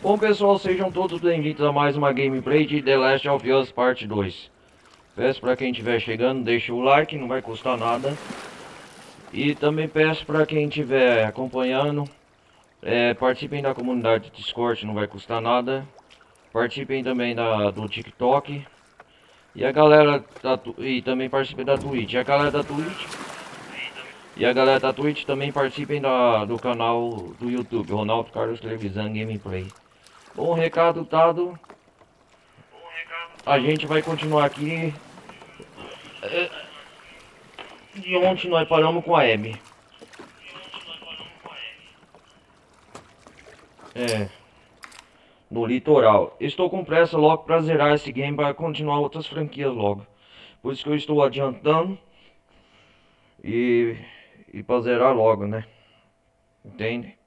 Bom pessoal, sejam todos bem-vindos a mais uma gameplay de The Last of Us Parte 2. Peço para quem estiver chegando, deixe o like, não vai custar nada. E também peço para quem estiver acompanhando, participem da comunidade Discord, não vai custar nada. Participem também do TikTok. E a galera e também participem da Twitch. E a galera da Twitch também participem do canal do YouTube, Ronaldo Carlos Televisão Gameplay. Bom, recado dado. A gente vai continuar aqui. De ontem nós paramos com a Abby. No litoral. Estou com pressa logo para zerar esse game para continuar outras franquias logo. Por isso que eu estou adiantando. E para zerar logo, né? Entende?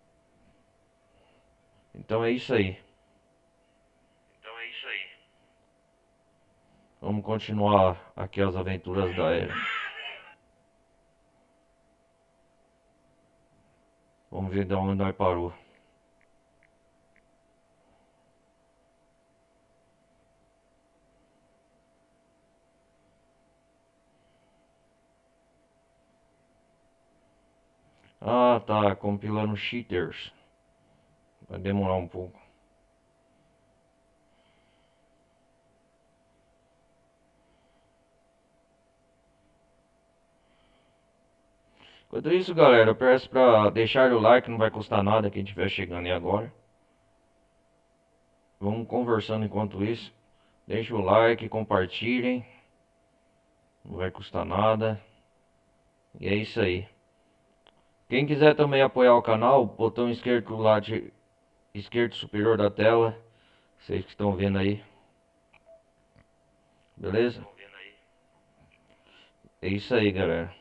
Então é isso aí. Vamos continuar aqui as aventuras da Ellie. Vamos ver de onde nós parou. Ah, tá compilando cheaters. Vai demorar um pouco. Enquanto isso, galera, eu peço pra deixar o like, não vai custar nada quem estiver chegando aí agora. Vamos conversando enquanto isso. Deixa o like, compartilhem. Não vai custar nada. E é isso aí. Quem quiser também apoiar o canal, botão esquerdo lá de esquerdo superior da tela. Vocês que estão vendo aí. Beleza? É isso aí, galera.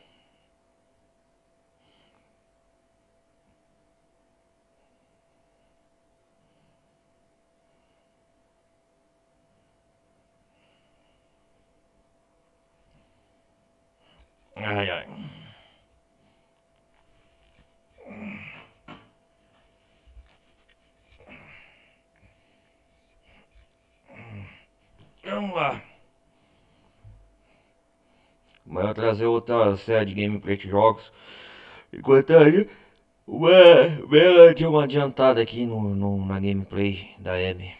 Ai, ai. Vamos lá. Mas eu trazer outra série de gameplay de jogos. Enquanto aí, ela deu uma adiantada aqui na gameplay da Abby.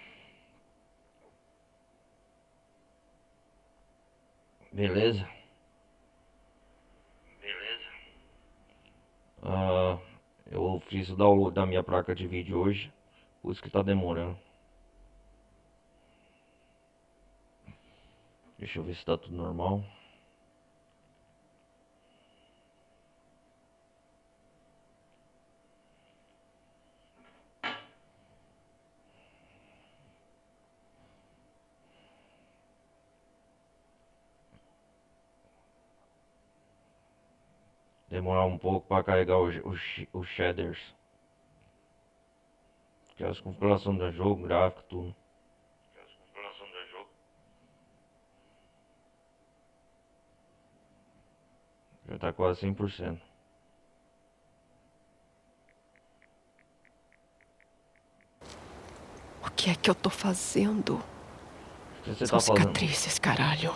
Beleza? Ah, eu fiz o download da minha placa de vídeo hoje. Por isso que tá demorando. Deixa eu ver se tá tudo normal. Demorar um pouco para carregar os shaders. Que é as configurações do jogo, gráfico, tudo. Já tá quase 100%. O que é que eu tô fazendo? O que você São tá fazendo? cicatrizes, caralho.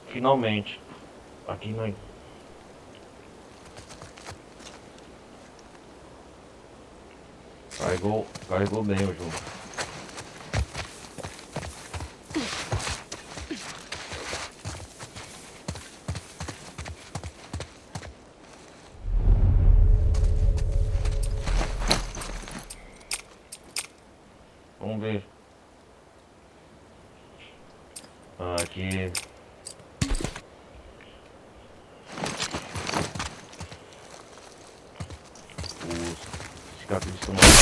Finalmente. Aqui nós. Carregou bem o jogo. Vamos ver. Aqui. Os cicatrizes estão mais.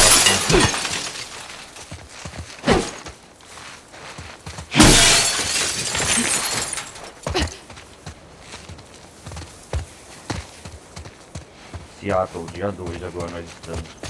Seattle, dia 2 agora nós estamos.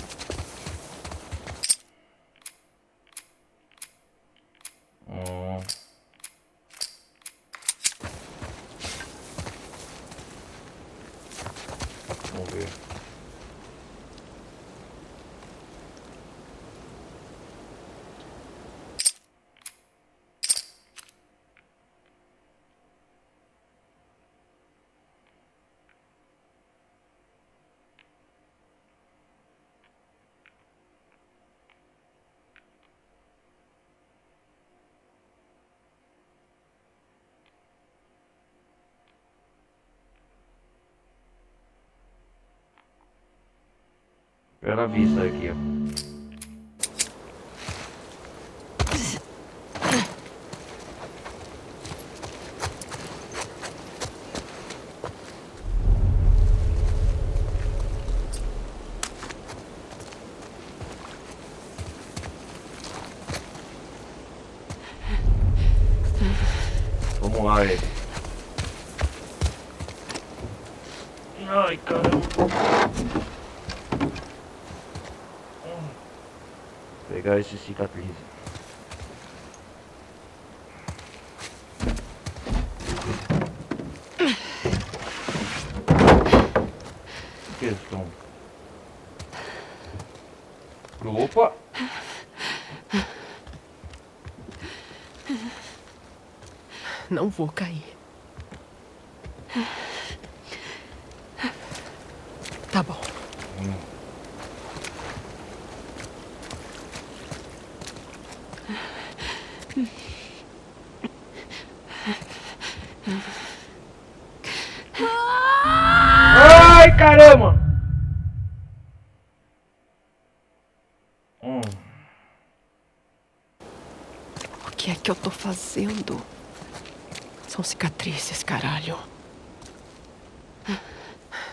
Pela vista aqui, ó. Vamos lá, ele. Ai, caramba. Pegar esse cicatriz. Questão. Opa! Não vou cair. Tá bom. Ai, caramba! O que é que eu tô fazendo? São cicatrizes, caralho.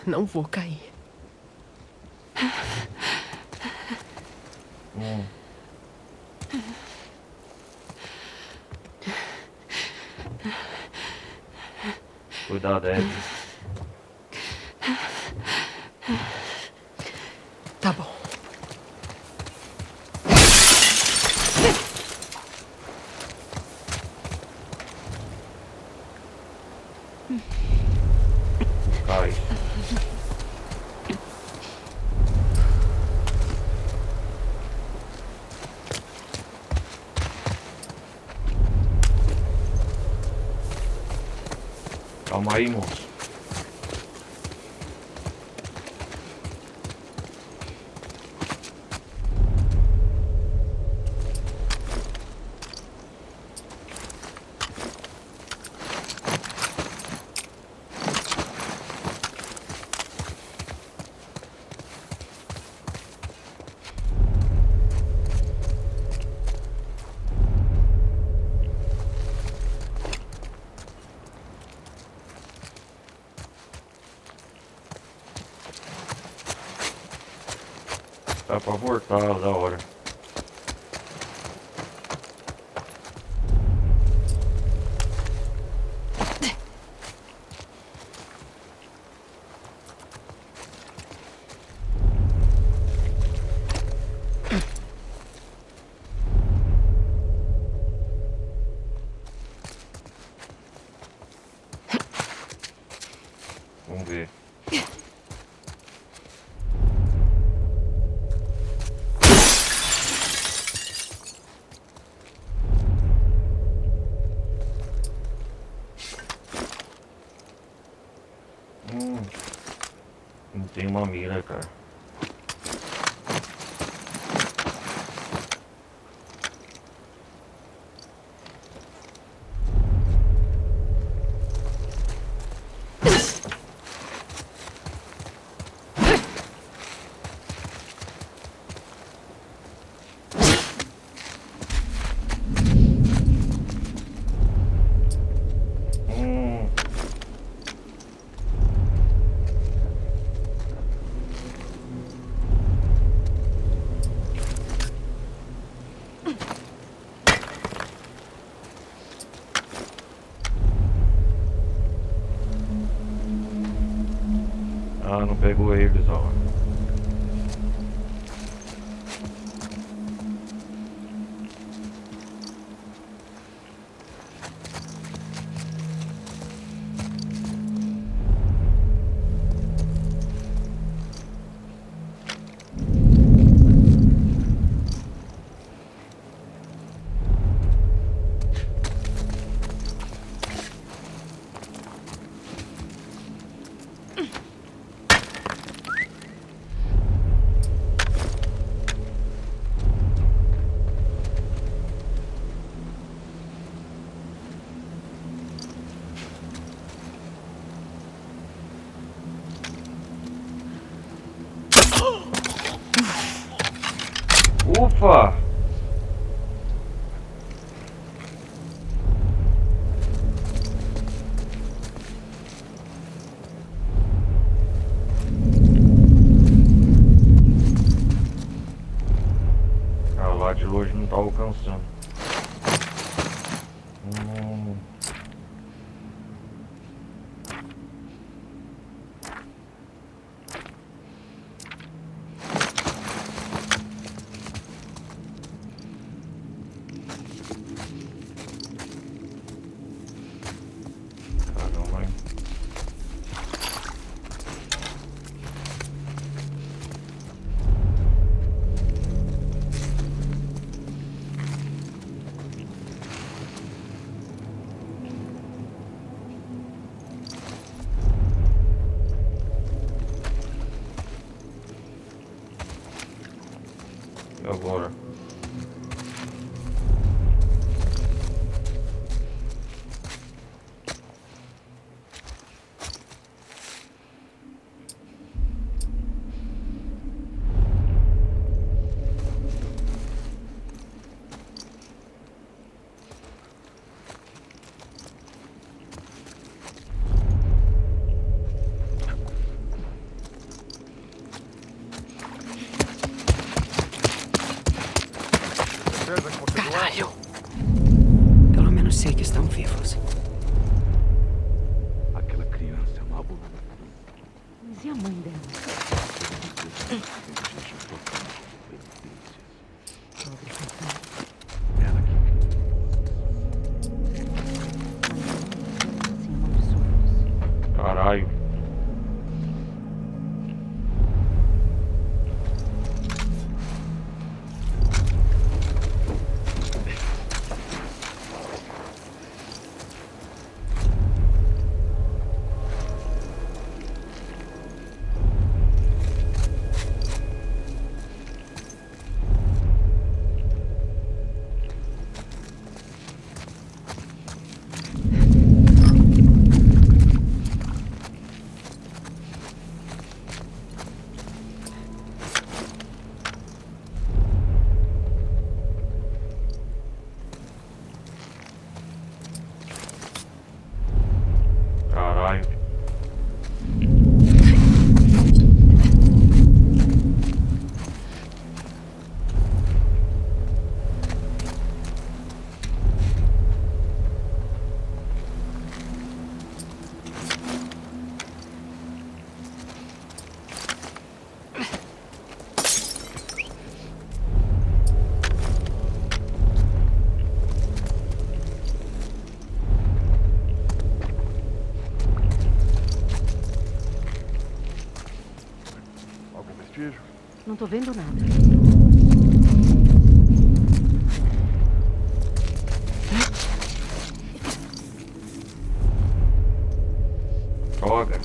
Não vou cair. Cuidado, Ed. Tá bom. Cai. Calma aí, moço. Dá pra voltar, da hora. Vamos ver. Não tem uma mira, cara. Ah, não pegou eles, ó. Ufa! Ah, lá de longe não tá alcançando. Caramba, hein? E agora? Caralho! Pelo menos sei que estão vivos. Aquela criança é uma boa. Mas e a mãe dela? Pobre coitada. Ela que Assim, amaldiçoados. Caralho. Caralho. algum vestígio? Não tô vendo nada. Droga.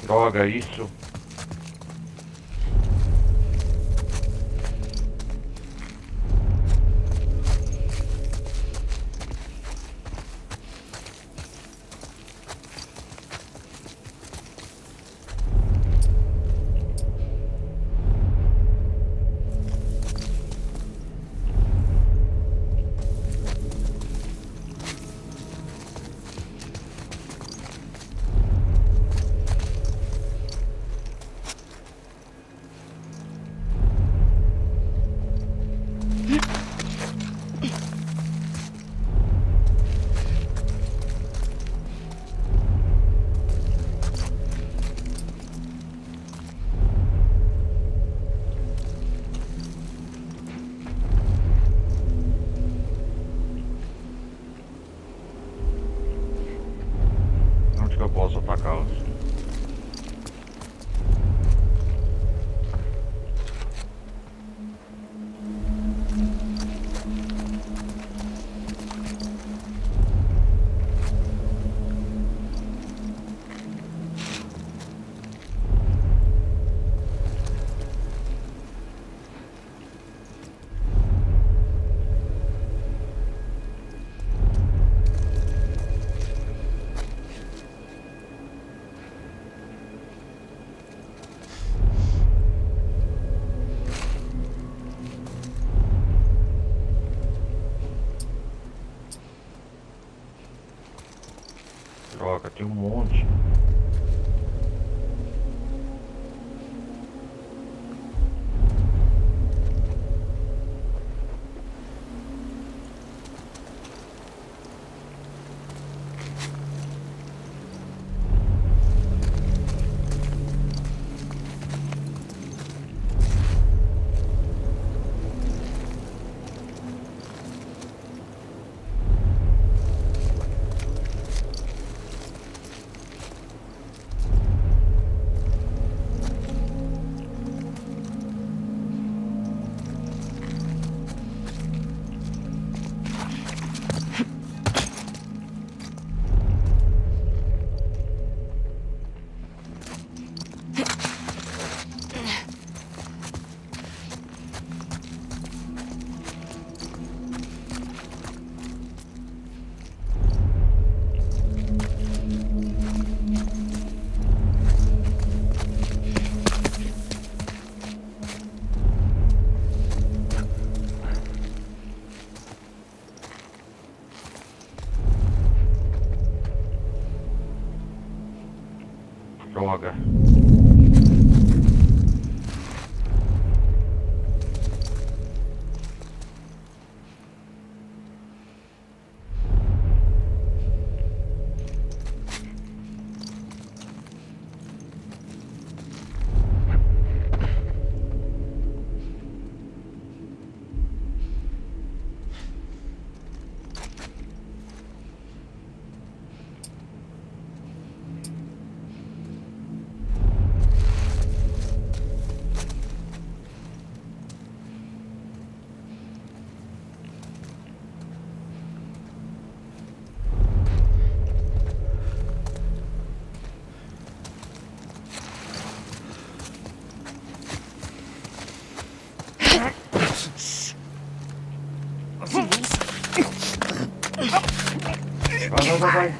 Droga, isso. Caraca, tem um monte. Droga. Vai.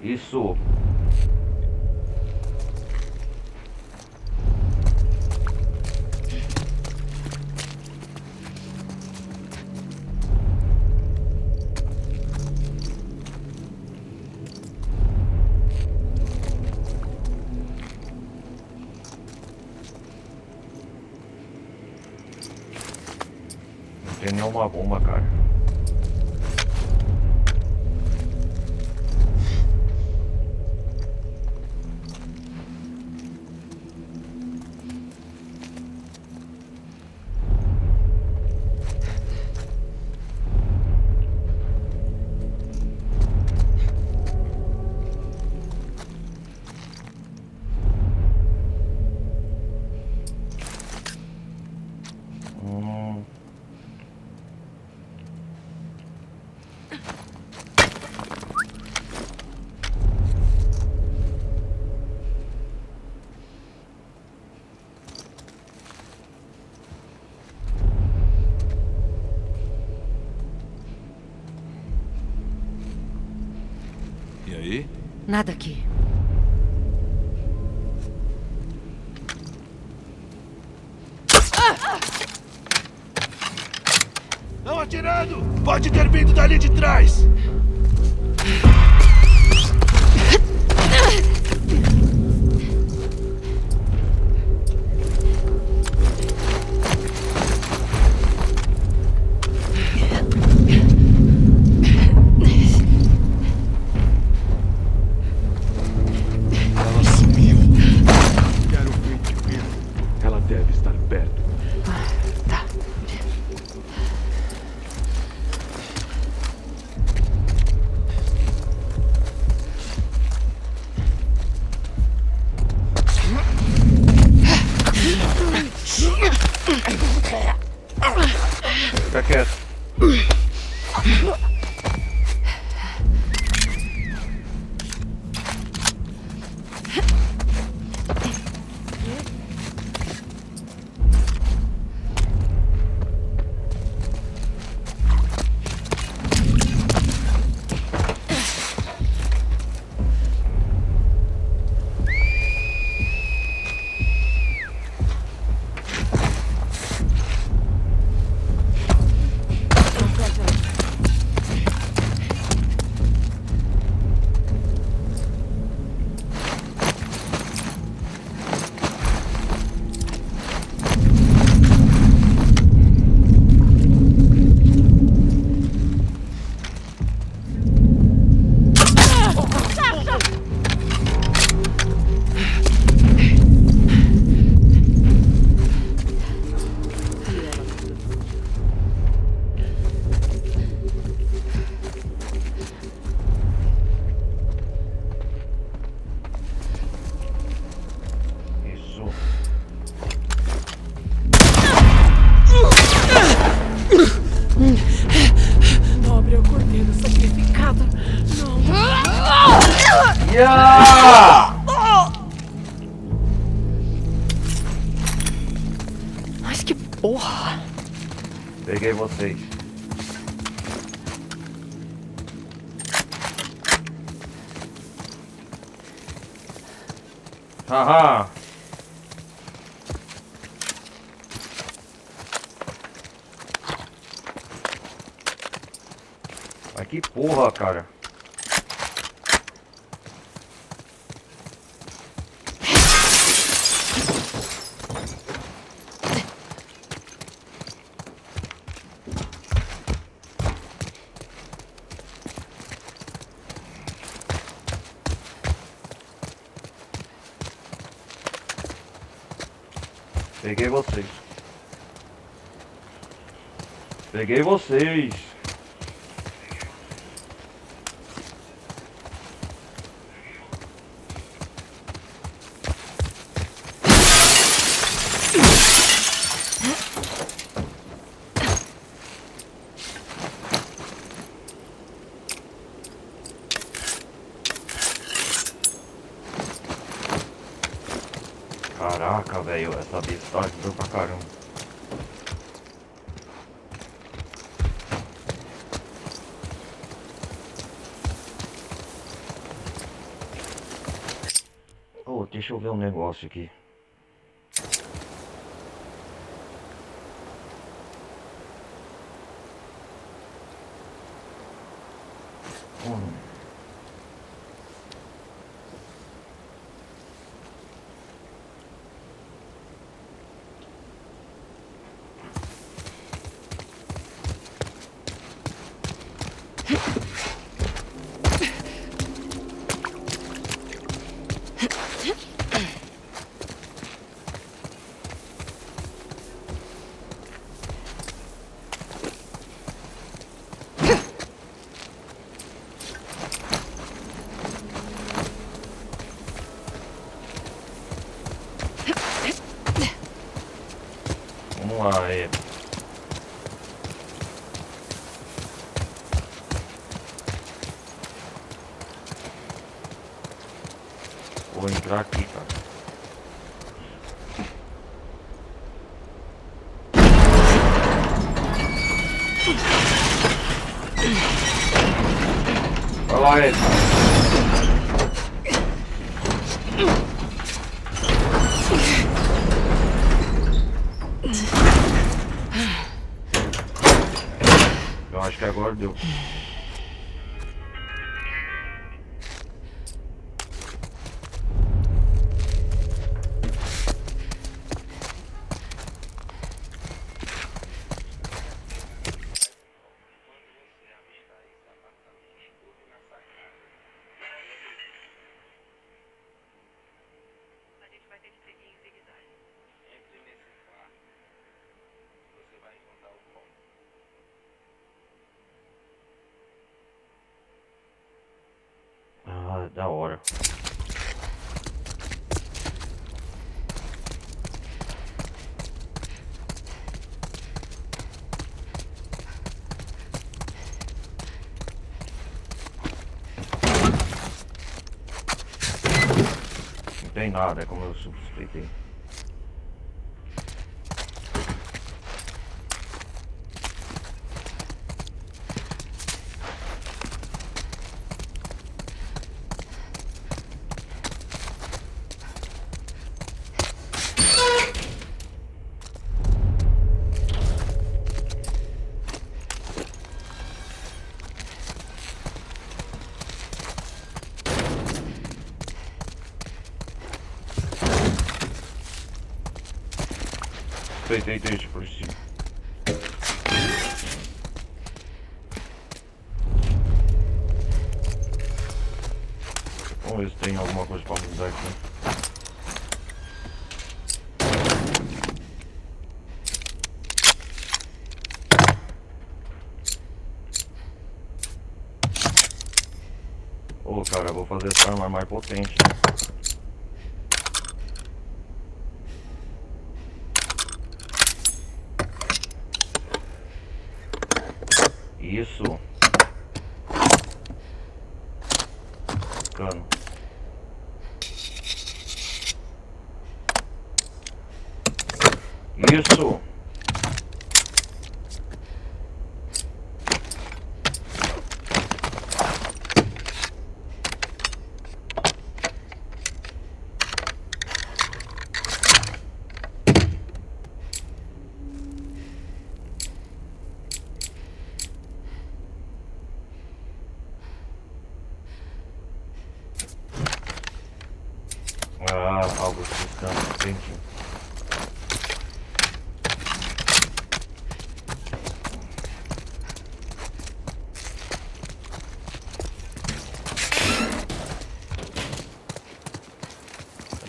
Isso. Não tem nenhuma bomba, cara. Nada aqui. Não atirando! Pode ter vindo dali de trás! Ela sumiu. Quero ver de ver. Ela deve estar perto. Tá. Fica quieto. Isso. Nobre é o cordeiro sacrificado. Não. Yeah! Mas que porra. Peguei vocês. Haha. Mas que porra, cara. Peguei vocês. Peguei vocês. Caraca, velho, essa bestagem deu pra caramba. Oh, deixa eu ver um negócio aqui. Hum. Vamos lá, é. Vou entrar aqui, cara. Vai lá, Ed. amor de Deus. Ah, da hora. Não tem nada, é como eu suspeitei. Suspeitei desde por cima. Vamos ver se tem alguma coisa pra mudar aqui. Ô, cara, eu vou fazer essa arma mais potente, né? Isso. Cano. Isso. Ah, algo assustando, entendi.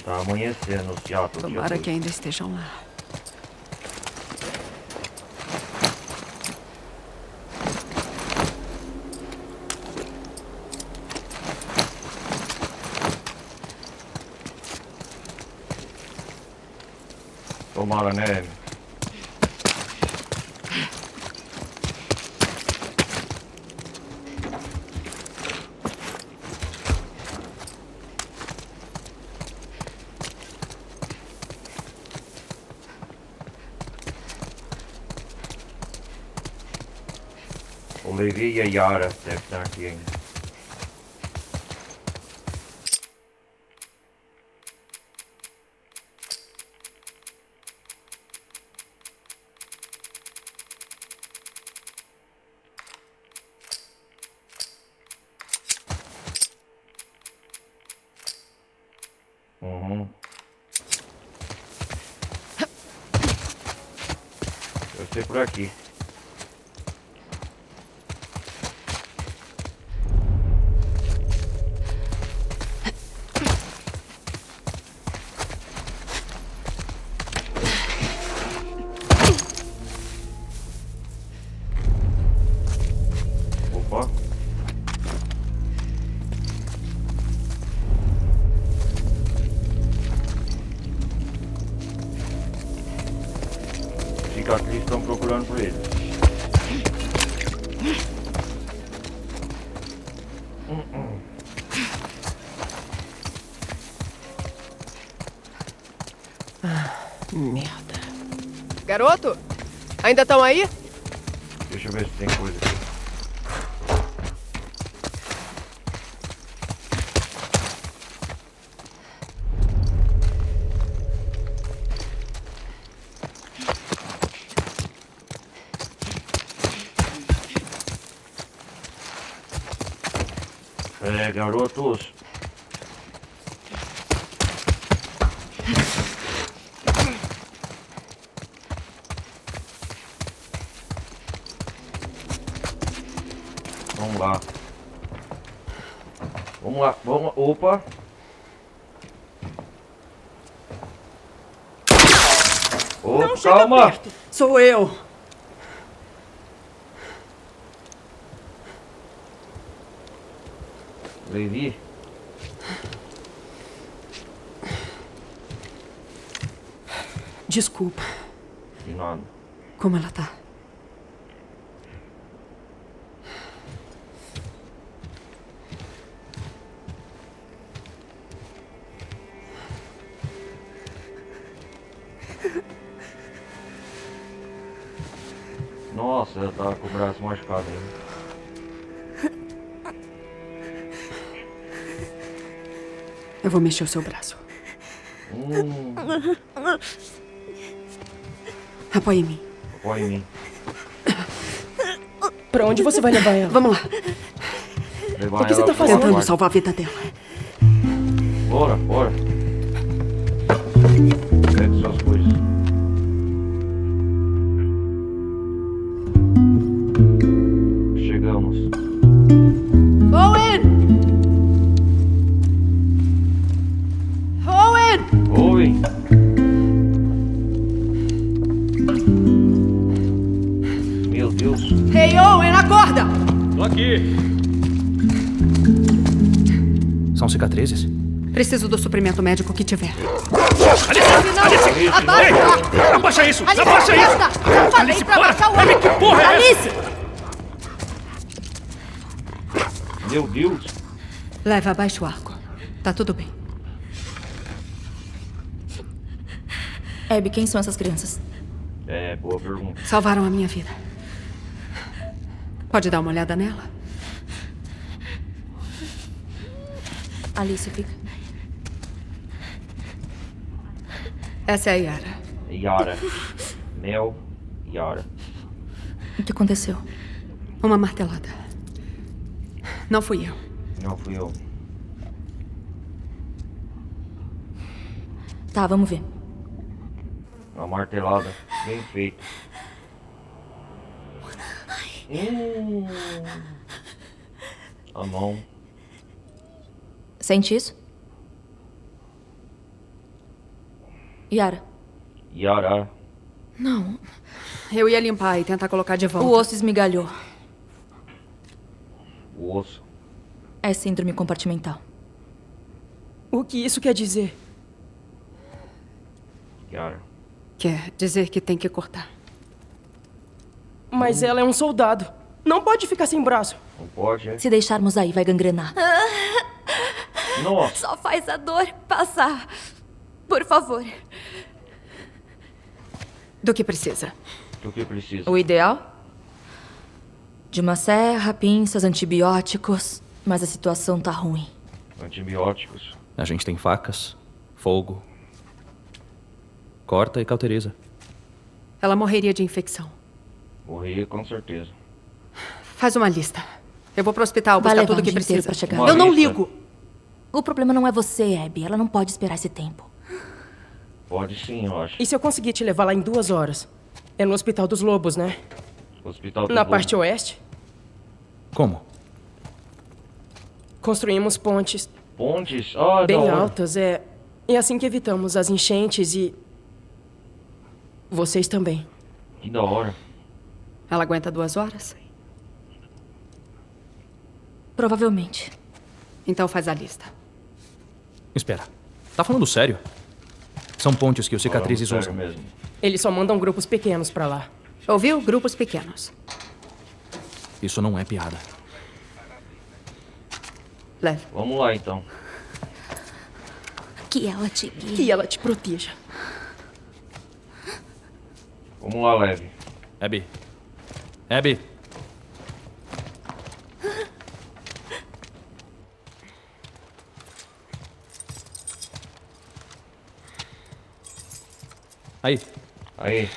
Tá amanhecendo, Seattle. Tomara que ainda estejam lá. Tomara, né? O Levi e a Yara devem estar aqui ainda. Deve ser por aqui. Opa. Cicatriz estão procurando por ele. Merda. Garoto? Ainda estão aí? Deixa eu ver se tem coisa aqui. Garotos. Vamos lá. Vamos lá, vamos. Opa! Opa, Não chega calma! perto. Sou eu. Levi. Desculpa. De nada. Como ela tá? Nossa, ela tá com o braço machucado ainda. Eu vou mexer o seu braço. Apoie em mim. Apoia em mim. Pra onde você vai levar ela? Vamos lá. Levar O que você ela tá pro fazendo? Tentando quarto. salvar a vida dela. Bora, bora. Pega suas coisas. Chegamos. Owen! Owen! Oi! Meu Deus. Ei, Owen, acorda! Tô aqui. São cicatrizes? Preciso do suprimento médico que tiver. Alice! Abaixa! Abaixa isso! Alice, Abaixa isso! presta! Eu falei Alice, pra para! abaixar o Abby, ombro! que porra é Alice! Meu Deus. Leva abaixo o arco. Tá tudo bem. Abby, quem são essas crianças? É, boa pergunta. Salvaram a minha vida. Pode dar uma olhada nela? Alice, fica. Essa é a Yara. Yara. Mel. Yara. O que aconteceu? Uma martelada. Não fui eu. Não fui eu. Tá, vamos ver. Uma martelada. Bem feita. A mão. Sente isso? Yara. Yara. Não. Eu ia limpar e tentar colocar de volta. O osso esmigalhou. O osso. É síndrome compartimental. O que isso quer dizer? Yara. Quer dizer que tem que cortar. Mas ela é um soldado. Não pode ficar sem braço. Não pode, é? Se deixarmos aí, vai gangrenar. Nossa. Só faz a dor passar. Por favor. Do que precisa? O que precisa? O ideal? De uma serra, pinças, antibióticos. Mas a situação tá ruim. Antibióticos. A gente tem facas, fogo. Corta e cauteriza. Ela morreria de infecção. Morri com certeza. Faz uma lista. Eu vou pro hospital Vai buscar levar tudo um que dia inteiro precisa. pra chegar. Eu não lista. ligo. O problema não é você, Abby. Ela não pode esperar esse tempo. Pode sim, eu acho. E se eu conseguir te levar lá em 2 horas? É no Hospital dos Lobos, né? Hospital do Na Lobo. parte oeste. Como? Construímos pontes Pontes? Ah, da bem hora. altas, é. E assim que evitamos as enchentes e. Vocês também. Que da hora. Ela aguenta 2 horas? Provavelmente. Então faz a lista. Espera. Tá falando sério? São pontes que os cicatrizes Falando usam. sério mesmo. Eles só mandam grupos pequenos pra lá. Ouviu? Grupos pequenos. Isso não é piada. Leve. Vamos lá então. Que ela te guie. Que ela te proteja. Vamos lá, Leve. Abby. Abby. Aí, Aí.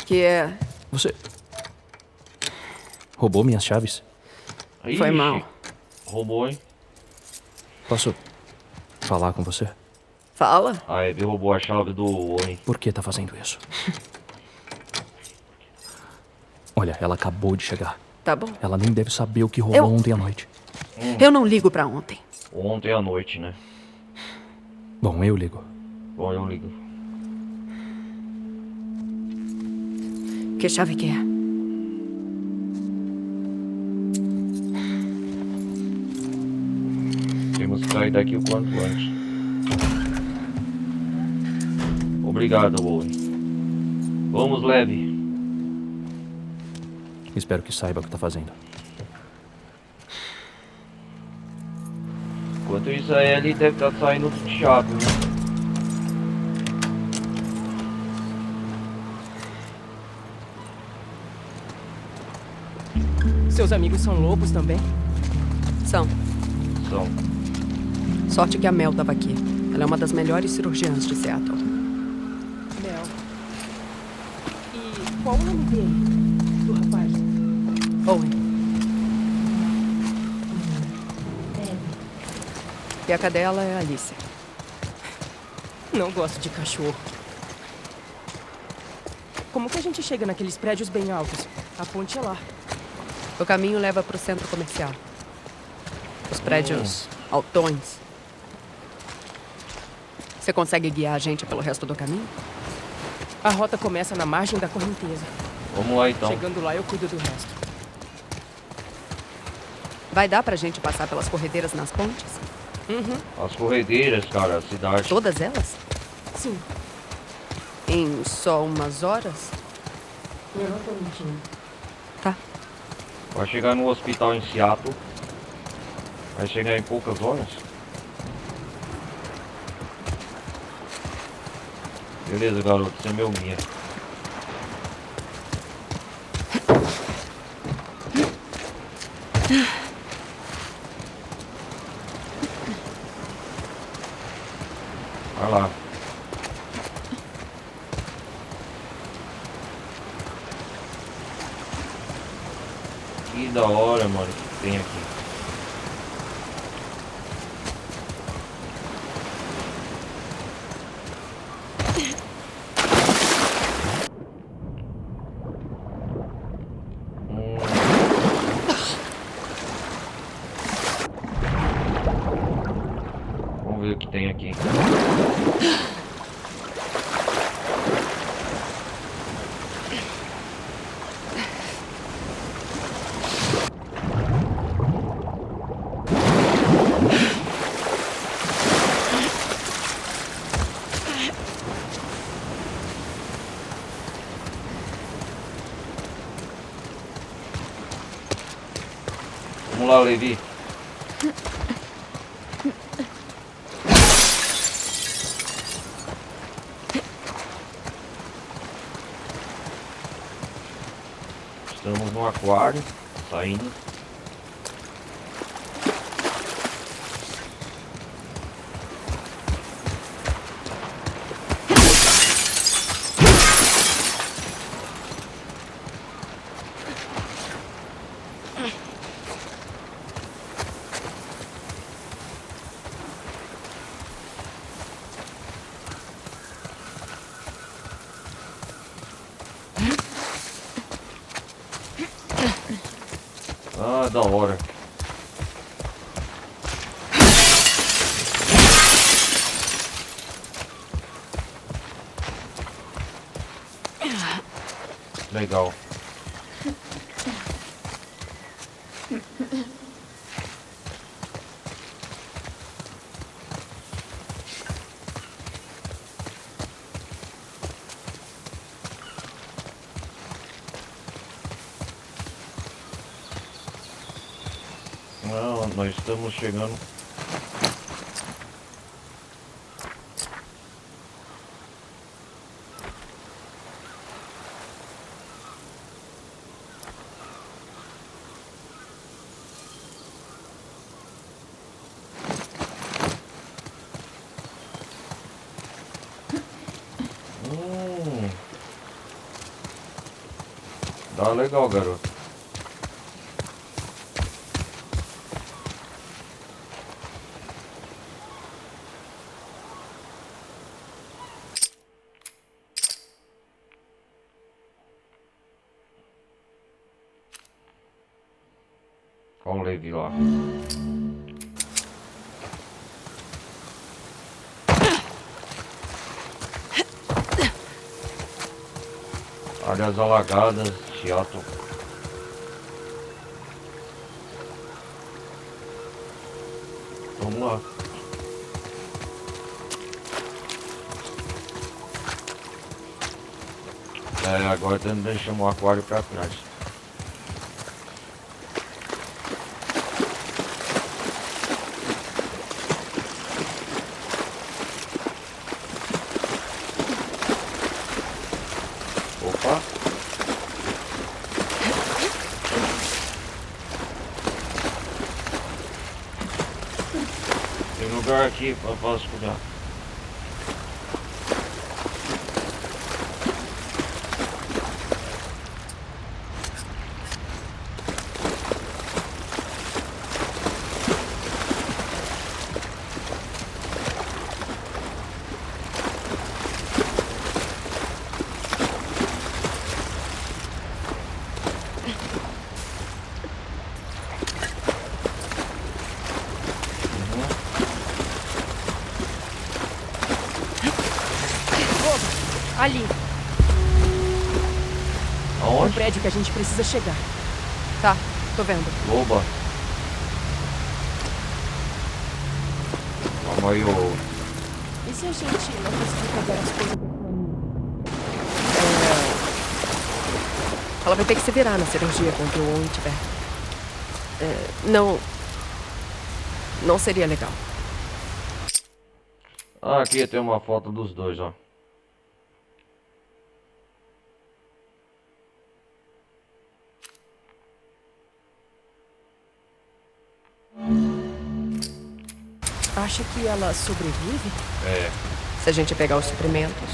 Que é... você... roubou minhas chaves? Aí Foi mal. Roubou, hein? Posso falar com você? Fala. A Abby roubou a chave do Owen. Por que tá fazendo isso? Olha, ela acabou de chegar. Tá bom. Ela nem deve saber o que rolou Eu- ontem à noite. Eu não ligo pra ontem. Ontem à noite, né? Bom, eu ligo. Bom, eu ligo. Que chave que é? Temos que sair daqui o quanto antes. Obrigado, Owen. Vamos, leve. Espero que saiba o que tá fazendo. Enquanto isso, a Ellie deve estar saindo do teatro, né? Seus amigos são loucos também? São. São. Sorte que a Mel tava aqui. Ela é uma das melhores cirurgiãs de Seattle. Mel. E qual o nome dele? Do rapaz? Owen. E a cadela é a Alice. Não gosto de cachorro. Como que a gente chega naqueles prédios bem altos? A ponte é lá. O caminho leva pro centro comercial. Os prédios altões. Você consegue guiar a gente pelo resto do caminho? A rota começa na margem da correnteza. Vamos lá, então. Chegando lá, eu cuido do resto. Vai dar pra gente passar pelas corredeiras nas pontes? Uhum. As corredeiras, cara, a cidade. Todas elas? Sim. Em só umas horas? Eu não tô mentindo. Tá. Vai chegar no hospital em Seattle. Vai chegar em poucas horas. Beleza, garoto, você é meu guia. Vai lá. Que da hora, mano, que tem aqui. Vamos ver o que tem aqui. Vamos lá, Levi. Estamos no aquário, saindo. Ah, da hora. Legal. Não, nós estamos chegando. Tá legal, garoto. Olha o Levi lá. Áreas alagadas, Seattle. Vamos lá. Agora deixamos o aquário pra trás. Opa! Tem lugar aqui pra vasculhar. Ali, o Aonde? prédio que a gente precisa chegar. Tá, tô vendo. Loba. Calma aí, ô. E se a gente não conseguir pegar as coisas da sua amiga? Ela vai ter que se virar na cirurgia quando o Owen tiver. Não seria legal. Ah, aqui tem uma foto dos dois, ó. Acha que ela sobrevive? É. Se a gente pegar os suprimentos,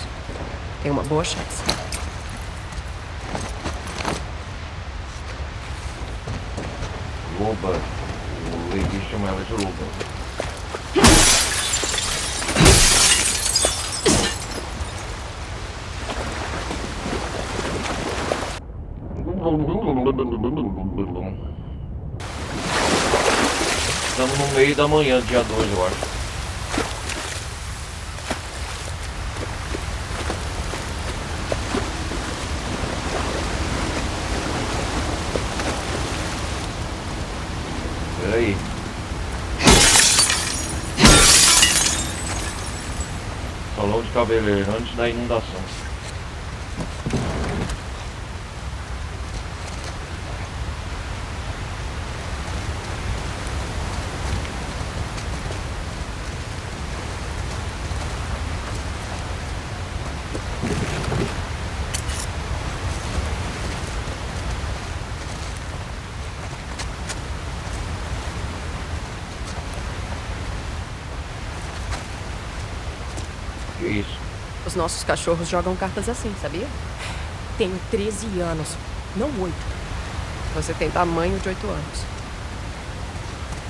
tem uma boa chance. Loba. O Levi chama ela de Loba. Estamos no meio da manhã, dia 2, eu acho. Peraí. Salão de cabeleireiro antes da inundação. Que isso? Os nossos cachorros jogam cartas assim, sabia? Tenho 13 anos, não 8. Você tem tamanho de 8 anos.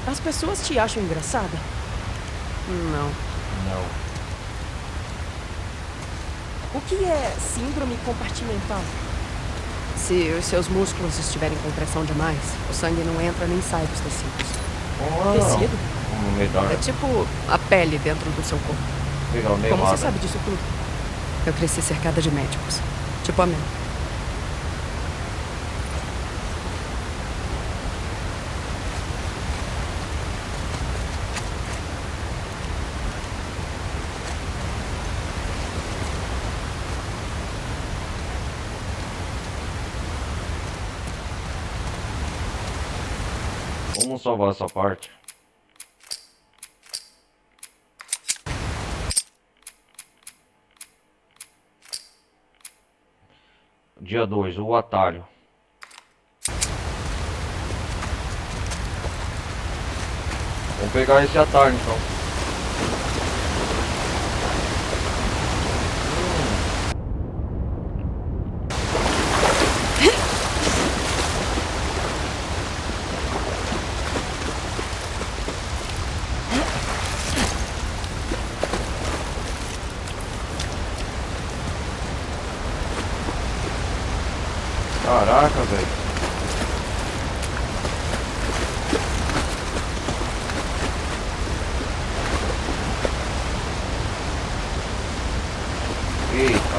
As pessoas te acham engraçada? Não. Não. O que é síndrome compartimental? Se os seus músculos estiverem com pressão demais, o sangue não entra nem sai dos tecidos. Tecido? Medalha. É tipo a pele dentro do seu corpo. Legal, Como nevada. você sabe disso tudo? Eu cresci cercada de médicos. Tipo a mim. Vamos salvar essa parte. Dia 2, o atalho. Vamos pegar esse atalho então. Caraca, velho.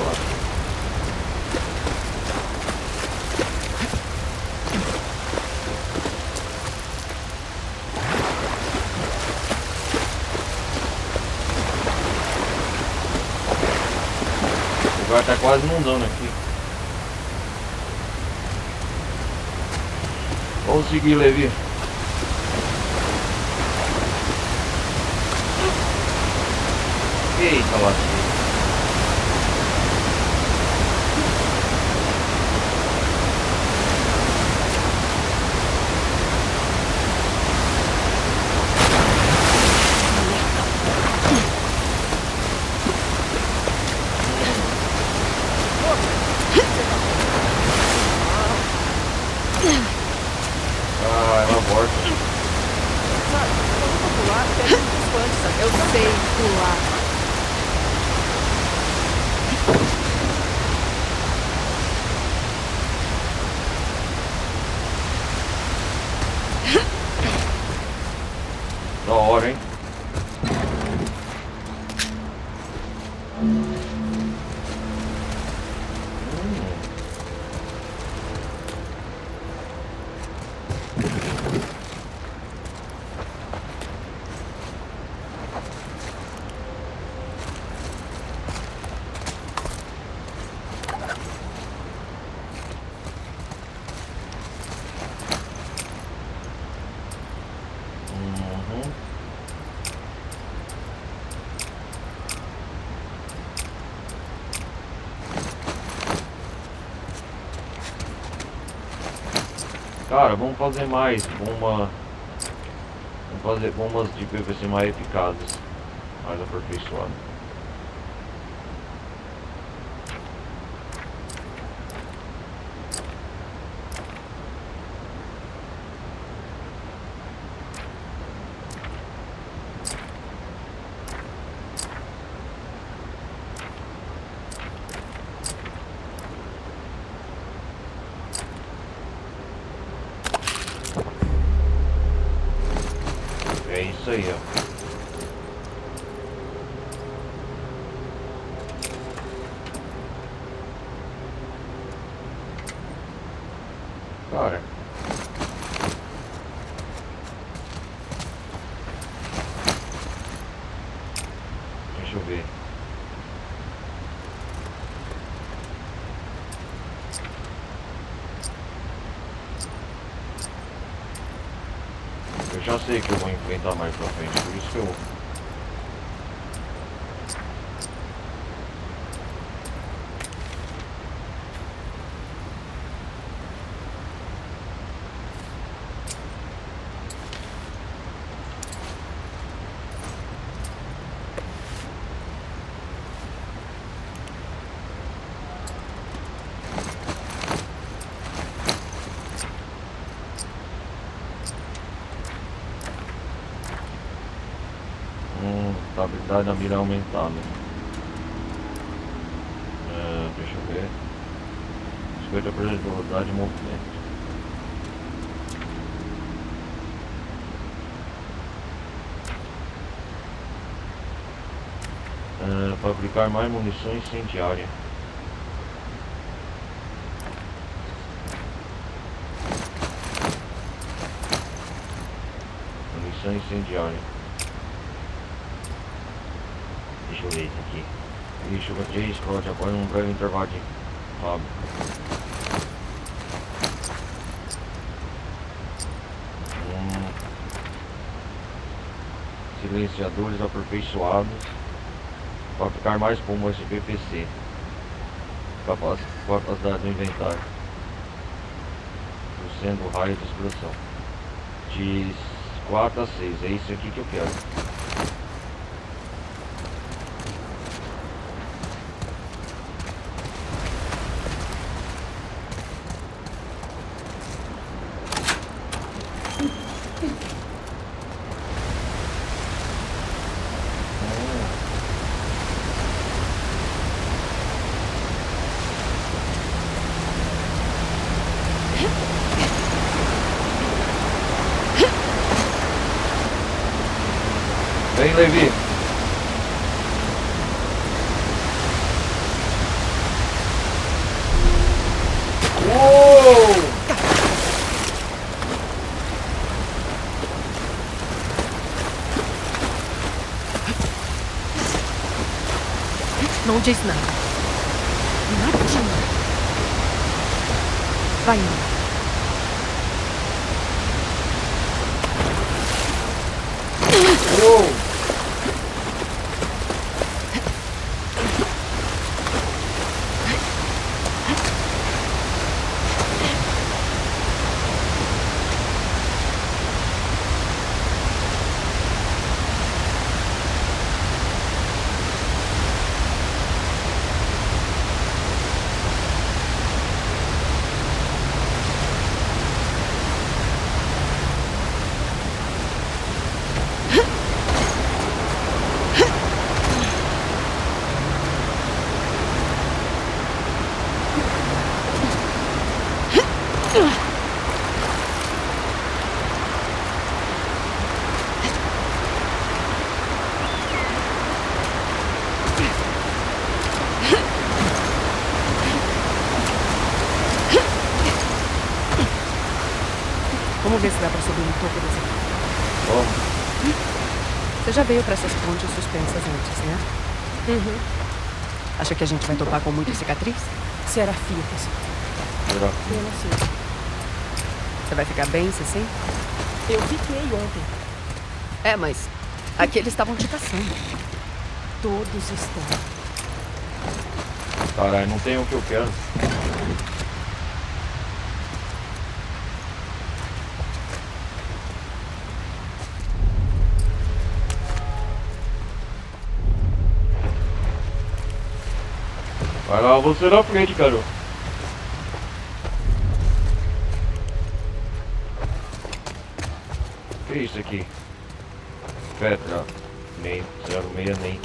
Relaxa. O lugar tá quase inundando aqui. Vamos seguir, Levi. Eita, lasquei. Ah, ela aborta. Sabe, quando eu vou pular, pega um desquante, sabe? Eu sei pular. Da hora, hein? Uhum. Cara, vamos fazer mais bomba. Vamos fazer bombas de PVC mais eficazes, mais aperfeiçoadas. É isso aí, ó. Cara. Deixa eu ver. Eu já sei que eu vou enfrentar mais pra frente, por isso que eu... Estabilidade da mira aumentada. Deixa eu ver. 50% de velocidade de movimento. Fabricar mais munição incendiária. Munição incendiária. Deixa eu ver isso aqui. Lixo J. Scott após um breve intervalo de fábrica. Silenciadores aperfeiçoados. Fabricar mais bombas de PVC. Capacidade do inventário. Sendo o raio de explosão. De 4 a 6. É isso aqui que eu quero. Vem, Levi. Não diz nada. Nadinha. Vai indo. Uou! Vamos ver se dá pra subir no topo desse aqui. Vamos. Você já veio pra essas pontes suspensas antes, né? Uhum. Acha que a gente vai topar com muita cicatriz? Serafitas. Será? Eu não sei. Você vai ficar bem, você sim? Eu fiquei ontem. É, mas aqui eles estavam te caçando. Todos estão. Caralho, não tem o que eu quero. Vai lá, você na frente, garoto. O que é isso aqui? Petra. Nem 06 nem.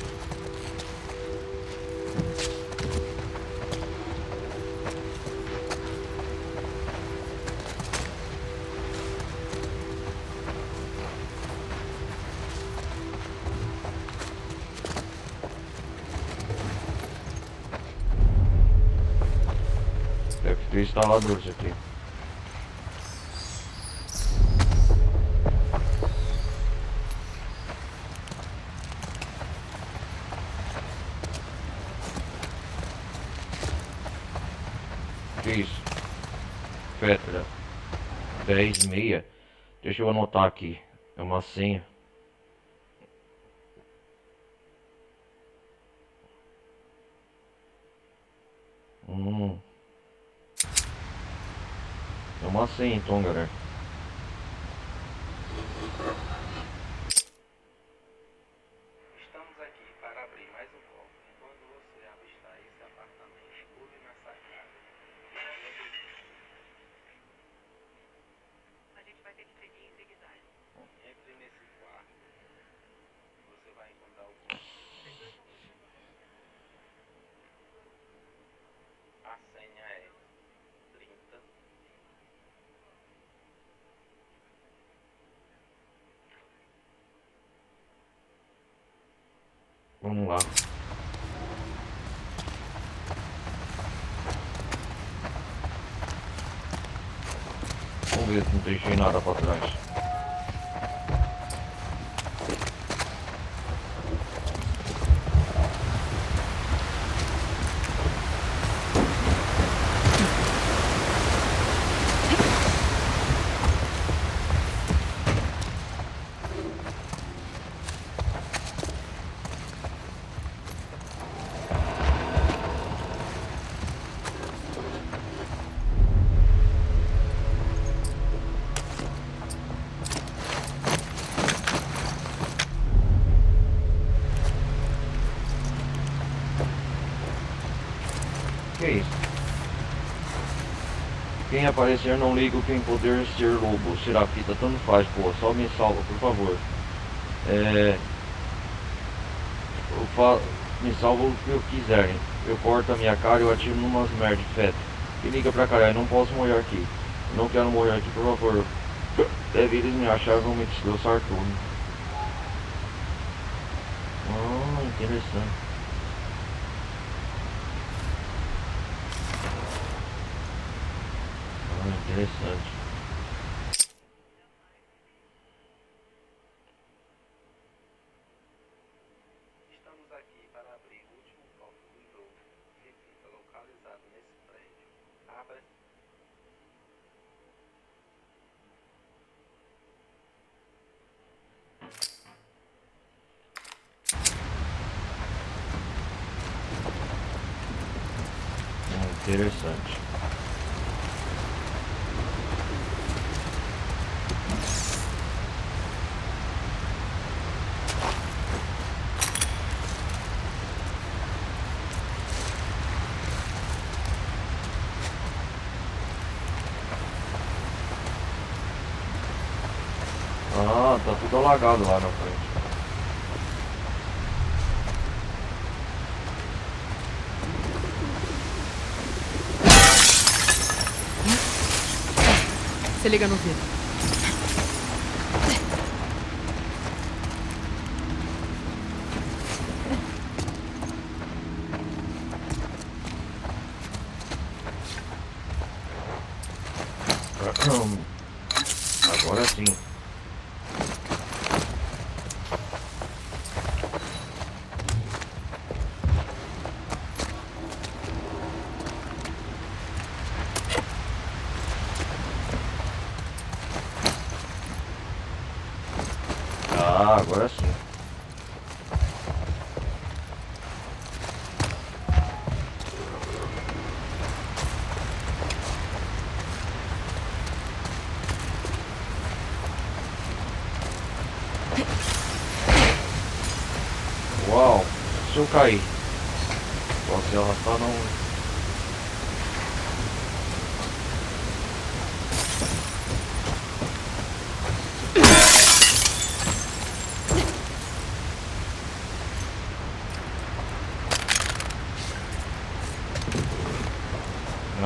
Deve ter instaladores aqui. Que isso? Petra. 10,6. Deixa eu anotar aqui. É uma senha. É uma senha então, galera. Estamos aqui para abrir mais um cofre. Quando você avistar esse apartamento, pule na sacada. A gente vai ter que seguir em zigue-zague. Entre nesse quarto. Você vai encontrar o cofre. A senha é 30. Vamos lá. Vamos ver se não deixei nada pra trás. Que é isso? Quem aparecer não ligo, quem poder ser lobo. Serafita, tanto faz, pô. Só me salva, por favor. Me salva o que eu quiserem. Eu corto a minha cara e eu atiro numas merda de feta. Que liga pra caralho, não posso morrer aqui. Eu não quero morrer aqui, por favor. Deve eles me achar e vão me destroçar tudo. Ah, interessante. Interessante. Estamos aqui para abrir o último cofre do cabra. Interessante. Ah, tá tudo alagado lá na frente. Se liga no vidro. Agora sim. Ah, agora sim. Uau, se eu cair, posso se arrastar não.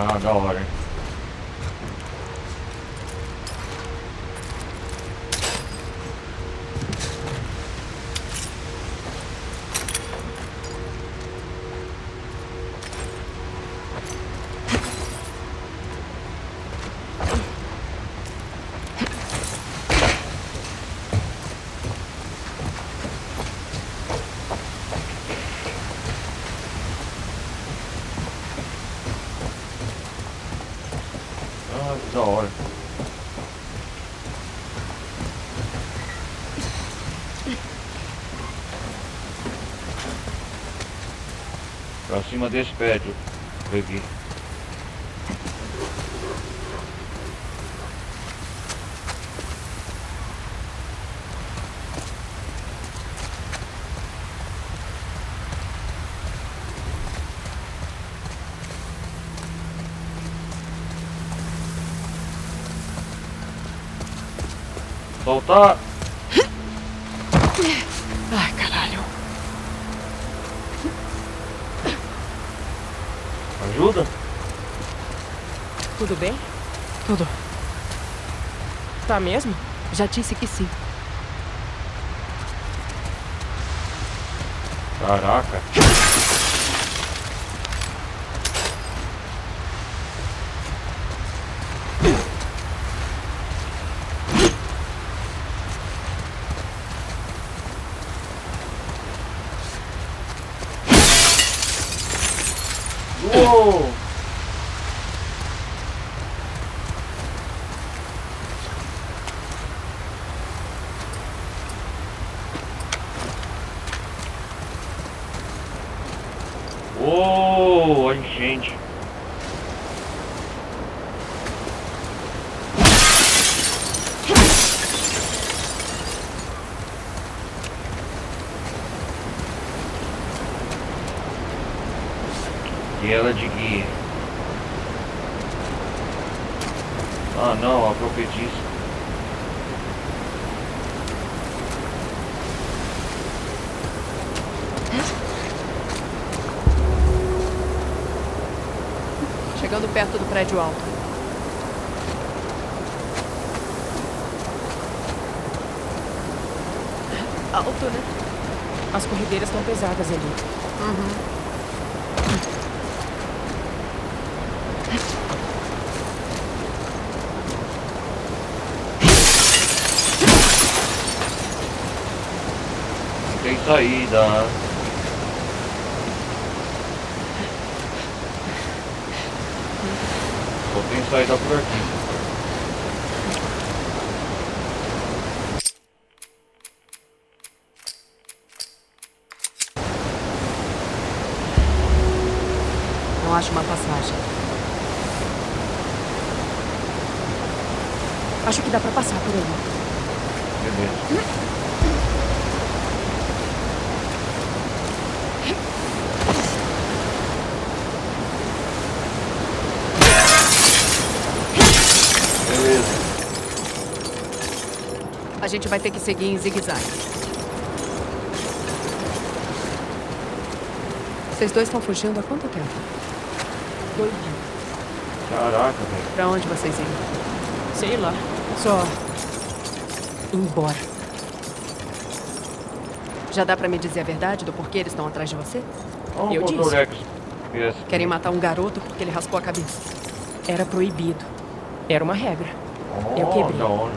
Ah, da hora, hein? Ah, que da hora. Pra cima desse prédio. Aqui. Soltar. Ai, caralho. Ajuda? Tudo bem? Tudo. Tá mesmo? Já disse que sim. Caraca. Uou! Uou, a enchente. E ela de guia. Ah não, a profetisa. Chegando perto do prédio alto. Alto, né? As corredeiras estão pesadas ali. Não tem saída. saída por aqui. Não acho uma passagem. Acho que dá pra passar por ali. Beleza. Beleza. A gente vai ter que seguir em zigue-zague. Vocês dois estão fugindo há quanto tempo? 2 dias. Caraca, velho. Pra onde vocês iam? Sei lá. Só ir embora. Já dá pra me dizer a verdade do porquê eles estão atrás de você? Olha Eu o disse. Contorex. PS. Querem matar um garoto porque ele raspou a cabeça. Era proibido. Era uma regra. Oh, Eu quebrei. da hora.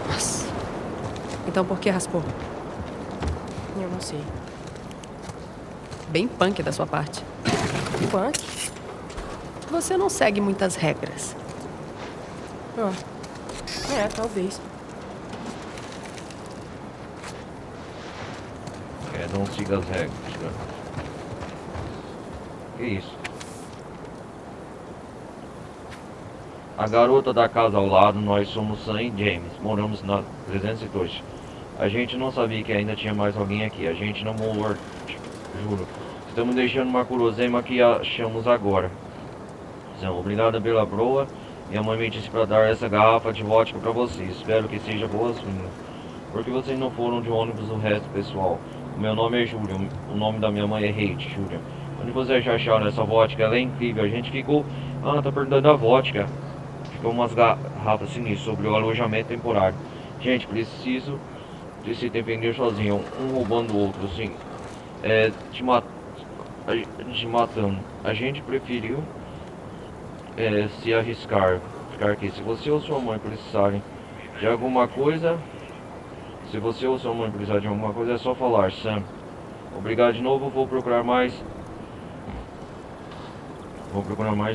Nossa. Então por que raspou? Eu não sei. Bem punk da sua parte. Punk? Você não segue muitas regras. Ah. É, talvez. Não siga as regras, cara. Que isso? A garota da casa ao lado, nós somos Sam e James. Moramos na 302. A gente não sabia que ainda tinha mais alguém aqui. A gente não morreu, juro. Estamos deixando uma curosema que achamos agora. Sam, obrigada pela broa. Minha mãe me disse para dar essa garrafa de vodka para vocês. Espero que seja boas-vindas. Porque vocês não foram de ônibus o resto, pessoal. O meu nome é Júlia, o nome da minha mãe é Hate, Júlia. Onde vocês já acharam essa vodka? Ela é incrível. A gente ficou... Ah, tá perguntando da vodka. Ficou umas garrafas sinistras sobre o alojamento temporário. Gente, preciso de se defender sozinho. Um roubando o outro, assim. Te matando. A gente preferiu se arriscar. Ficar aqui. Se você ou sua mãe precisarem de alguma coisa... Se você ou sua mãe precisar de alguma coisa, é só falar, Sam. Obrigado de novo, vou procurar mais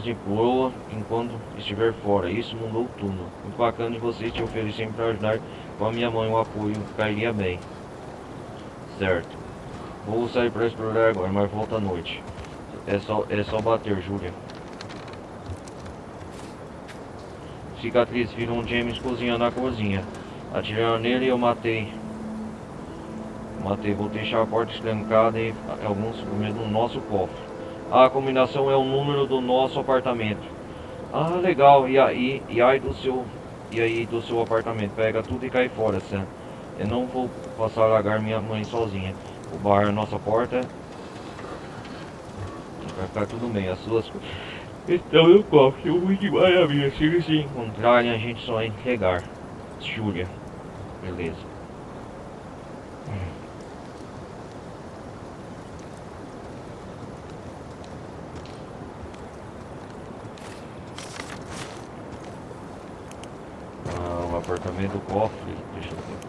de boa enquanto estiver fora. Isso mudou tudo. Muito bacana de vocês te oferecerem para ajudar com a minha mãe. O apoio cairia bem. Certo. Vou sair para explorar agora, mas volta à noite. É só bater, Júlia. Cicatriz, viram um James cozinhando na cozinha. Atiraram nele e eu matei. Vou deixar a porta escancada e alguns suprimentos no nosso cofre. A combinação é o número do nosso apartamento. Ah, legal. E aí do seu apartamento? Pega tudo e cai fora, Sam. Eu não vou passar a largar minha mãe sozinha. O bar é a nossa porta. Vai ficar tudo bem. As suas coisas estão no cofre. Muito maravilha. Se eles se encontrarem, a gente só entregar. Júlia. Beleza. O apartamento do cofre. Deixa eu ver.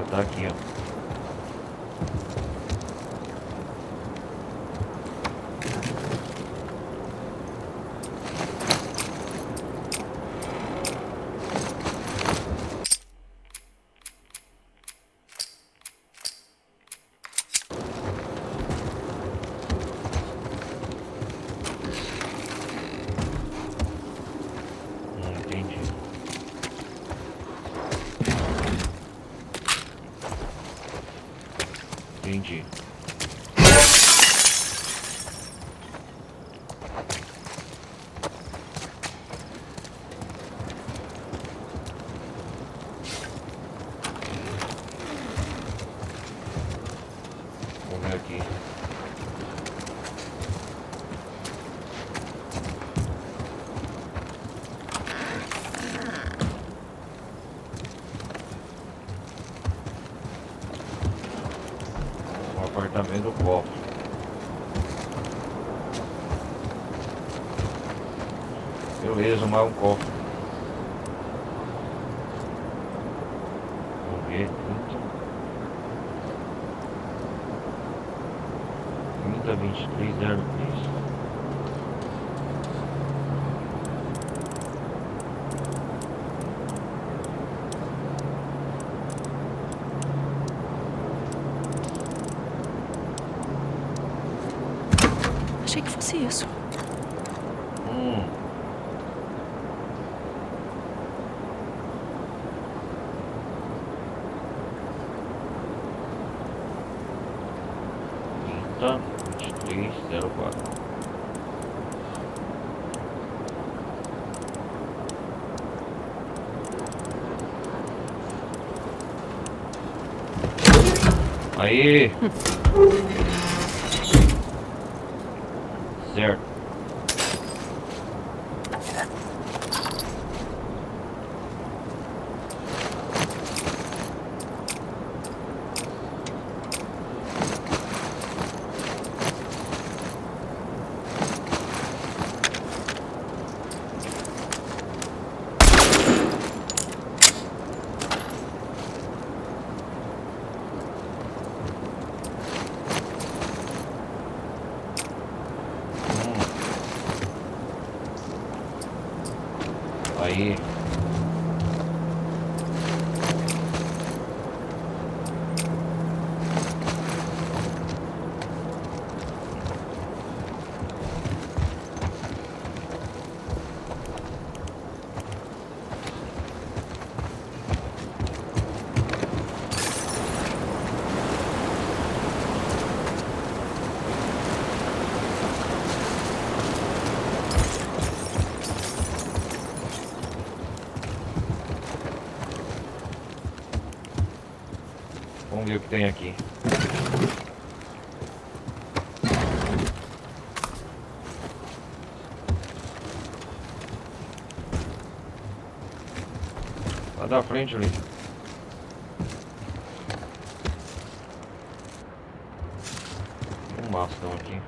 Tá aqui, ó. Entendi. Entendi. Vamos ver aqui. O apartamento do cofre. Beleza, mais um cofre. ver. 2303. Achei que fosse isso. Hum. Tá, 2304. Aí. Certo. Aí. Vamos ver o que tem aqui. Lá da frente ali. Um bastão aqui.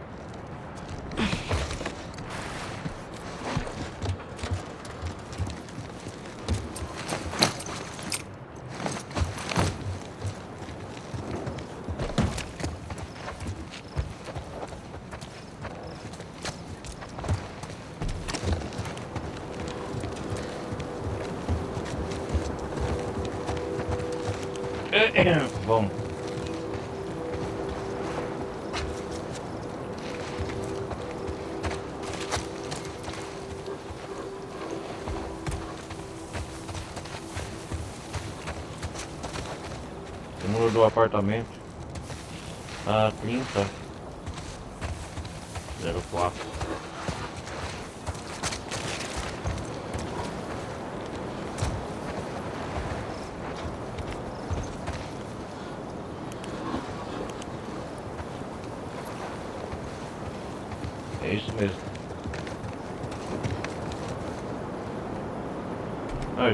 Vamos. O número do apartamento. 3004. É isso mesmo.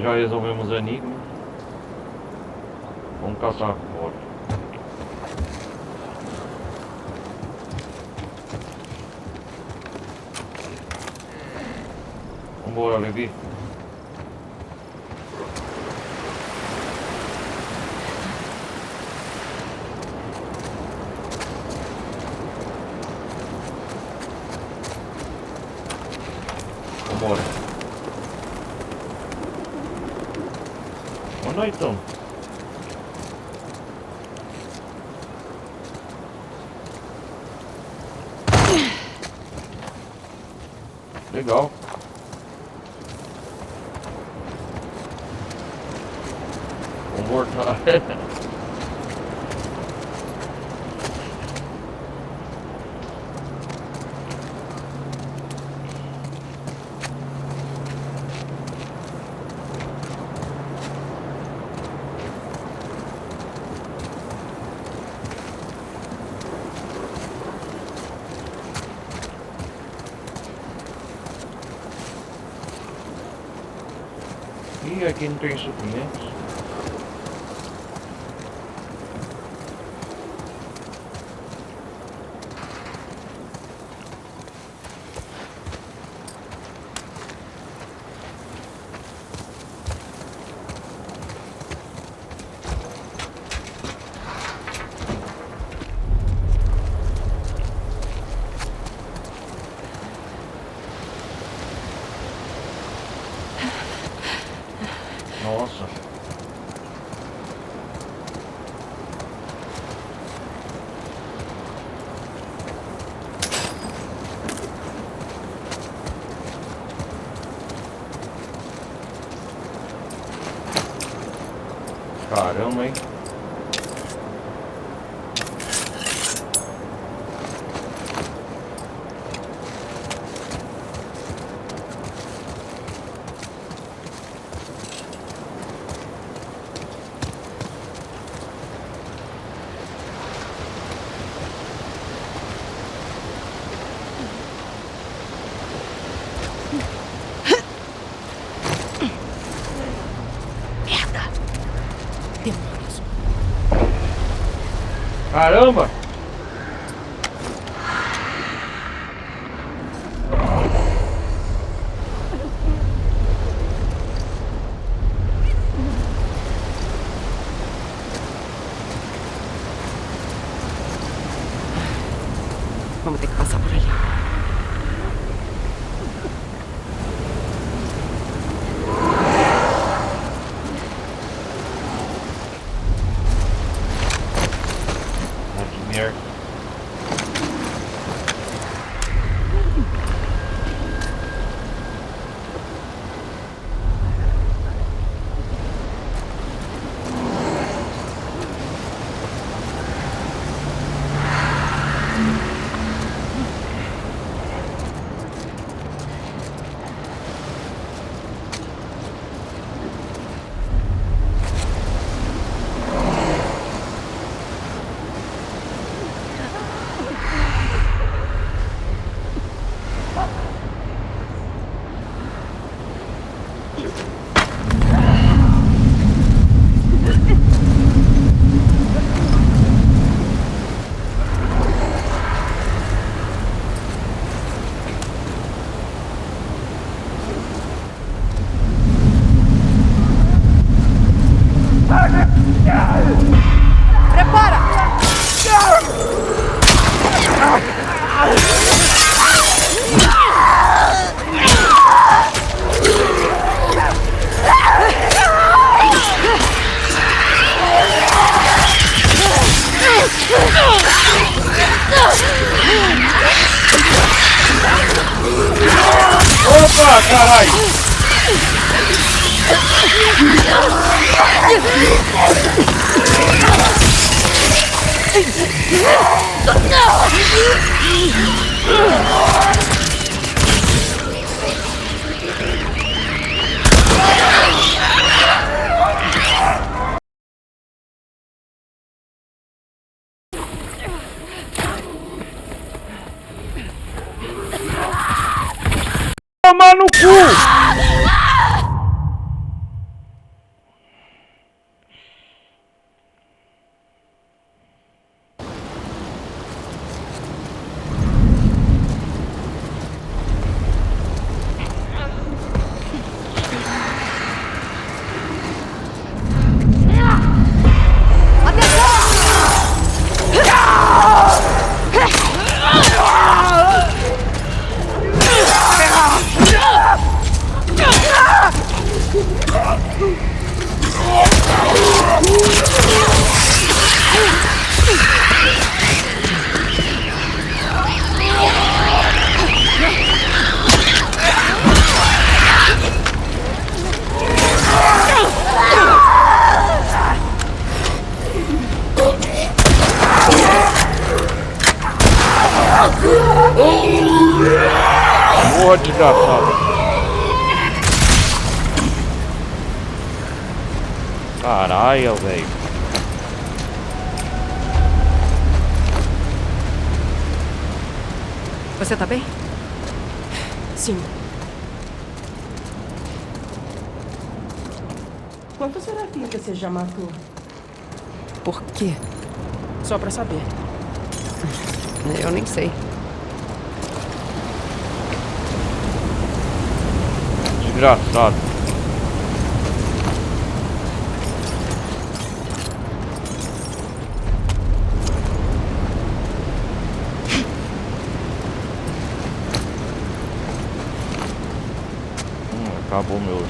Já resolvemos o enigma. Vamos caçar fora. Vambora, Levi. Vambora. Vamos lá então. Legal. Vamos voltar. E aqui não tem suprimentos. Nossa. Caramba, hein? Demônios. Caramba! Vamos ter que passar por ali. Ah, que merda. Opa, caralho! Toma no cu! Porra, desgraçado. Caralho, velho. Você tá bem? Sim. Quantos serafinhas você já matou? Por quê? Só pra saber. Eu nem sei. Desgraçado. Acabou meus.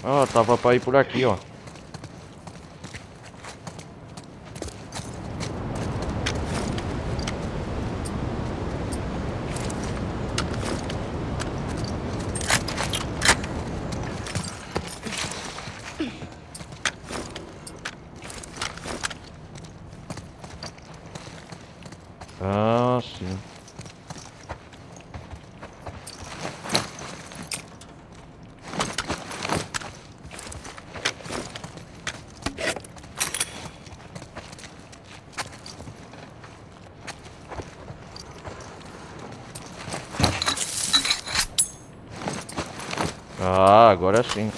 Ó, tava pra ir por aqui, ó. Ah, sim. Ah, agora sim.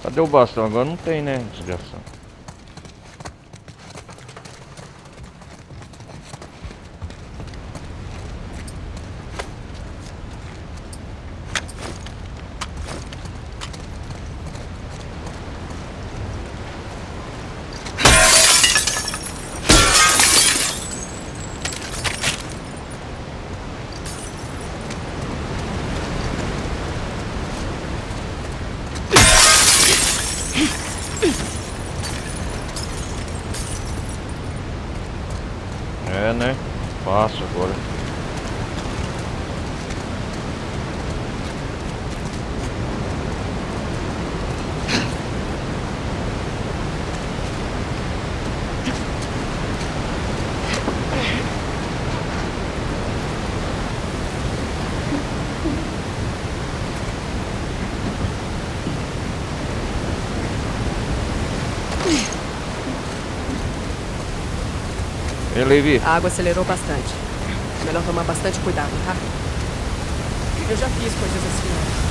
Cadê o bastão? Agora não tem, né? Desgraçado. É, né? Fácil agora. Ei, Levi. A água acelerou bastante. Melhor tomar bastante cuidado, tá? Eu já fiz coisas assim antes.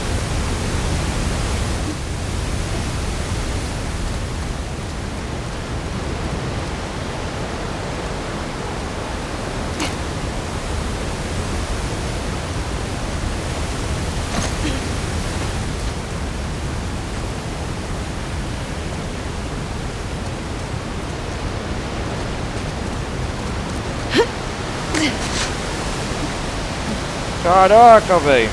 Caraca, velho.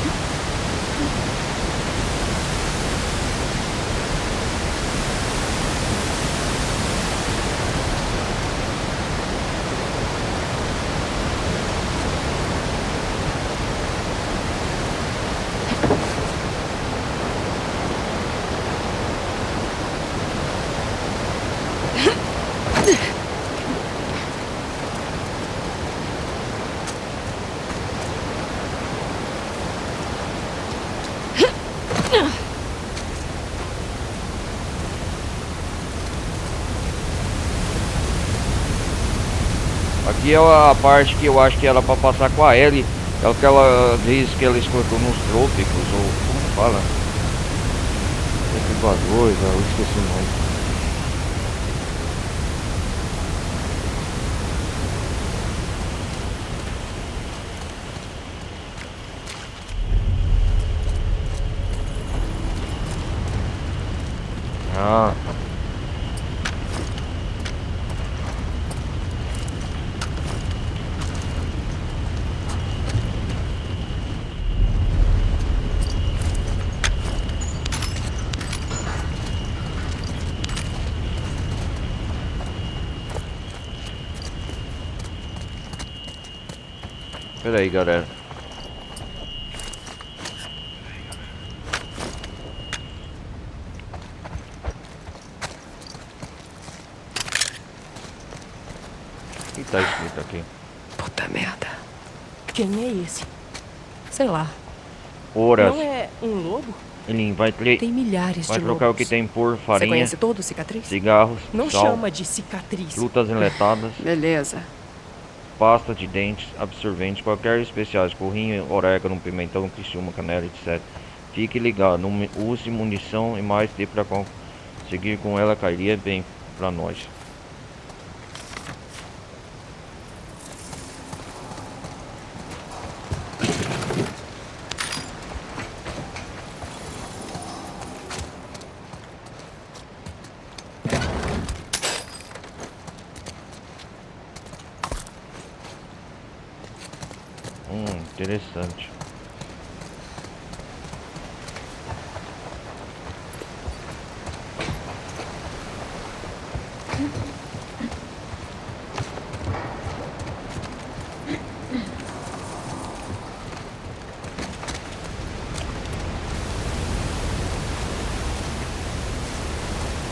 Aqui é a parte que eu acho que era pra passar com a Ellie. É aquela vez que ela escortou nos trópicos, ou como fala? Equador, eu esqueci o nome. Ah. Pera aí, galera. O que tá escrito aqui? Puta merda. Quem é esse? Sei lá. Horas. Não é um lobo? Ele vai Tem milhares vai de trocar o lobos. que tem por Você farinha, conhece todo, cicatriz? cigarros, Não sal, chama de cicatriz. frutas enlatadas. Beleza. pasta de dentes, absorvente, qualquer especiais, porrinho, orégano, pimentão, criciúma, canela, etc. Fique ligado, não use munição e mais tempo para conseguir com ela cairia bem pra nós. Interessante.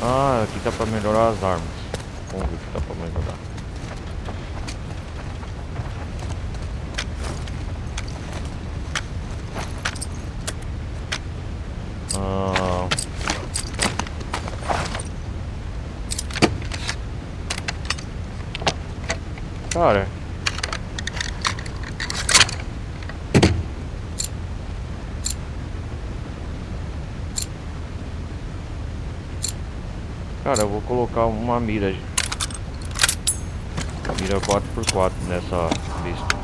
Ah, aqui tá pra melhorar as armas. Vamos ver o que tá pra melhorar. Cara, eu vou colocar uma mira 4x4 nessa besta.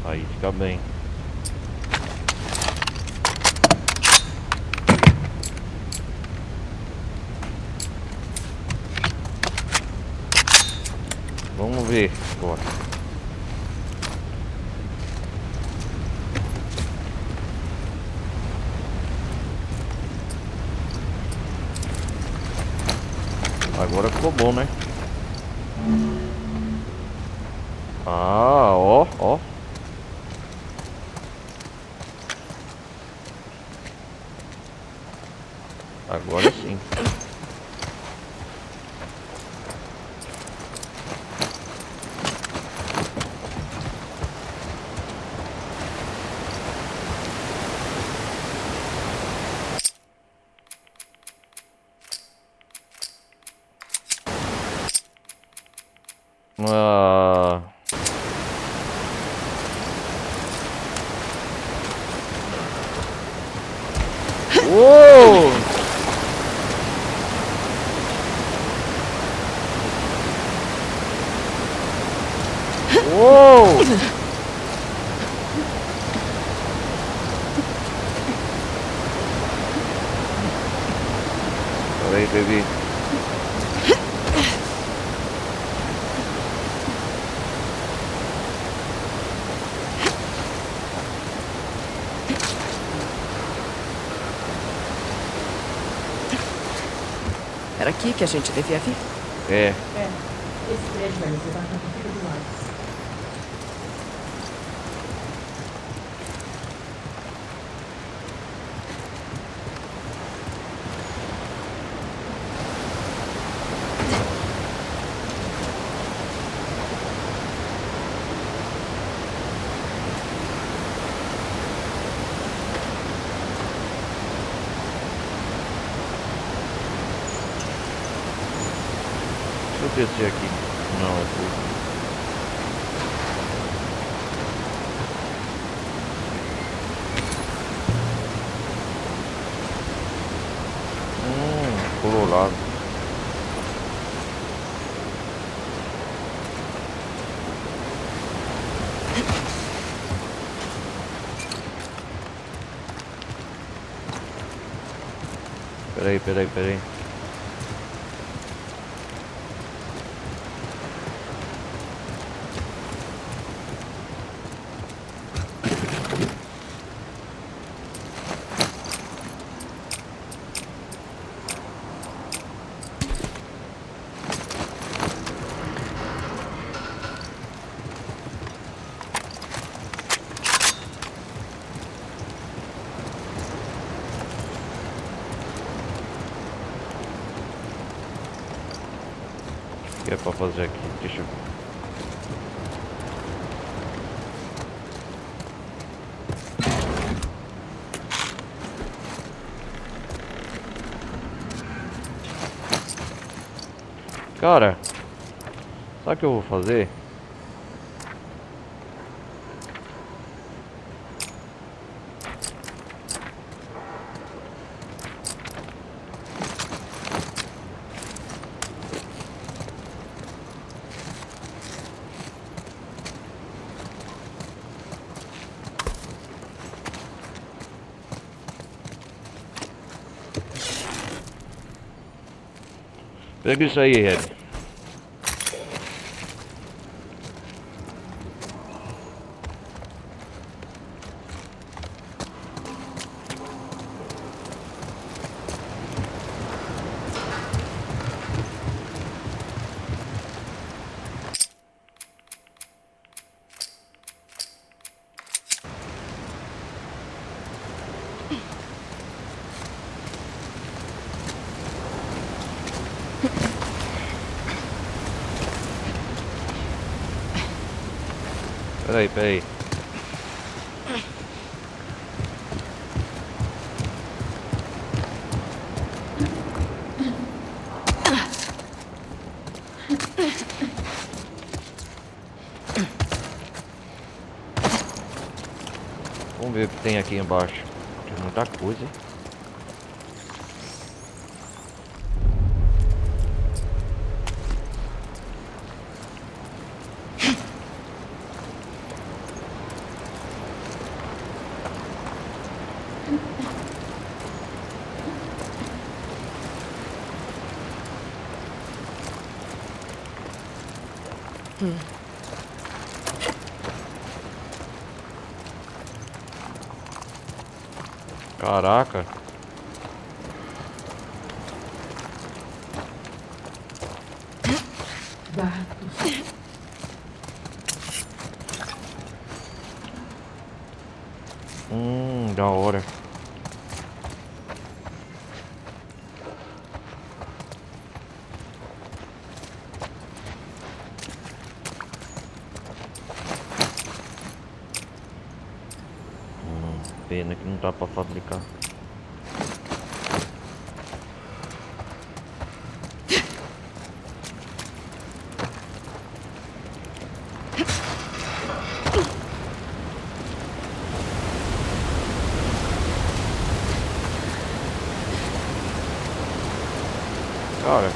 Aí fica bem. Vamos ver agora. Agora ficou bom, né? Ah, ó. Agora sim. Uou! Uou! Peraí, baby. Era aqui que a gente devia vir? É. Esse prédio vai nos levar pra Porteira do Lado. Deixa eu descer aqui. Não, é tudo. Colorado. Peraí. O que é pra fazer aqui? Deixa eu ver. Cara, sabe o que eu vou fazer? Pega isso aí, Red. Peraí, peraí. Vamos ver o que tem aqui embaixo. Tem muita coisa, hein? Caraca. Gatos. Da hora. Pena que não dá pra fabricar. Cara.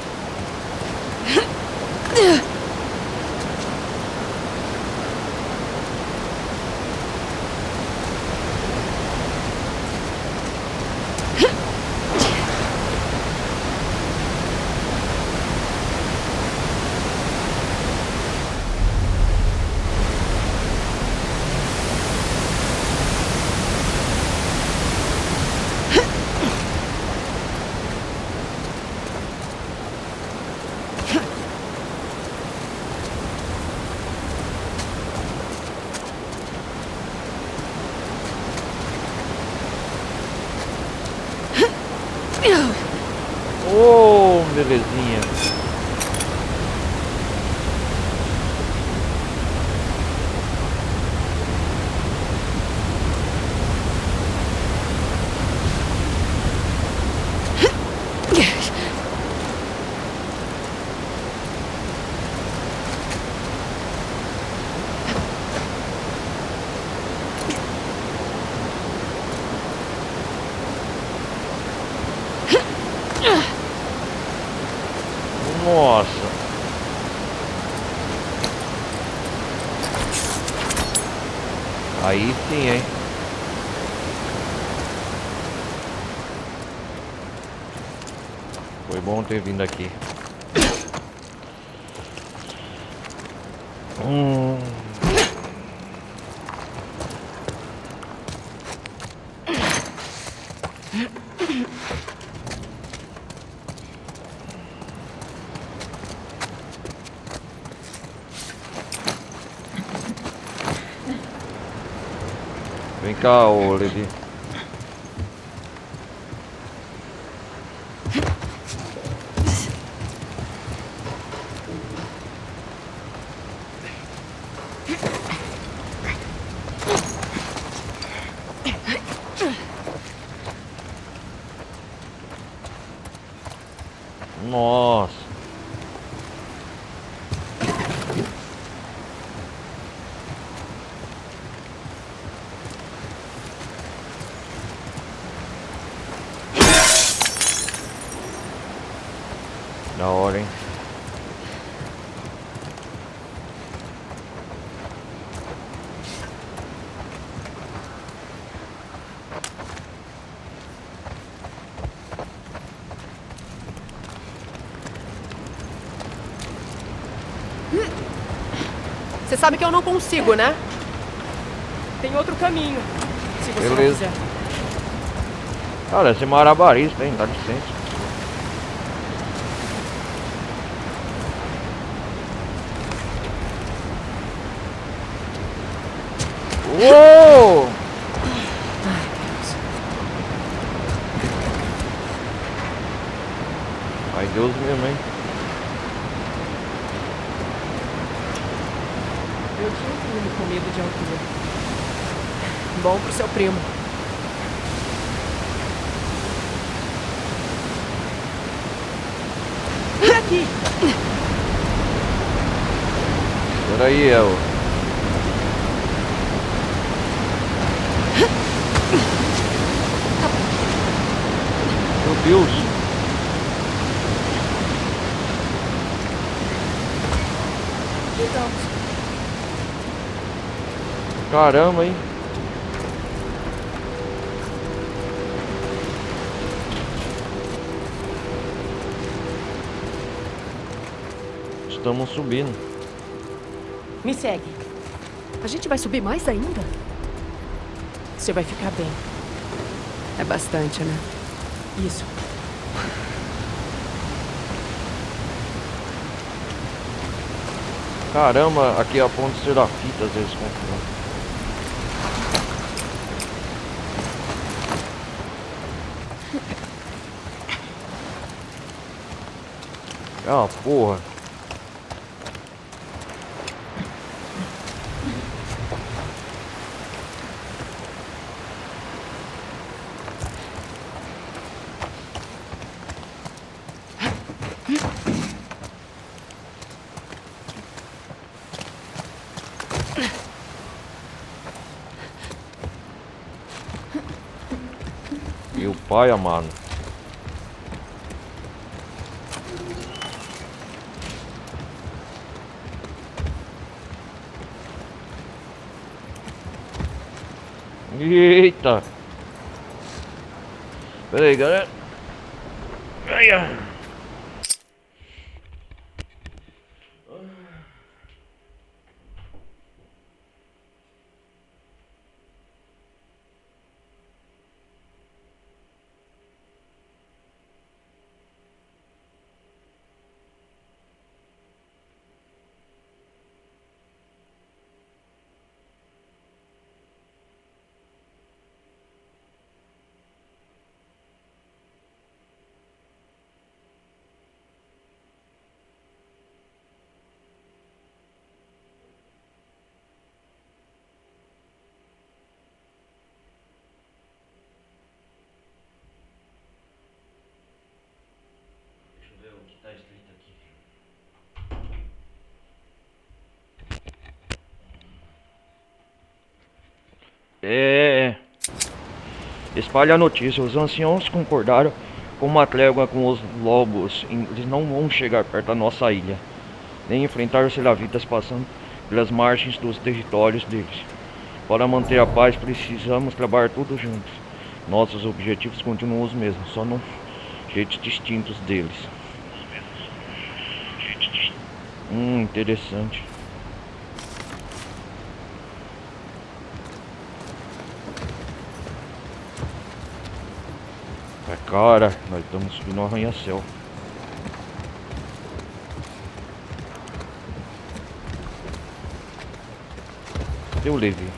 Oh, belezinha. Nossa. Aí sim, hein? Foi bom ter vindo aqui. Vem cá, ô Levi. Nossa. Da hora, hein? Você sabe que eu não consigo, né? Tem outro caminho, se você não Beleza. quiser. Cara, esse marabarista, hein? Dá licença. Uou! Ai, Deus. Ai, Deus mesmo, hein? Eu tinha um primo com medo de altura. Bom pro seu primo. Aqui! Peraí, El. Meu Deus! Então, Caramba, hein? Estamos subindo. me segue. A gente vai subir mais ainda? Você vai ficar bem. É bastante, né? Isso. Caramba, aqui é a ponte Serafita, às vezes confundem. Ah, porra. Meu pai amado. Eita! Pera aí, galera. Ai, ai. Deixa eu ver o que tá escrito aqui. Espalhe a notícia. Os anciãos concordaram com uma trégua com os lobos. Eles não vão chegar perto da nossa ilha, nem enfrentar os selavitas passando pelas margens dos territórios deles. Para manter a paz, precisamos trabalhar todos juntos. Nossos objetivos continuam os mesmos, só num jeitos distintos deles. Interessante. Cara, nós estamos subindo um arranha-céu. Eu levei.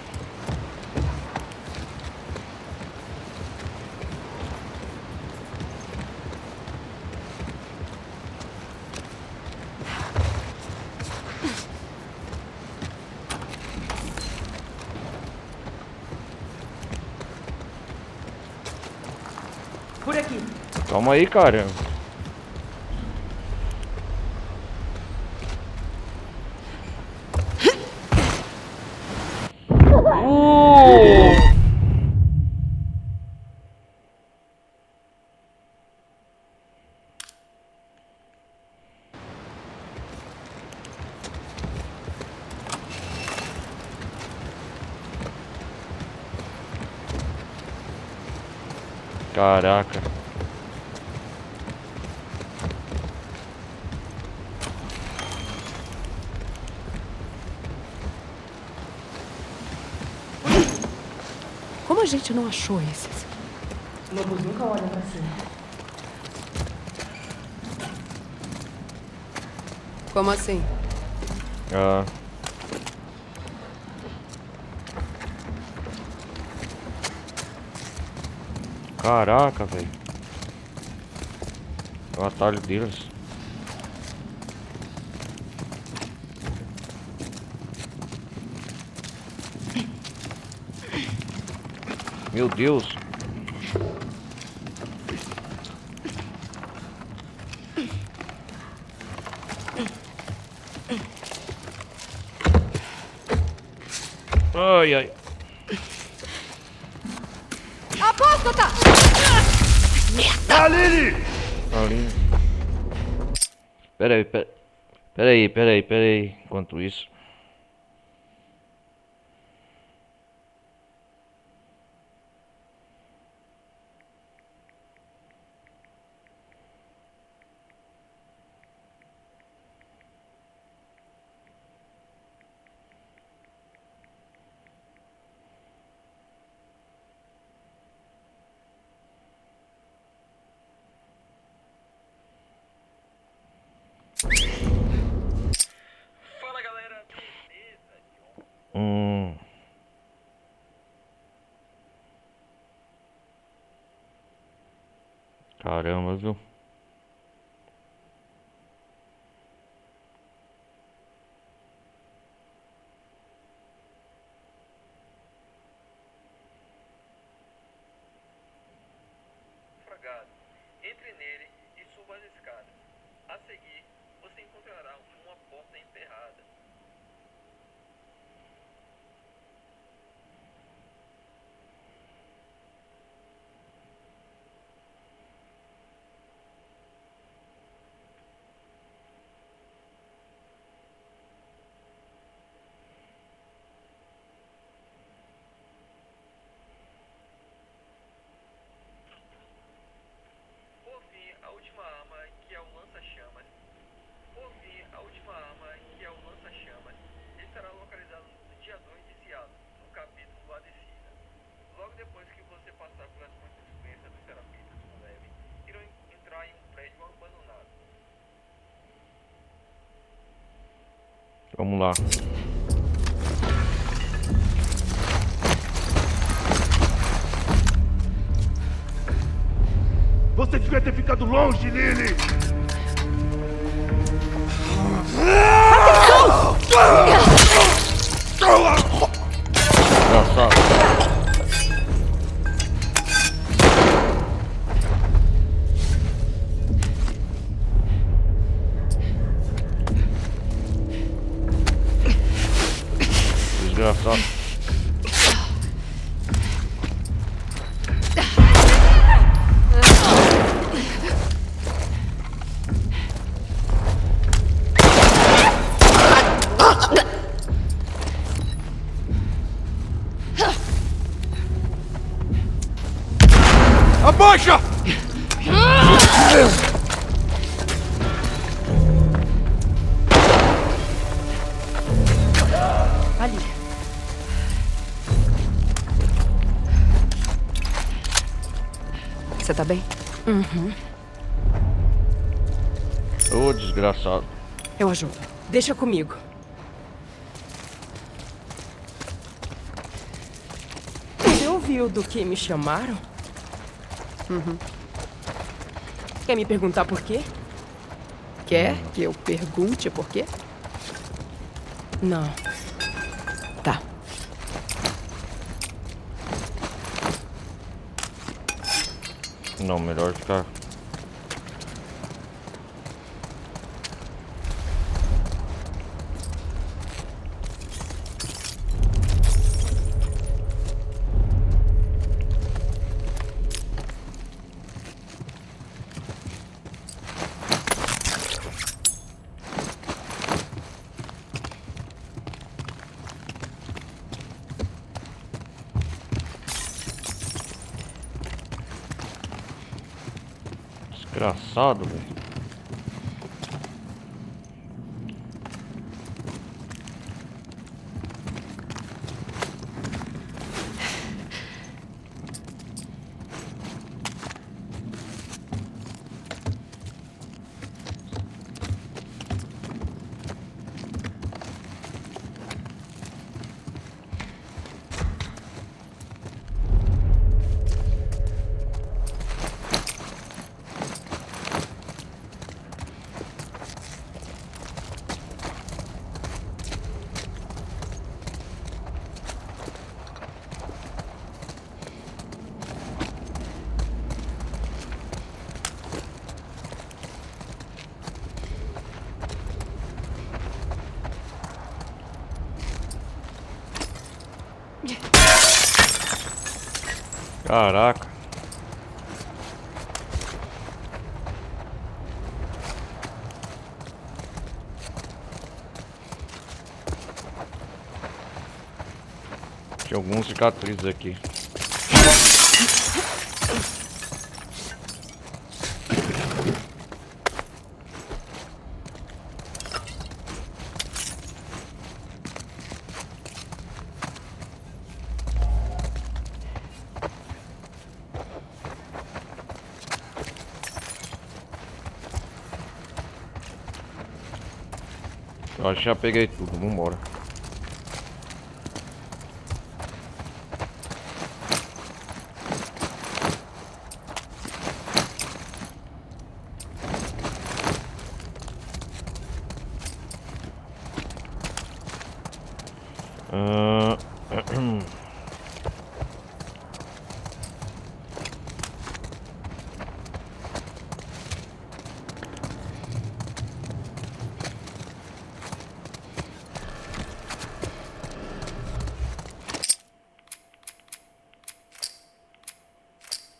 Por aqui. Calma aí, cara. Caraca. Como a gente não achou esses? Lobos nunca olham pra cima. Como assim? Ah. Caraca, velho. O atalho deles. Meu Deus. Ai, ai. Apóstata! Aline! Ali. Pera aí. Enquanto isso. Fala galera, beleza? Caramba, viu? Fragado. Entre nele e suba as escadas. A seguir, você encontrará uma porta emperrada. Por fim, a última arma, que é o lança-chamas. Estará localizado no dia 2 de Seattle, no capítulo A Descida. Logo depois que você passar pelas consequências dos terapistas com leve, irão entrar em um prédio abandonado. Vamos lá. Você devia ter ficado longe, Lily! Engraçado. Desgraçado. Abaixa! Ali. Você tá bem? Ô, desgraçado. Eu ajudo. Deixa comigo. Você ouviu do que me chamaram? Quer me perguntar por quê? Quer que eu pergunte por quê? Não. Tá. Não, melhor ficar. Engraçado, velho. Caraca. Tinha algumas cicatrizes aqui. Eu acho que já peguei tudo, vambora.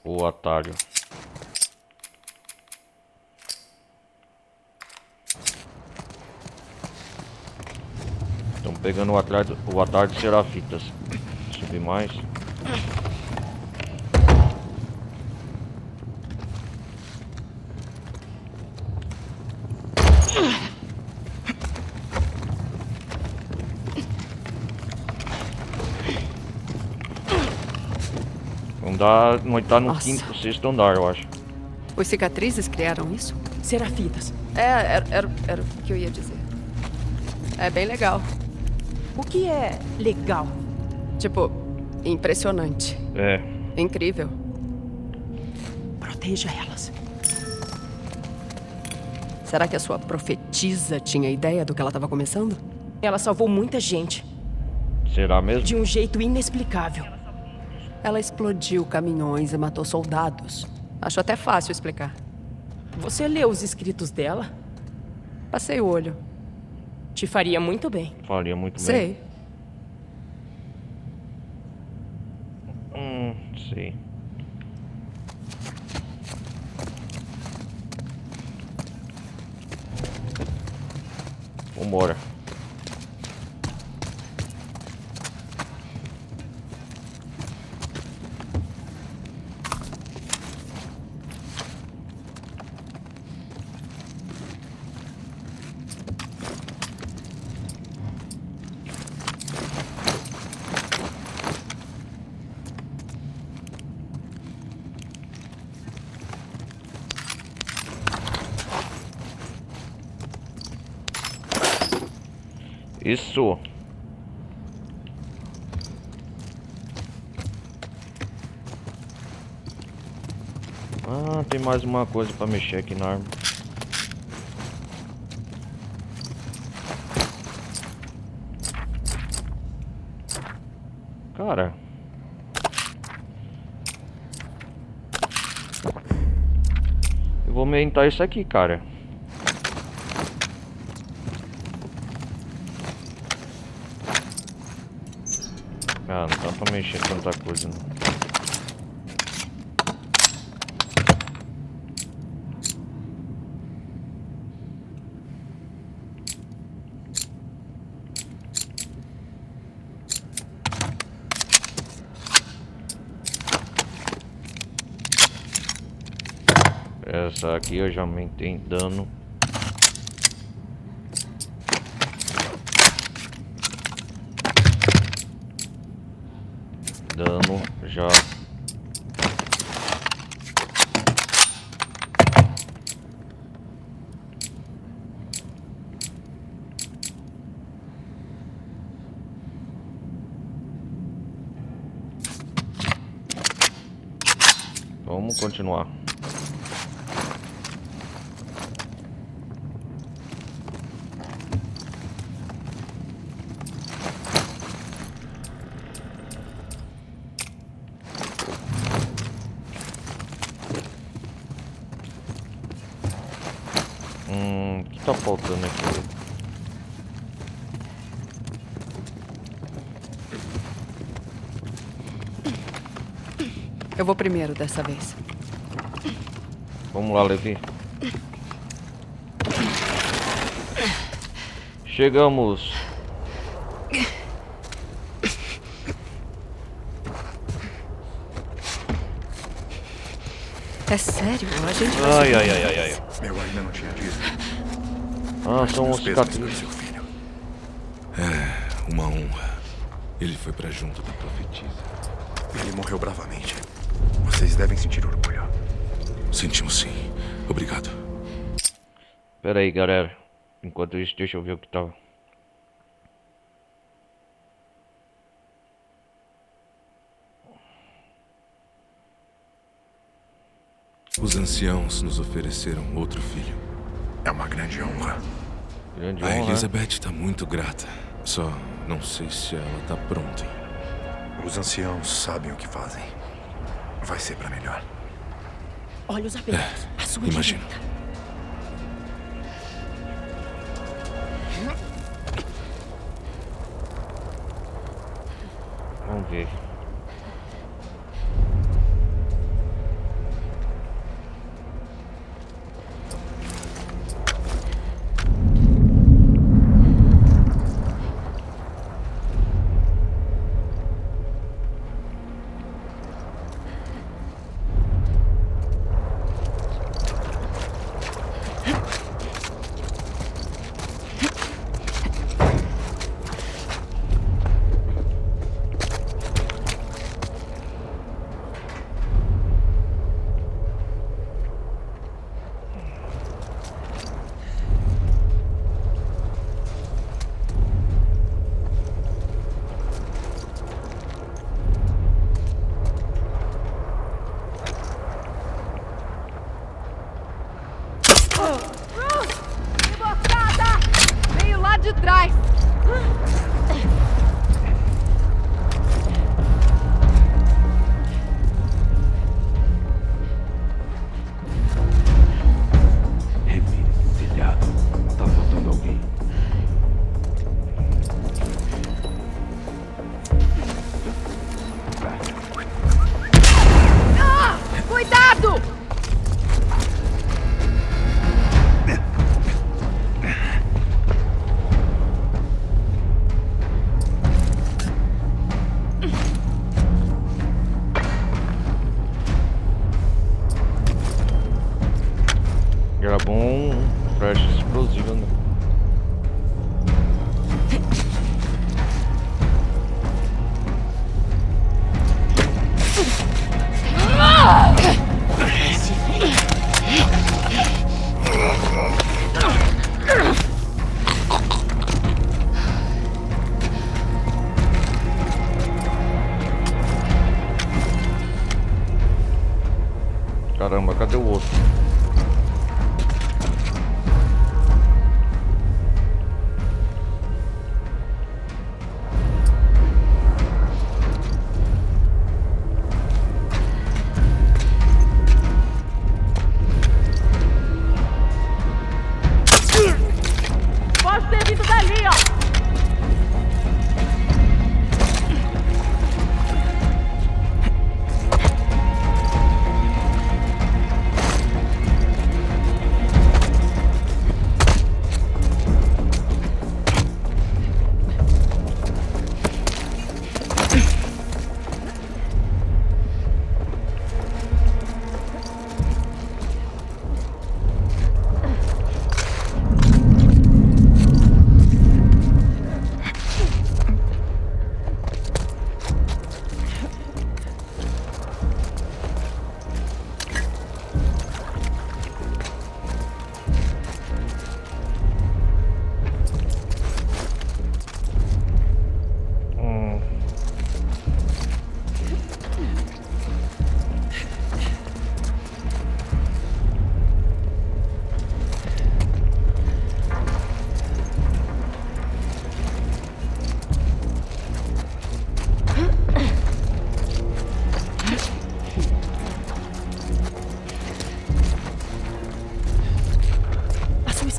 O atalho. Estamos pegando o atalho de Serafitas. Subir mais. Nós tá no Nossa. quinto, sexto andar, eu acho. Os cicatrizes criaram isso? Serafitas. Era o que eu ia dizer. É bem legal. O que é legal? Tipo, impressionante. É. Incrível. Proteja elas. Será que a sua profetisa tinha ideia do que ela estava começando? Ela salvou muita gente. Será mesmo? De um jeito inexplicável. Ela explodiu caminhões e matou soldados. Acho até fácil explicar. Você leu os escritos dela? Passei o olho. Te faria muito bem. Faria muito bem. Sei. Sei. Vambora. Isso. Ah, tem mais uma coisa pra mexer aqui na arma. Cara. Eu vou aumentar isso aqui, cara. Ah, não dá pra mexer tanta coisa, não. Essa aqui eu já aumentei dano. Dano já. Vamos continuar. O que tá faltando aqui? Eu vou primeiro dessa vez. Vamos lá, Levi. Chegamos. É sério? A gente vai Ai, subir. ai, ai, ai, ai. Eu ainda não tinha dito. Ah, são os Os pêsames do cicatrizes. seu filho. É, uma honra. Ele foi pra junto da profetisa. Ele morreu bravamente. Vocês devem sentir orgulho. Sentimos sim. Obrigado. Pera aí, galera. Enquanto isso, deixa eu ver o que tá. Os anciãos nos ofereceram outro filho. É uma grande honra. Grande A honra. Elizabeth tá muito grata. Só não sei se ela tá pronta. Os anciãos sabem o que fazem. Vai ser pra melhor. Olhos abertos. À sua Imagino. direita. Vamos ver. Emboscada! Veio lá de trás! Revire esse telhado. Tá faltando alguém. Cuidado! Era bom um flash explosivo, né? Caramba, cadê o outro?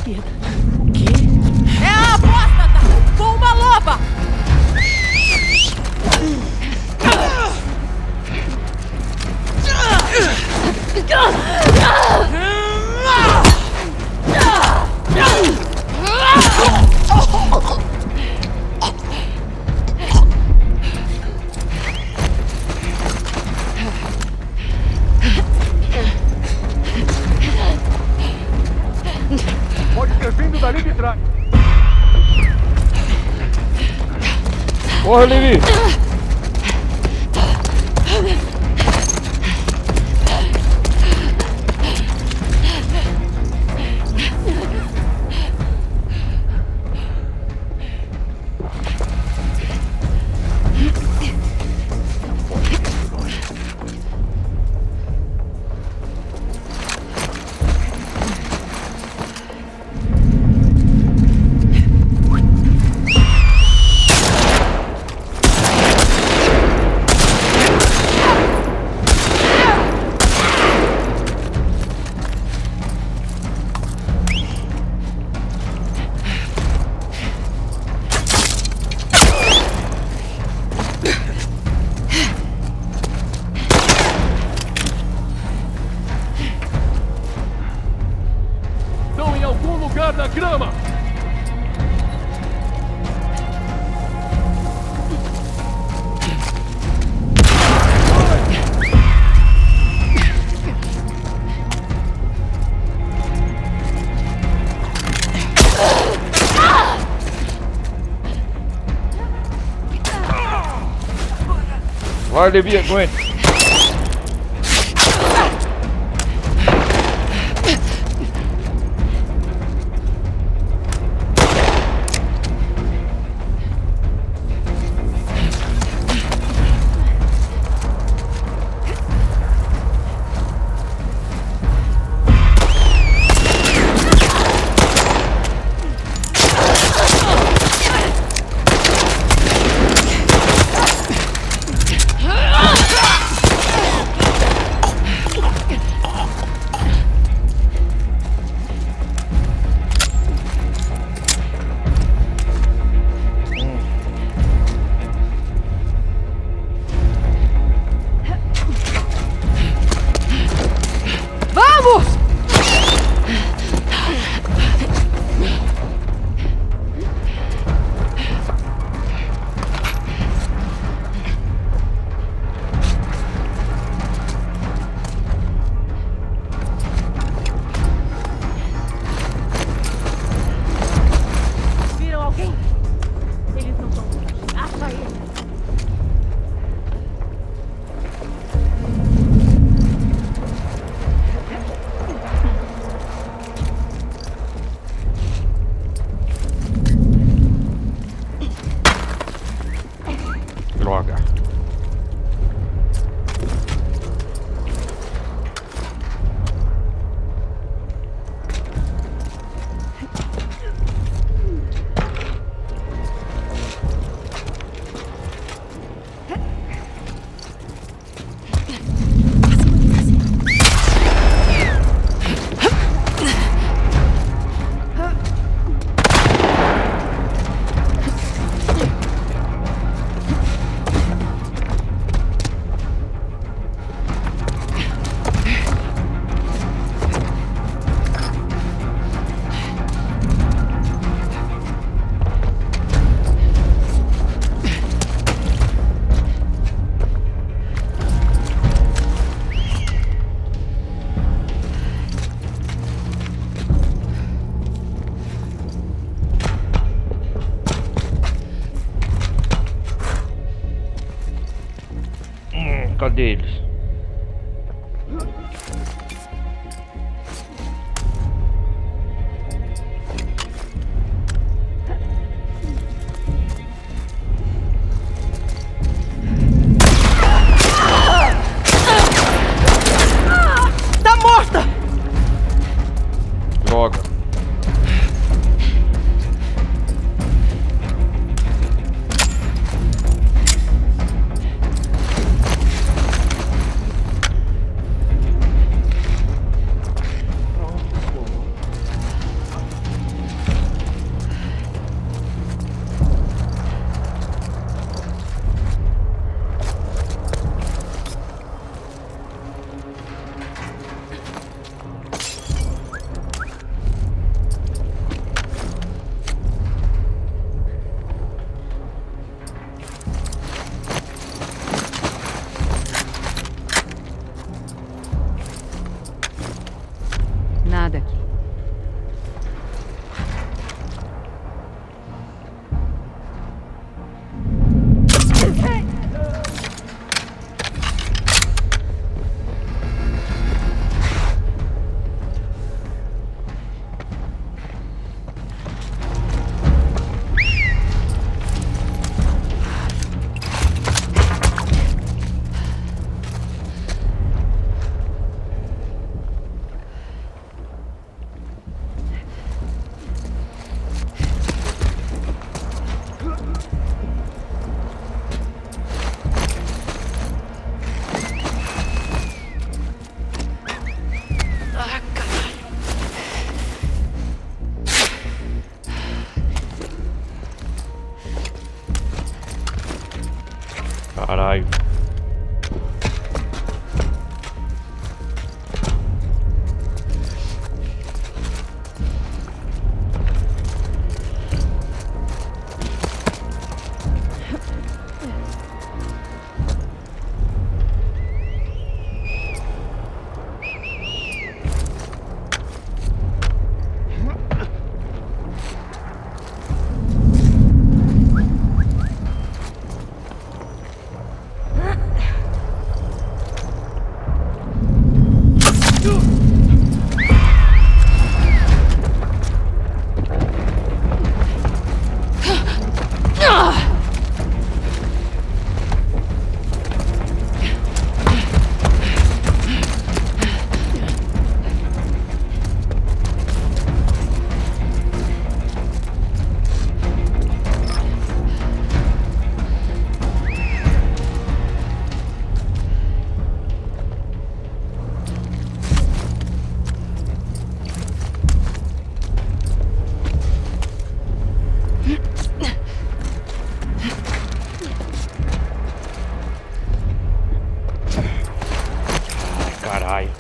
esquerda. O quê? É a apóstata! Com uma loba! Pode ter vindo dali de trás. Corre, Levi! Estão em algum lugar da grama. Vai, Levi, aguenta! Vamos! Viram alguém? Eles não estão longe. Acha eles. Droga! Cadê eles? Tá morta! Droga! Caralho. Caralho.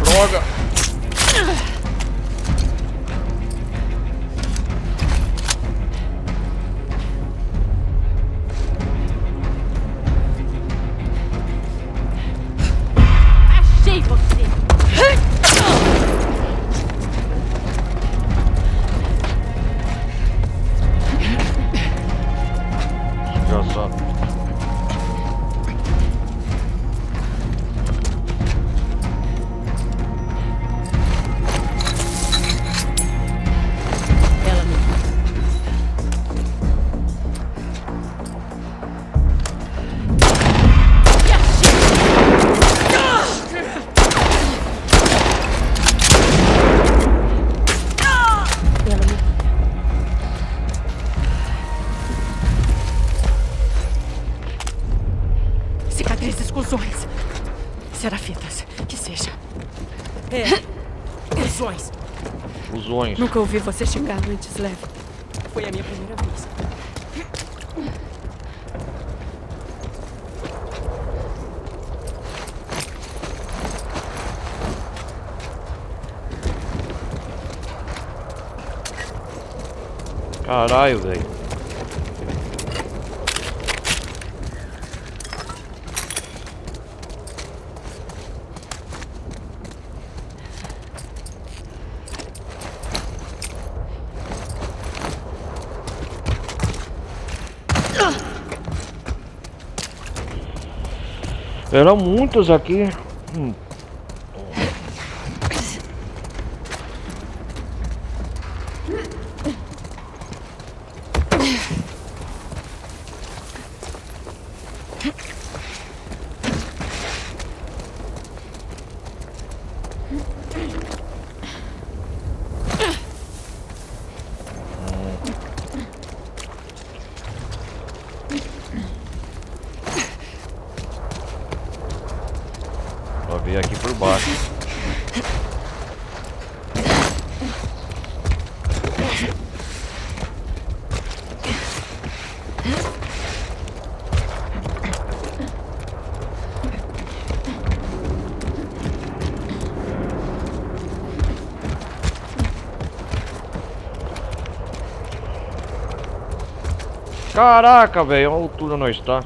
Droga! Achei você! Desgraçado. Ela me... Ela me... Cicatrizes, cusões. Serafitas, que seja. Cusões. Fusões. Nunca ouvi você xingar antes, Lev. Foi a minha primeira vez. Caralho, velho. Eram muitos aqui. Vou vir aqui por baixo. Caraca, velho, olha a altura nós tá.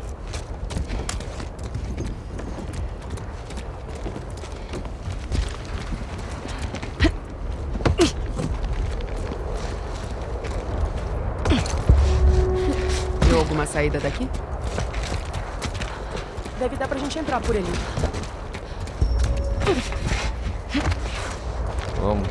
alguma saída daqui? Deve dar pra gente entrar por ali. Vamos.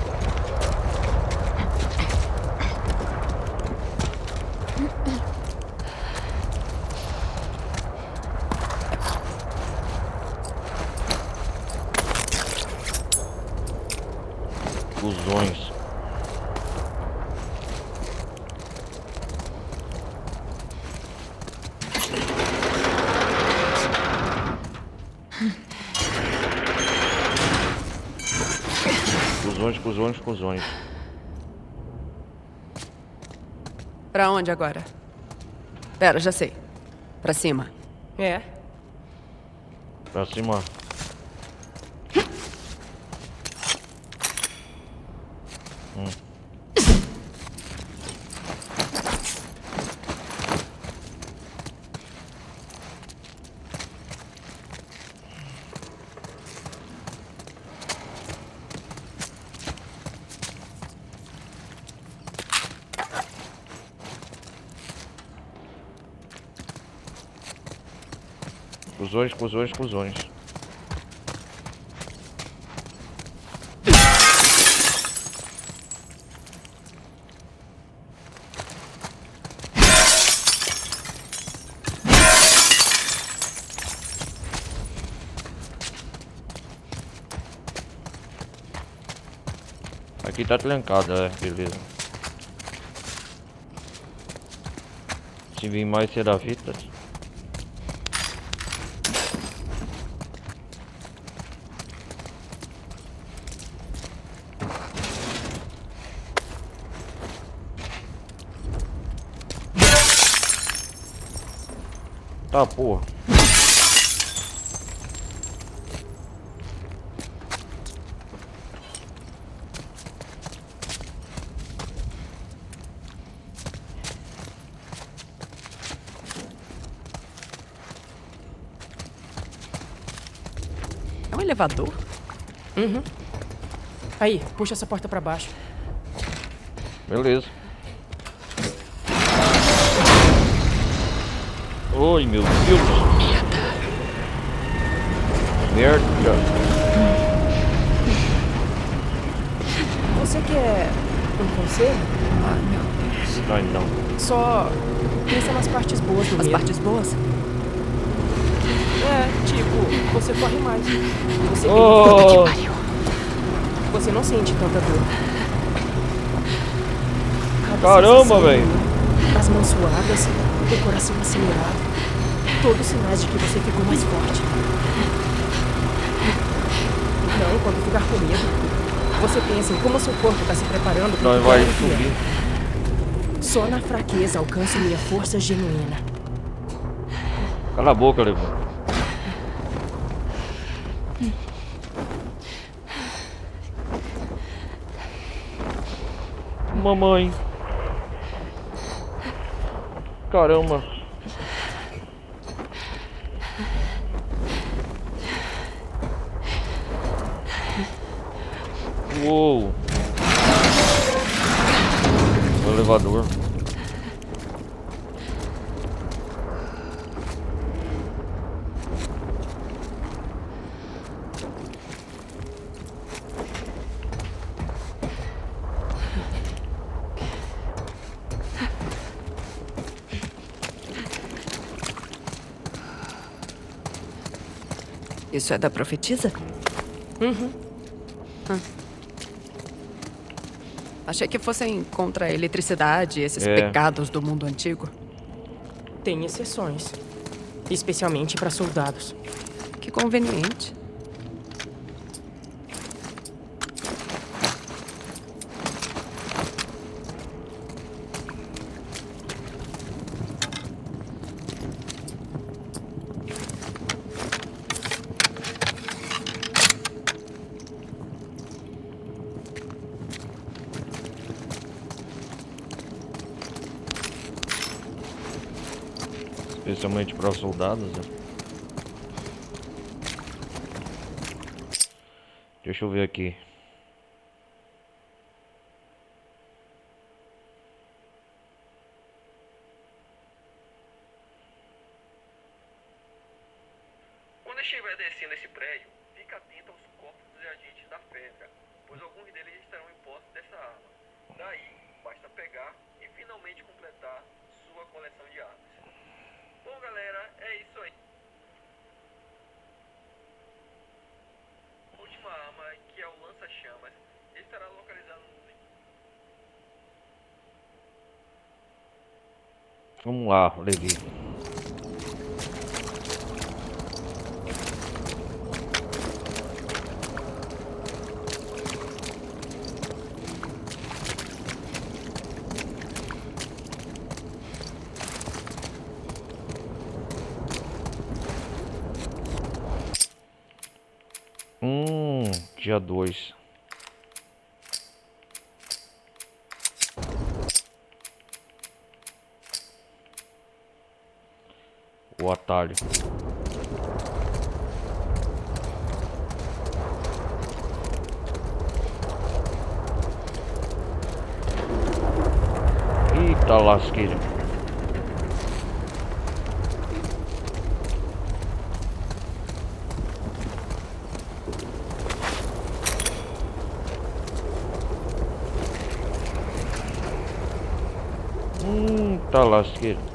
Fusões. Fusões. Pra onde agora? Pera, já sei. Pra cima. É? Pra cima. Fusões. Aqui tá trancado, beleza. Se vir mais serafitas. Tá, porra. É um elevador? Uhum. Aí, puxa essa porta pra baixo. Beleza. Oi, meu Deus. Merda. Você quer um conselho? Ai, meu Deus. Ai, não. Só pensa nas partes boas do As medo. partes boas? É, tipo, você corre mais. Você Oh! Você não sente tanta dor. Cada Caramba, sensação, velho. As mãos suadas, o coração acelerado. Todos sinais de que você ficou mais forte. Então, quando ficar com medo, você pensa em como seu corpo está se preparando para Nós vai subir. Só na fraqueza alcanço minha força genuína. Cala a boca, Levão. Mamãe. Caramba. Uou. O elevador. Isso é da profetisa? Uhum. Achei que fossem contra a eletricidade e esses pecados do mundo antigo. Tem exceções. Especialmente para soldados. Que conveniente. Especialmente para soldados, né? Deixa eu ver aqui. Quando estiver descendo esse prédio, fique atento aos corpos dos agentes da Fedra, pois alguns deles estarão em posse dessa arma. Daí, basta pegar e finalmente completar sua coleção de armas. Bom, galera, é isso aí. A última arma, que é o lança-chamas, estará localizado no... Vamos lá, Levi. Dia 2. O atalho. Eita lasqueira. Tá lasqueira.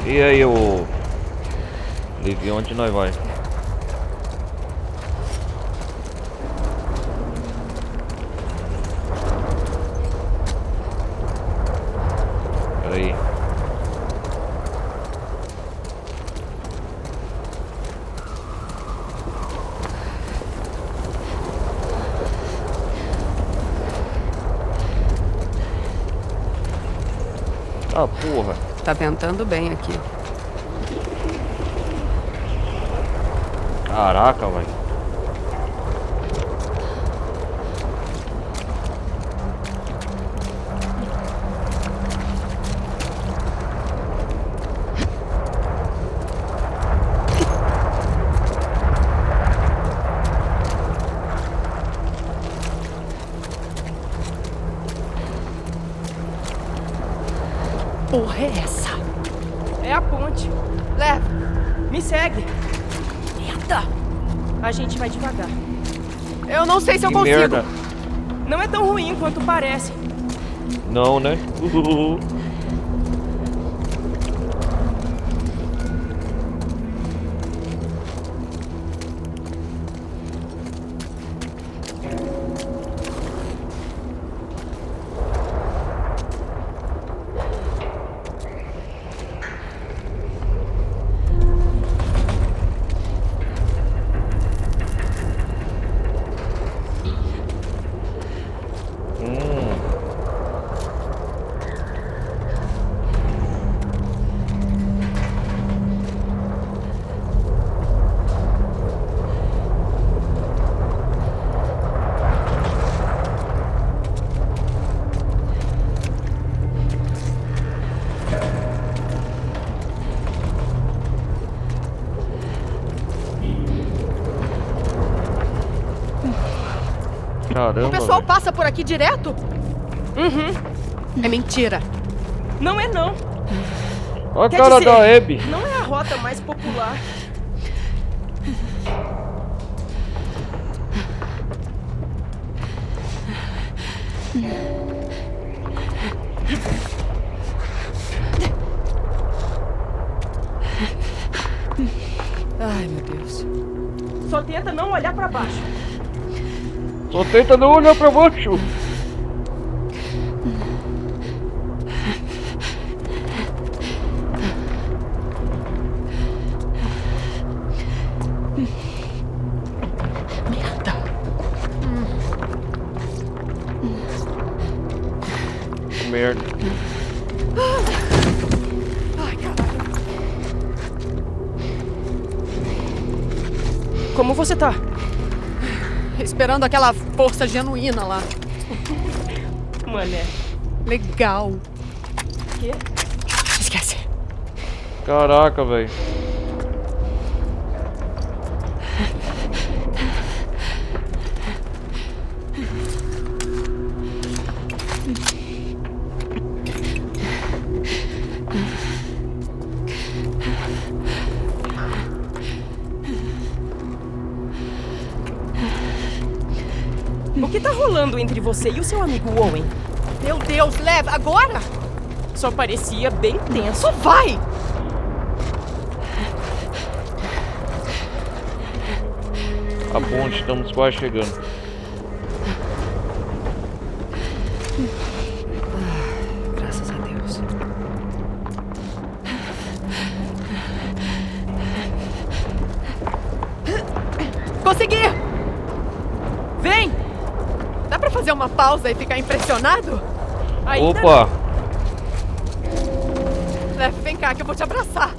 E aí, o Levi, onde nós vai? Pera aí. Ah, porra. Tá ventando bem aqui. Caraca, velho. Porra, é essa? É a ponte. Leva. Me segue. Merda. A gente vai devagar. Eu não sei se eu Que consigo. merda. Não é tão ruim quanto parece. Não, né? Caramba, O pessoal velho. passa por aqui direto? Uhum. É mentira. Não é não. Olha a Quer cara dizer, da Abby. Não é a rota mais popular. Ai, meu Deus. Só tenta não olhar pra baixo. Só tenta não olhar pra baixo. merda. Ai, caralho. Como você tá? Esperando aquela força genuína lá. Mané. Legal. Quê? Esquece. Caraca, velho. O que tá rolando entre você e o seu amigo Owen? Meu Deus, leva agora? Só parecia bem tenso. Só vai! A ponte, estamos quase chegando. Graças a Deus. Consegui! Vem! Dá pra fazer uma pausa e ficar impressionado? Ainda Opa! Leve, vem cá que eu vou te abraçar.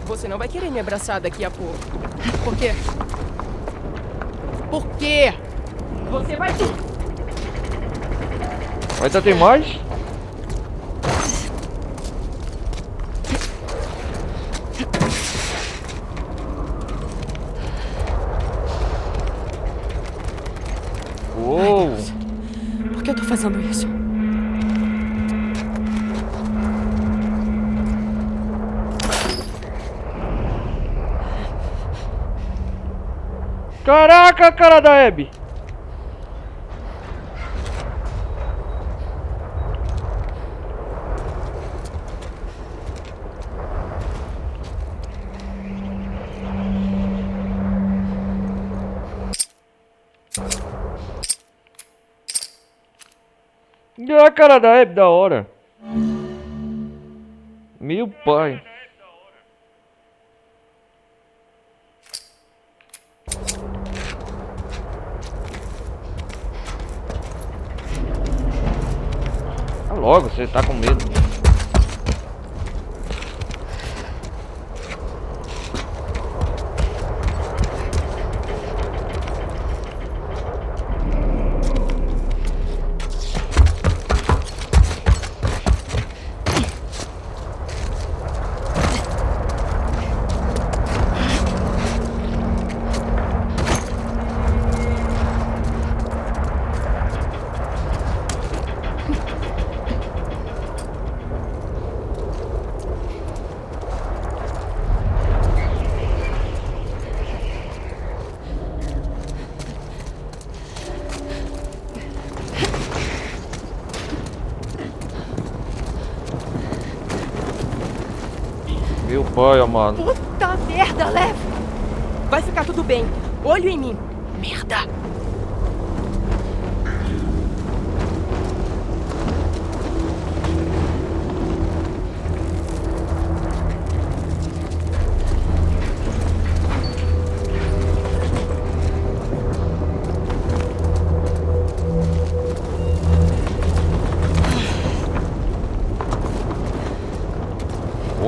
Você não vai querer me abraçar daqui a pouco. Por quê? Por quê? Você vai... Ainda tem mais? Uou! Por que eu tô fazendo isso? Caraca, cara da Abby! E a cara da Abby, da hora. Meu pai. Ah, logo, você tá com medo. Meu pai amado. Puta merda, leve! Vai ficar tudo bem. Olho em mim. Merda!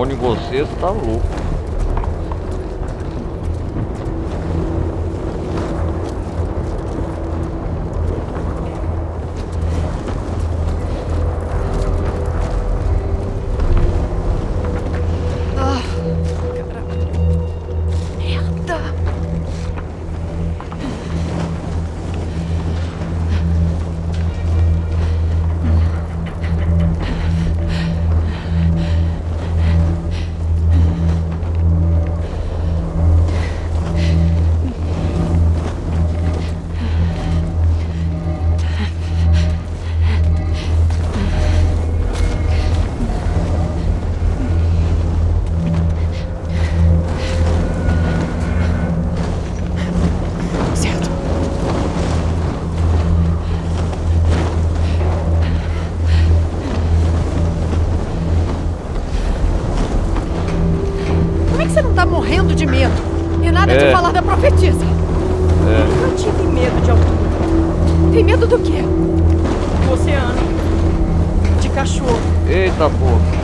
Onde você tá louco. Merda! Certo. Como é que você não tá morrendo de medo? E nada de falar da profetisa. Nunca tive medo de altura. Tem medo do quê? Do oceano. De cachorro. Eita porra.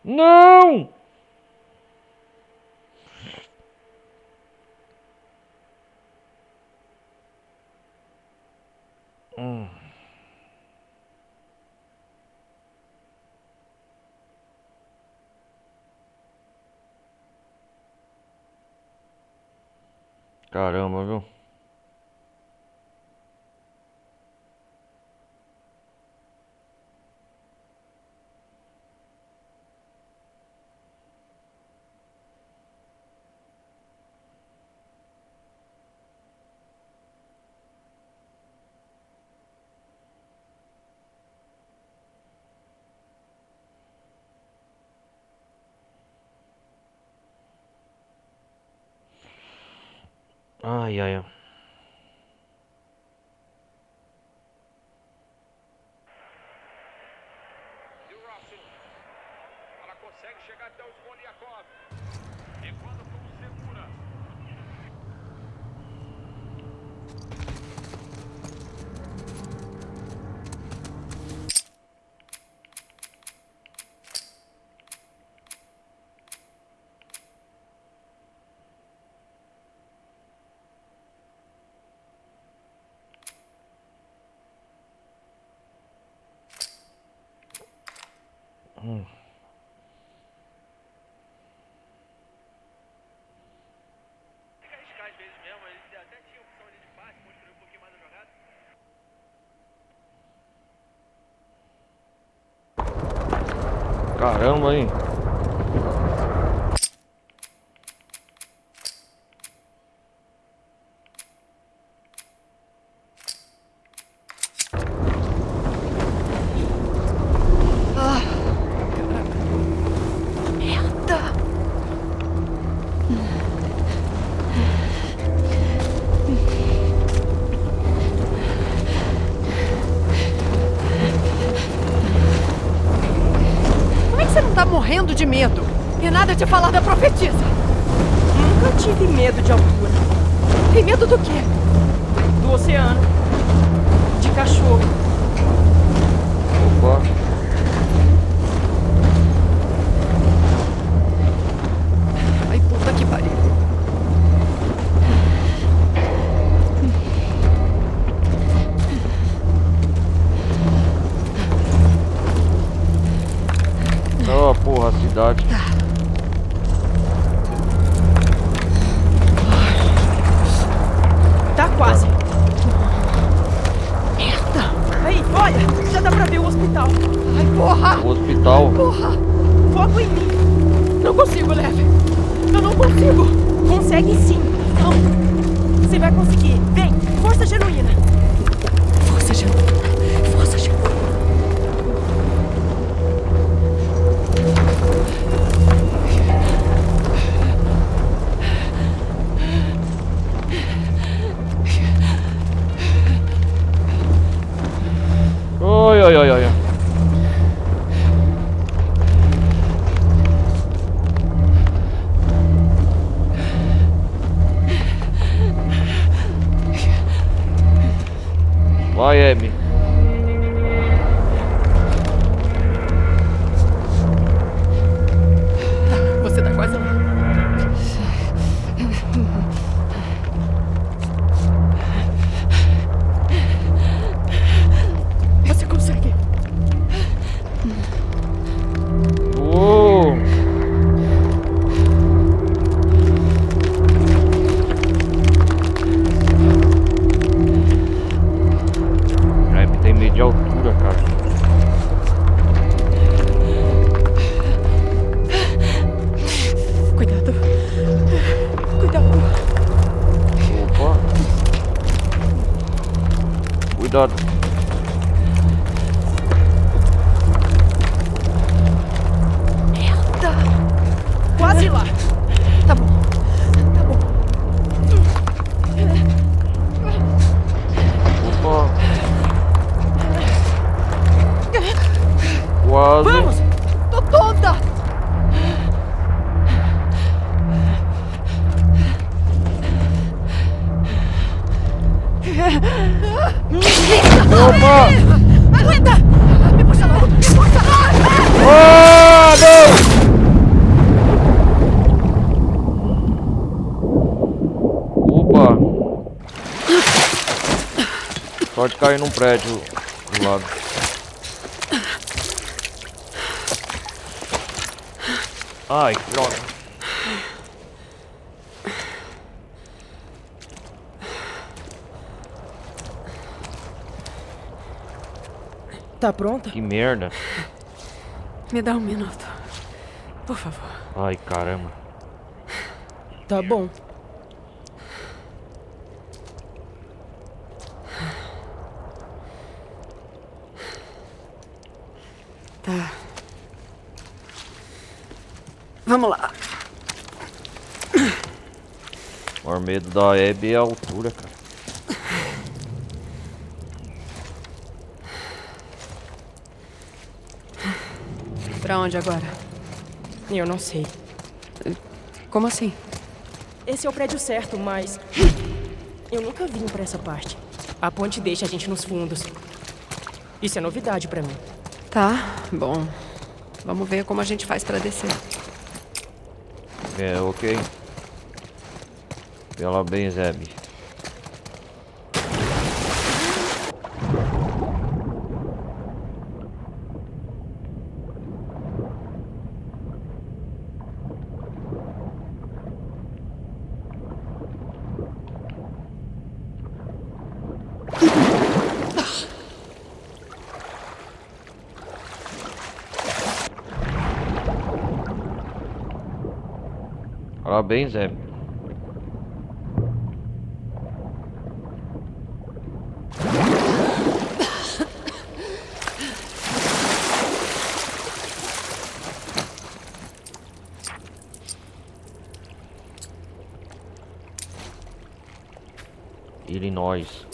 Não! Caramba, viu? Ai, ai, ai. E o Russell? Ela consegue chegar até o Smoliakov. E quando como segura? Tem que arriscar às vezes mesmo. Ele até tinha opção ali de passe, construir um pouquinho mais a jogada. Caramba, hein? Merda! Como é que você não tá morrendo de medo? E nada de falar da profetisa. Nunca tive medo de altura. Tem medo do quê? Do oceano. De cachorro. Opa. Ai, puta que pariu. Oh, porra, a cidade. Tá quase. Merda! Aí, olha, já dá pra ver o hospital. Ai, porra! O hospital. Porra! Foco em mim. Não consigo, Leve. Eu não consigo. Consegue sim. Não. Você vai conseguir. Vem, força genuína. Força genuína. Força genuína. Ai, ai, ai, ai. Vai, Amy. Você tá quase lá. Você consegue. Uou. Amy tem medo de altura, cara. Cuidado. Cuidado. Opa. Cuidado. Merda. Quase lá. Tá bom. Tá bom. Opa. Quase. Vamos! Tô tonta. pode cair num prédio do lado. Ai, que droga. Tá pronta? Que merda. Me dá um minuto. Por favor. Ai, caramba. Tá bom. Tá. Vamos lá. O maior medo da Abby é a altura, cara. Pra onde agora? Eu não sei. Como assim? Esse é o prédio certo, mas... eu nunca vim pra essa parte. A ponte deixa a gente nos fundos. Isso é novidade pra mim. Tá, bom. Vamos ver como a gente faz pra descer. É, ok. Parabéns, Abby. Parabéns, Abby. Illinois.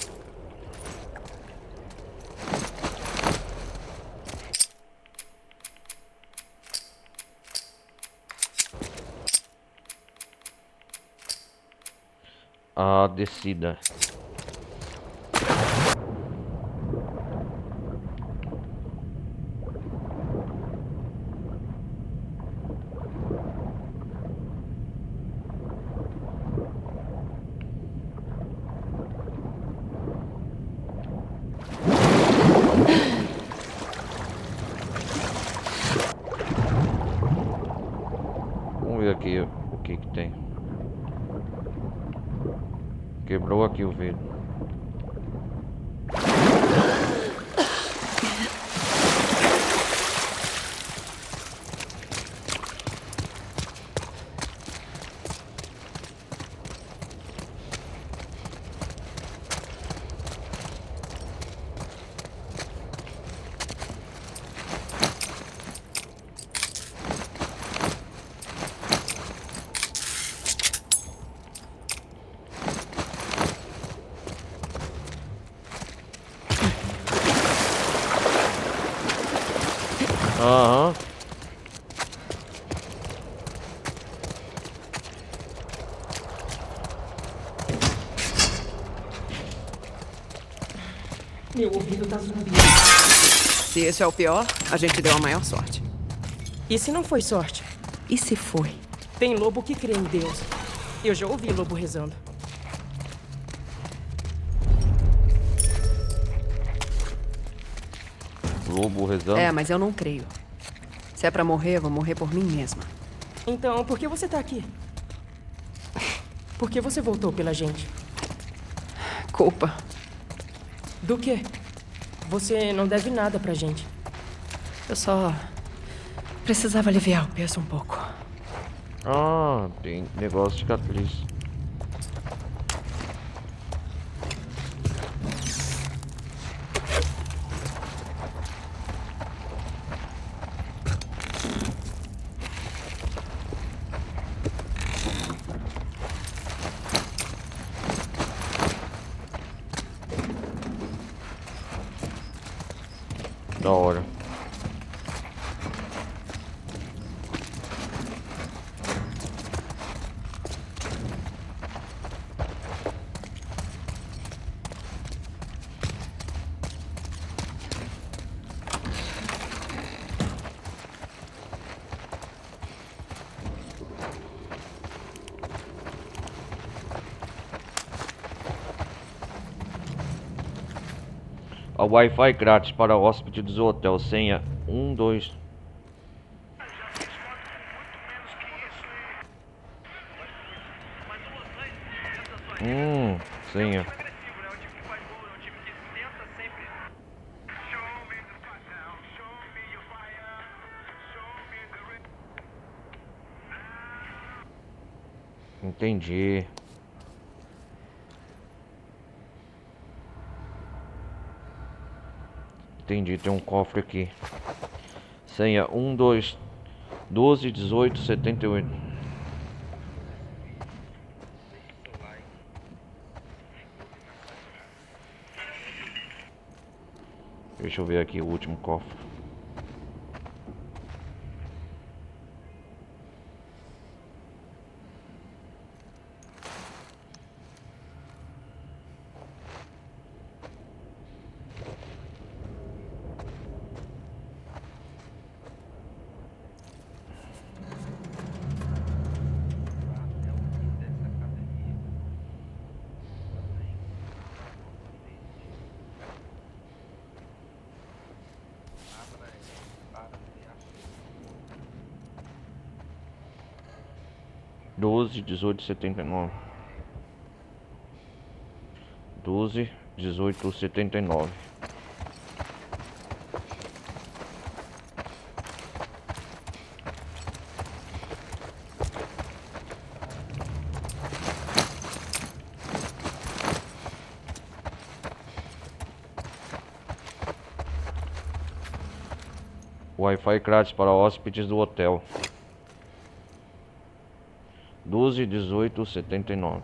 A descida. Vamos ver aqui o que que tem. Quebrou aqui o vidro. Aham. Meu ouvido tá zumbindo. Se esse é o pior, a gente deu a maior sorte. E se não foi sorte? E se foi? Tem lobo que crê em Deus. Eu já ouvi lobo rezando. Lobo rezando. É, mas eu não creio. Se é pra morrer, eu vou morrer por mim mesma. Então, por que você tá aqui? Por que você voltou pela gente? Culpa. Do quê? Você não deve nada pra gente. Eu só precisava aliviar o peso um pouco. Ah, tem negócio de cicatriz. Da hora. A Wi-Fi grátis para hóspedes do hotel. Senha 12. Senha. Entendi. Entendi, tem um cofre aqui. Senha 12 18 78. Deixa eu ver aqui o último cofre. Doze, 18, 79. 12, 18, 79. Wi-Fi grátis para hóspedes do hotel. 12, 18, 79.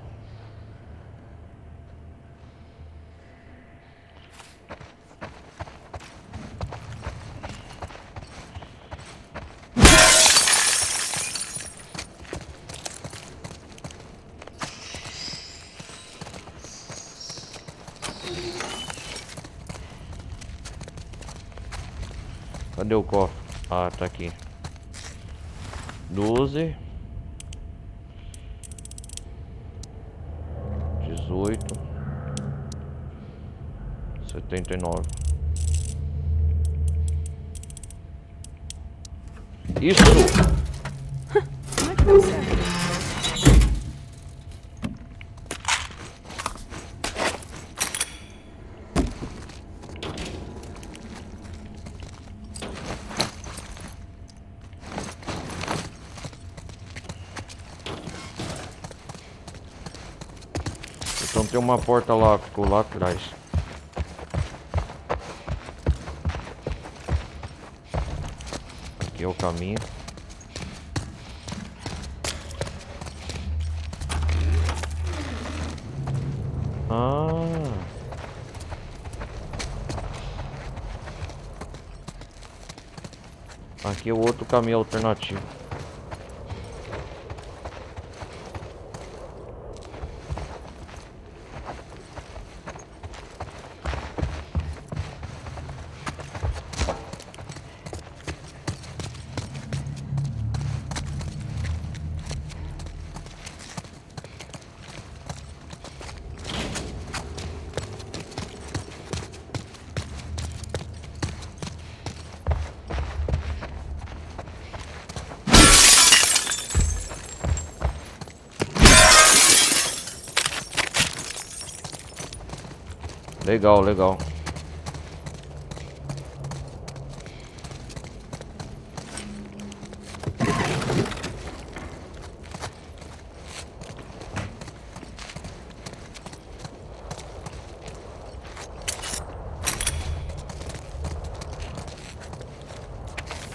Cadê o cofre? Ah, tá aqui. 12, 18, 79. Isso! Como é que deu certo? Então tem uma porta lá, ficou lá atrás. Aqui é o caminho. Aqui é o outro caminho alternativo. Legal, legal.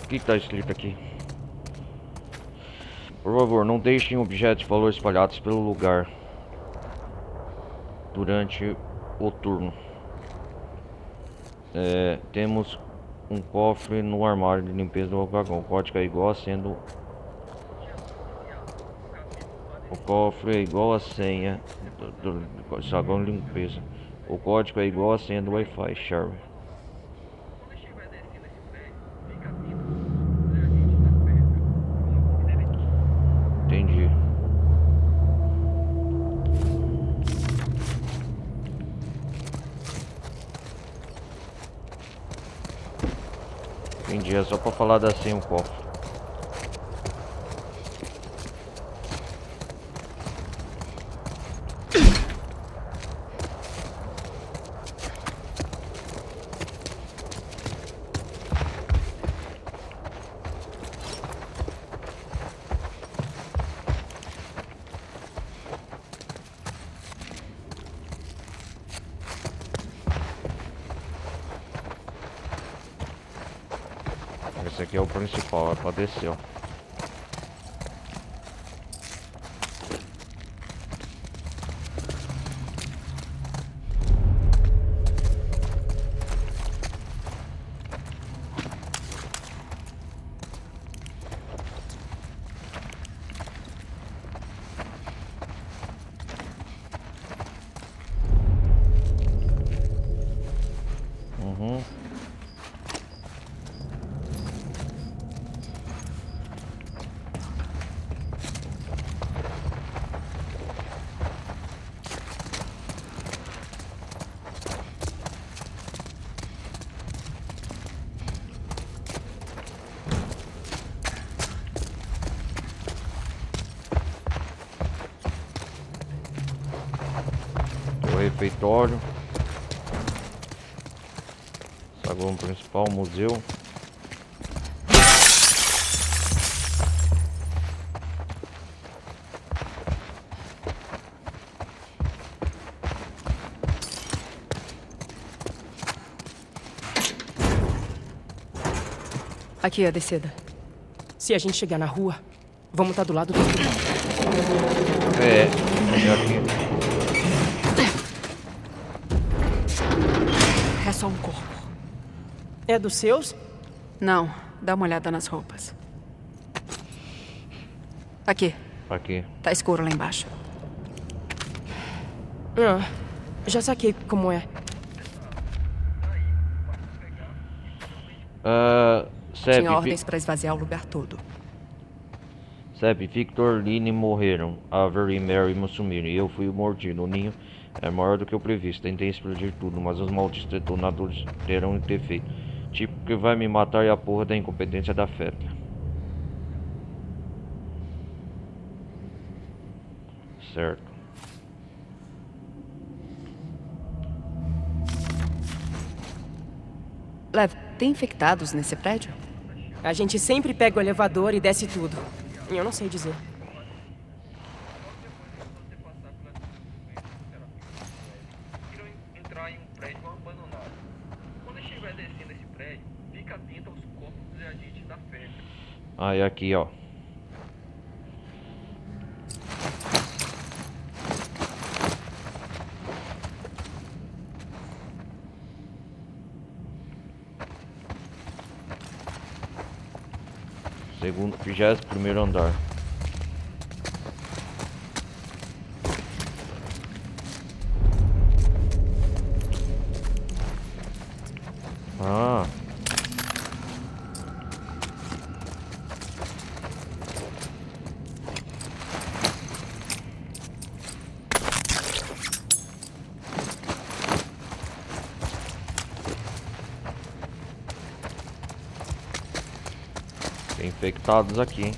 O que está escrito aqui? Por favor, não deixem objetos de valor espalhados pelo lugar durante o turno. Temos um cofre no armário de limpeza do vagão. O código é igual a sendo. O cofre é igual a senha do saguão de limpeza. O código é igual a senha do Wi-Fi, Sherry. Entendi. entendi. É só pra falar da senha o cofre. Esse aqui é o principal, é pra descer, ó. Uhum. O refeitório. Saguão principal, museu. Aqui é a descida. Se a gente chegar na rua, vamos estar do lado do hospital. É aqui. É só um corpo. É dos seus? Não, dá uma olhada nas roupas. Aqui, Aqui. tá escuro lá embaixo. Ah, já saquei como é. Seb, Tinha ordens pra esvaziar o lugar todo. Seb, Victor e Lynn morreram. Avery e Mary sumiram. E eu fui o mordido. O ninho é maior do que o previsto. Tentei explodir tudo, mas os malditos detonadores terão que ter feito. Tipo que vai me matar e a porra da incompetência da Feta. Certo. Lev, tem infectados nesse prédio? A gente sempre pega o elevador e desce tudo. Eu não sei dizer. Entrar em um prédio abandonado. Quando estiver descendo esse prédio, fica atento aos corpos dos agentes da festa. Ah, e aqui, ó. Segundo, 21º andar. Ah. Tem infectados aqui, hein?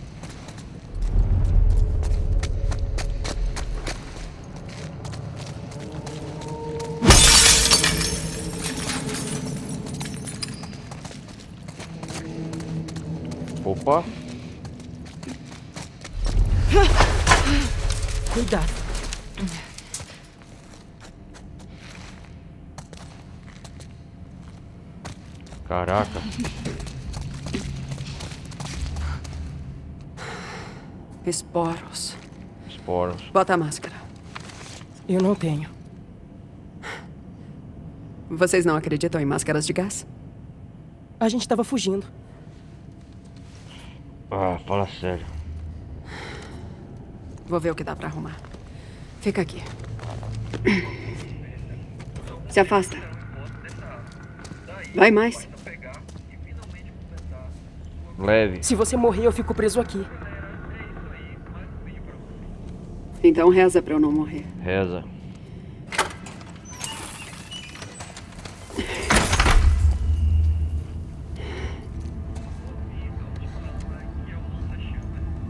Opa! Cuidado. Caraca. Esporos. Esporos. Bota a máscara. Eu não tenho. Vocês não acreditam em máscaras de gás? A gente tava fugindo. Ah, fala sério. Vou ver o que dá pra arrumar. Fica aqui. Se afasta. Vai mais. Leve. Se você morrer, eu fico preso aqui. Então reza pra eu não morrer. Reza.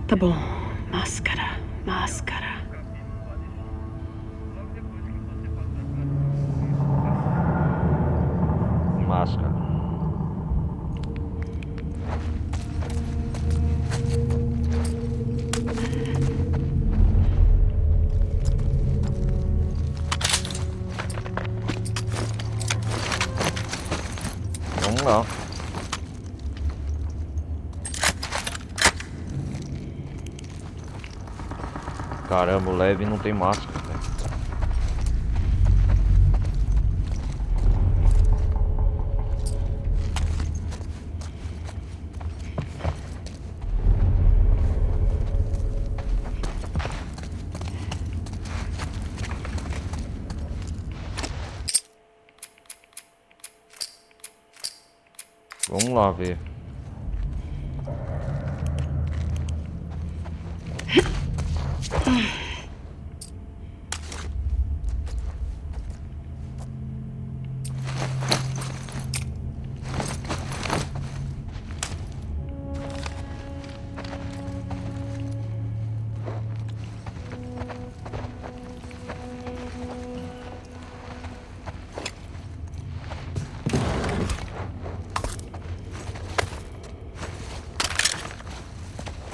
Tá bom. Máscara, máscara. Máscara. Vamos lá. Caramba, o Levi não tem máscara, velho. Vamos lá ver.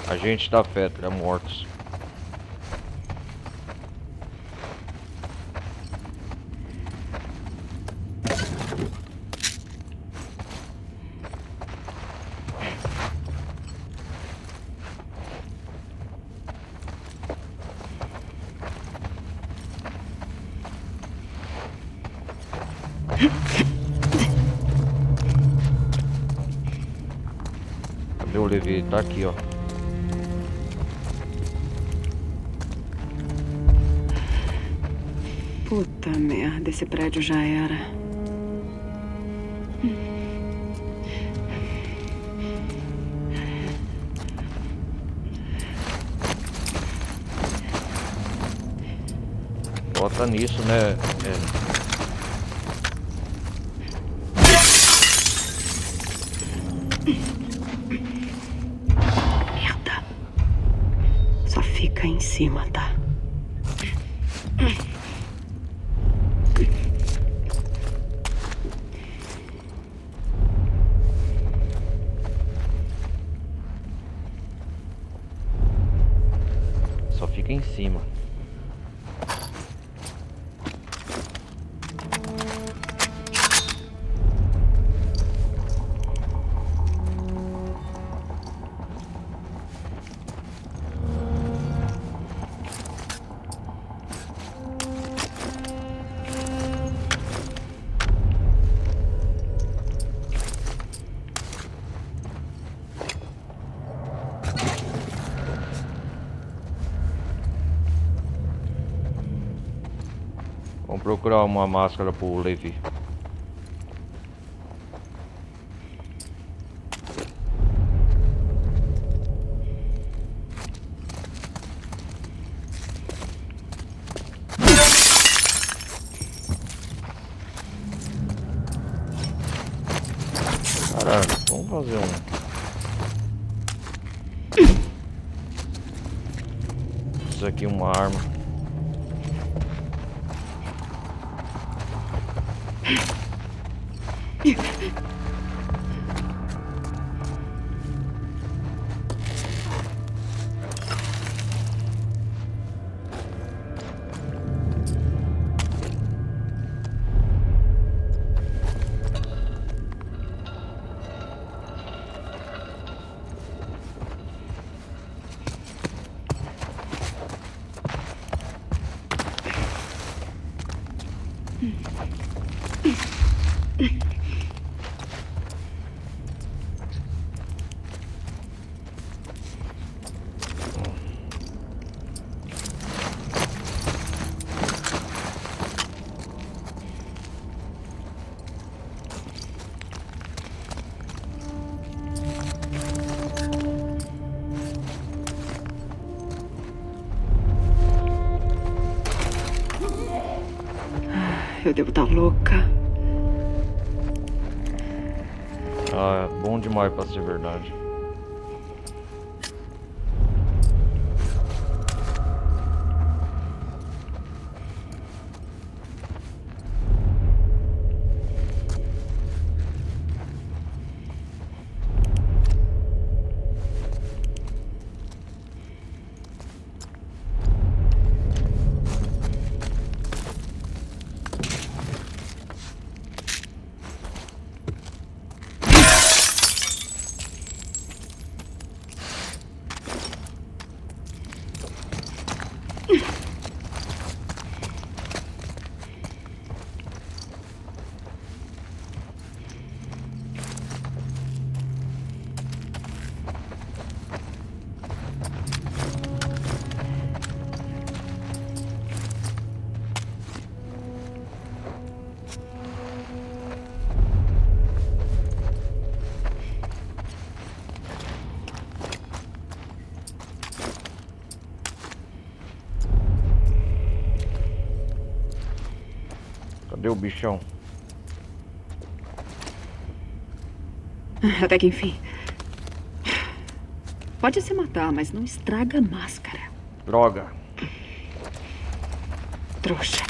Agente da Fetra, mortos. Cadê o Levi? Tá aqui, ó. Puta merda, esse prédio já era. Bota nisso, né? Merda. Só fica em cima, tá? Só fica em cima. Vamos procurar uma máscara pro Levi. Caraca, vamos fazer isso aqui, uma arma. Eu devo estar louca. Ah, é bom demais pra ser verdade. Cadê o bichão? Até que enfim. Pode se matar, mas não estraga a máscara. Droga. Trouxa.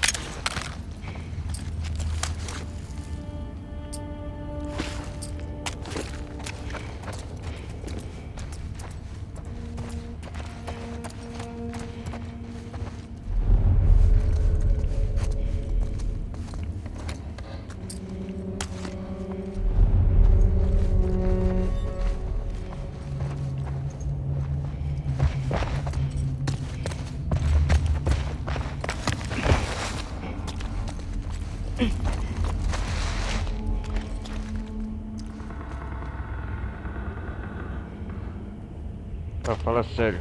Fala sério.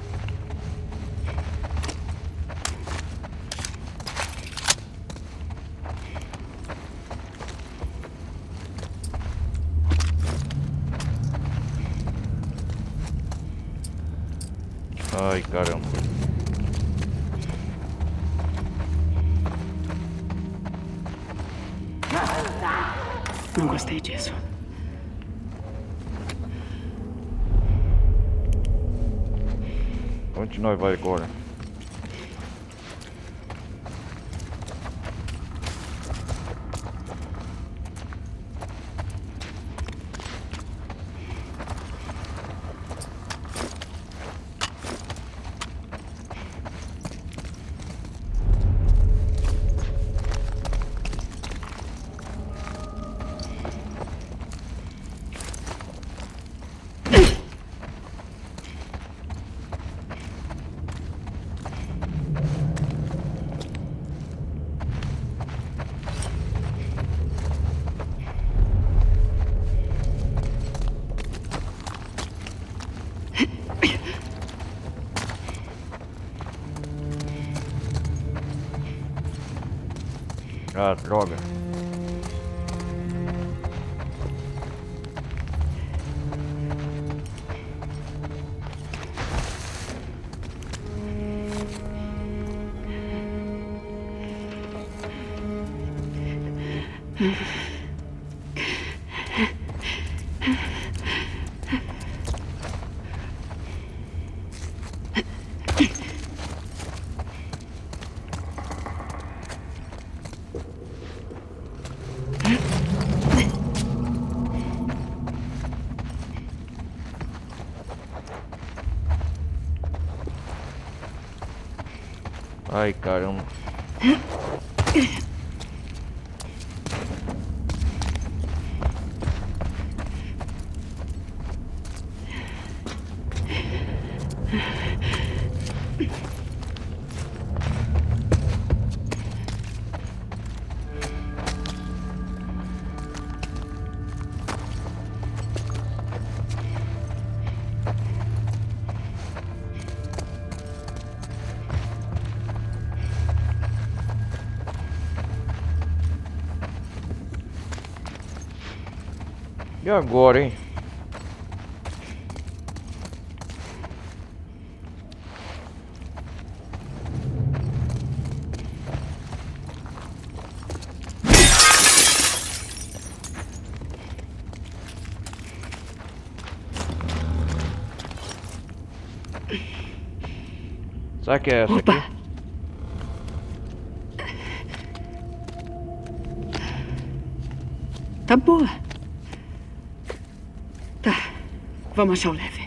Ai, caramba. Não gostei disso. Onde nós vai agora? Ah, droga. Ai, caramba. E agora, hein? Será que é essa Opa. aqui? Tá boa. Tá. Vamos achar o leve.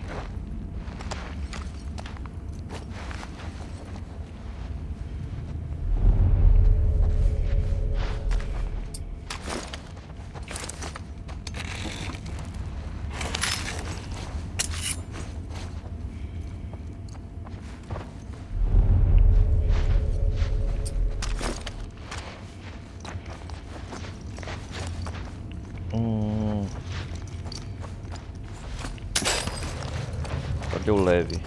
Cadê o leve?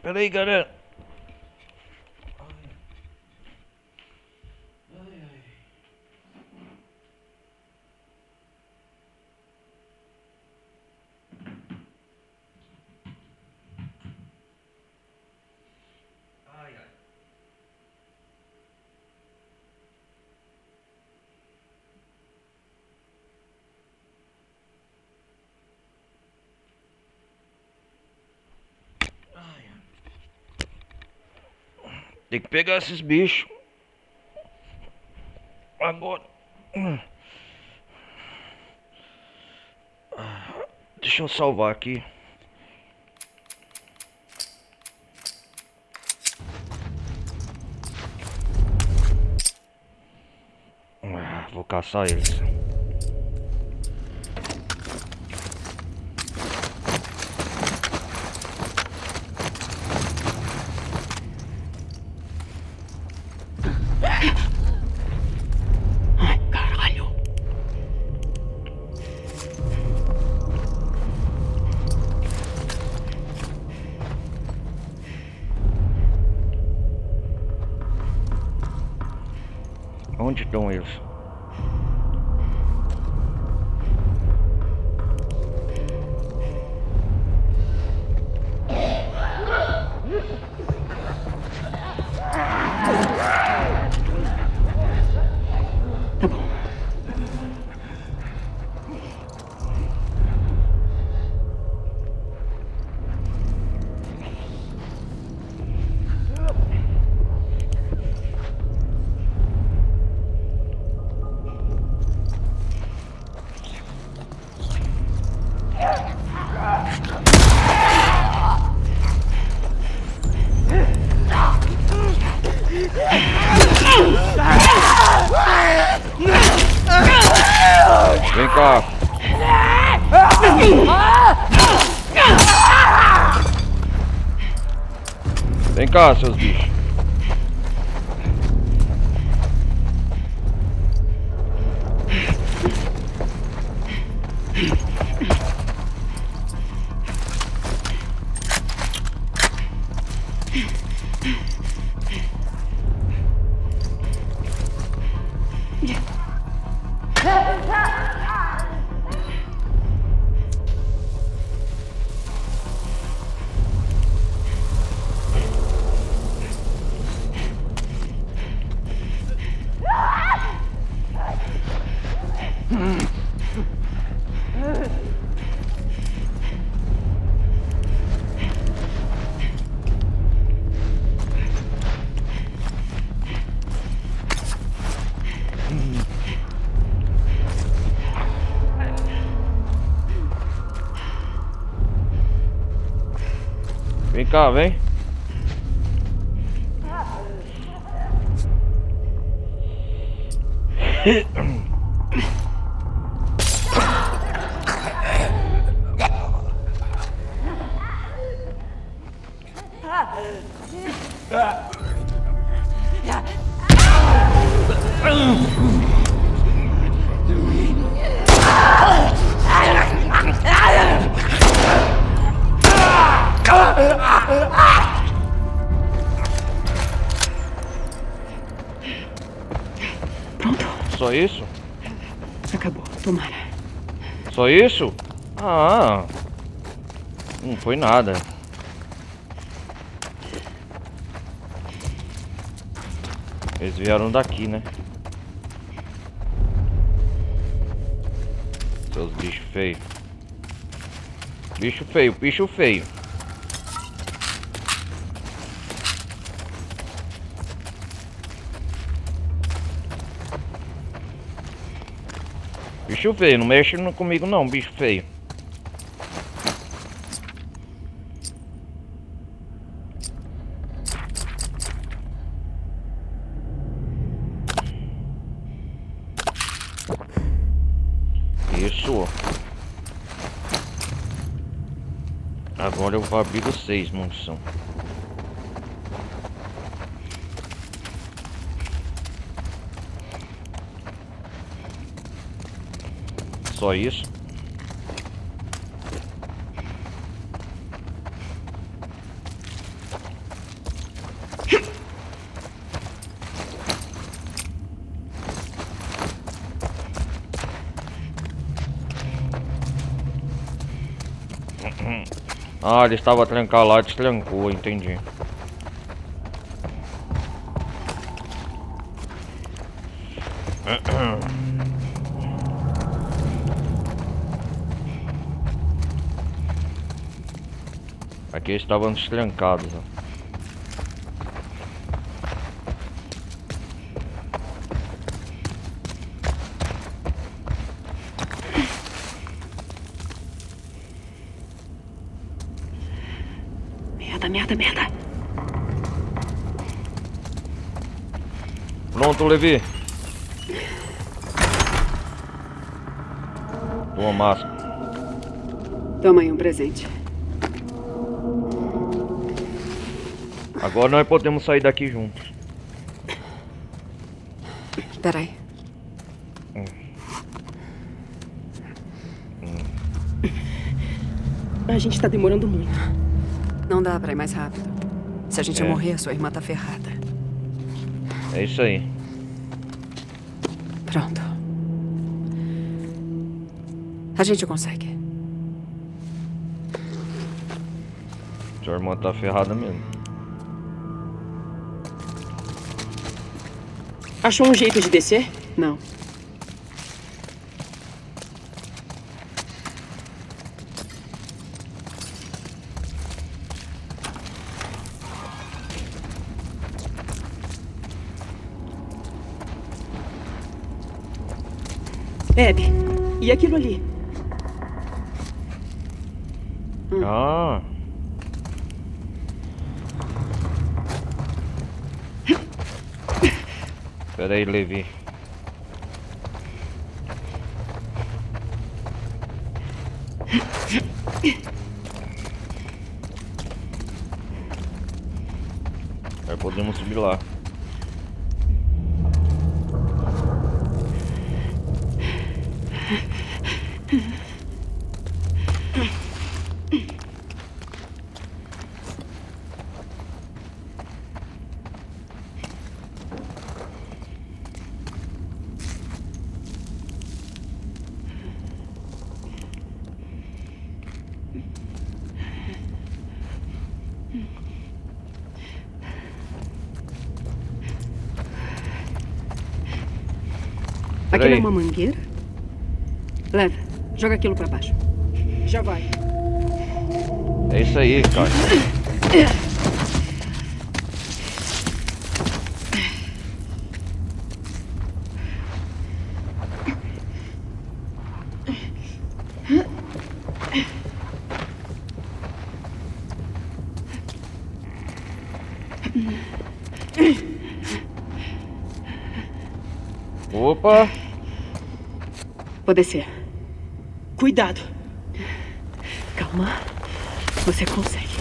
Pera aí, galera. Tem que pegar esses bichos. Agora. Deixa eu salvar aqui. Vou caçar eles. Ai, caralho. Onde estão eles? Tá bom. Vem cá. Vem cá, seus bichos. Vem cá, vem. Pronto, Só isso? acabou. Tomara. Só isso? Ah, não foi nada. Eles vieram daqui, né? Seus bichos feios. Bicho feio, bicho feio. Bicho feio, não mexe comigo não, bicho feio. Isso. Agora eu vou abrir os 6 munição. Só isso? Ah, ele estava trancado lá, destrancou, entendi. Aqui eles estavam destrancados, ó. Merda, merda, merda. Pronto, Levi. Toma máscara. Toma aí um presente. Agora nós podemos sair daqui juntos. Peraí. A gente tá demorando muito. Não dá pra ir mais rápido. Se a gente morrer, a sua irmã tá ferrada. É isso aí. Pronto. A gente consegue. Sua irmã tá ferrada mesmo. Achou um jeito de descer? Não. Abby, e aquilo ali? Ah. Espera aí, Levi. Aí podemos subir lá. Aquilo é uma mangueira? Leva, joga aquilo pra baixo. Já vai. É isso aí, cara. Opa! Vou descer. Cuidado. Calma. Você consegue.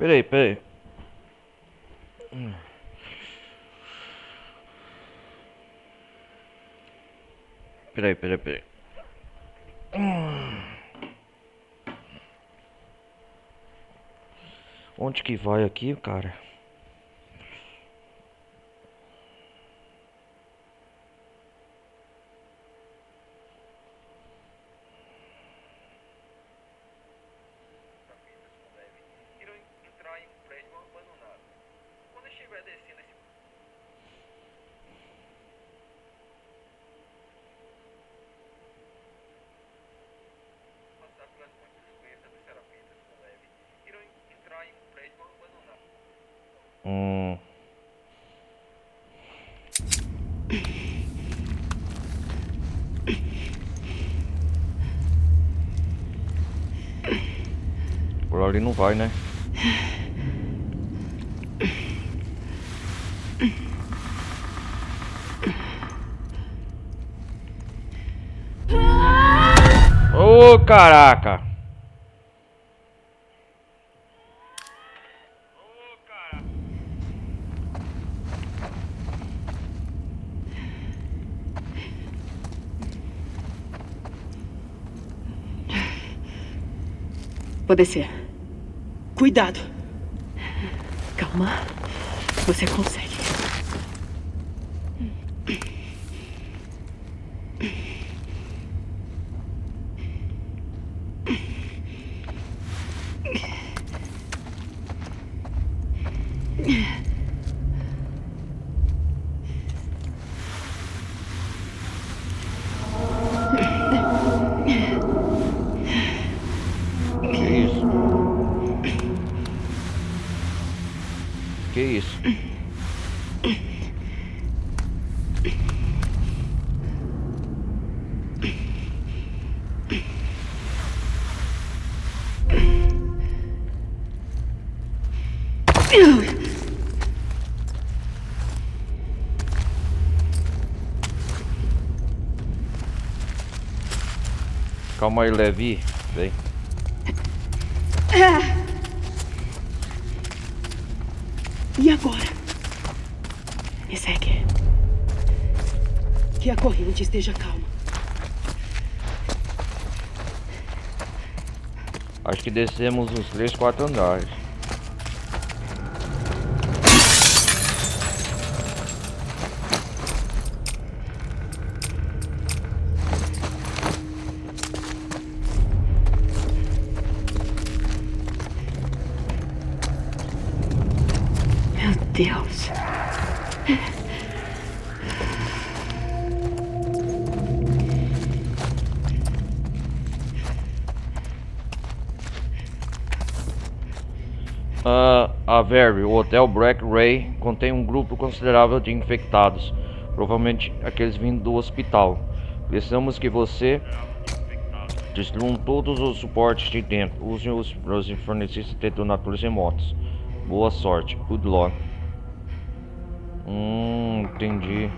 Peraí. Peraí. Onde que vai aqui, cara? Por ali não vai, né? Ô, Ô, caraca! Vou descer. Cuidado. Calma. Você consegue. Que isso? Calma aí, Levi. Vem. E agora? Me segue. Que a corrente esteja calma. Acho que descemos uns 3, 4 andares. Meu Deus. A Very, o Hotel Black Ray, contém um grupo considerável de infectados, provavelmente aqueles vindo do hospital. Precisamos que você destruam todos os suportes de dentro. Use-os para fornecer detonadores remotos. Boa sorte. Good luck. Entendi.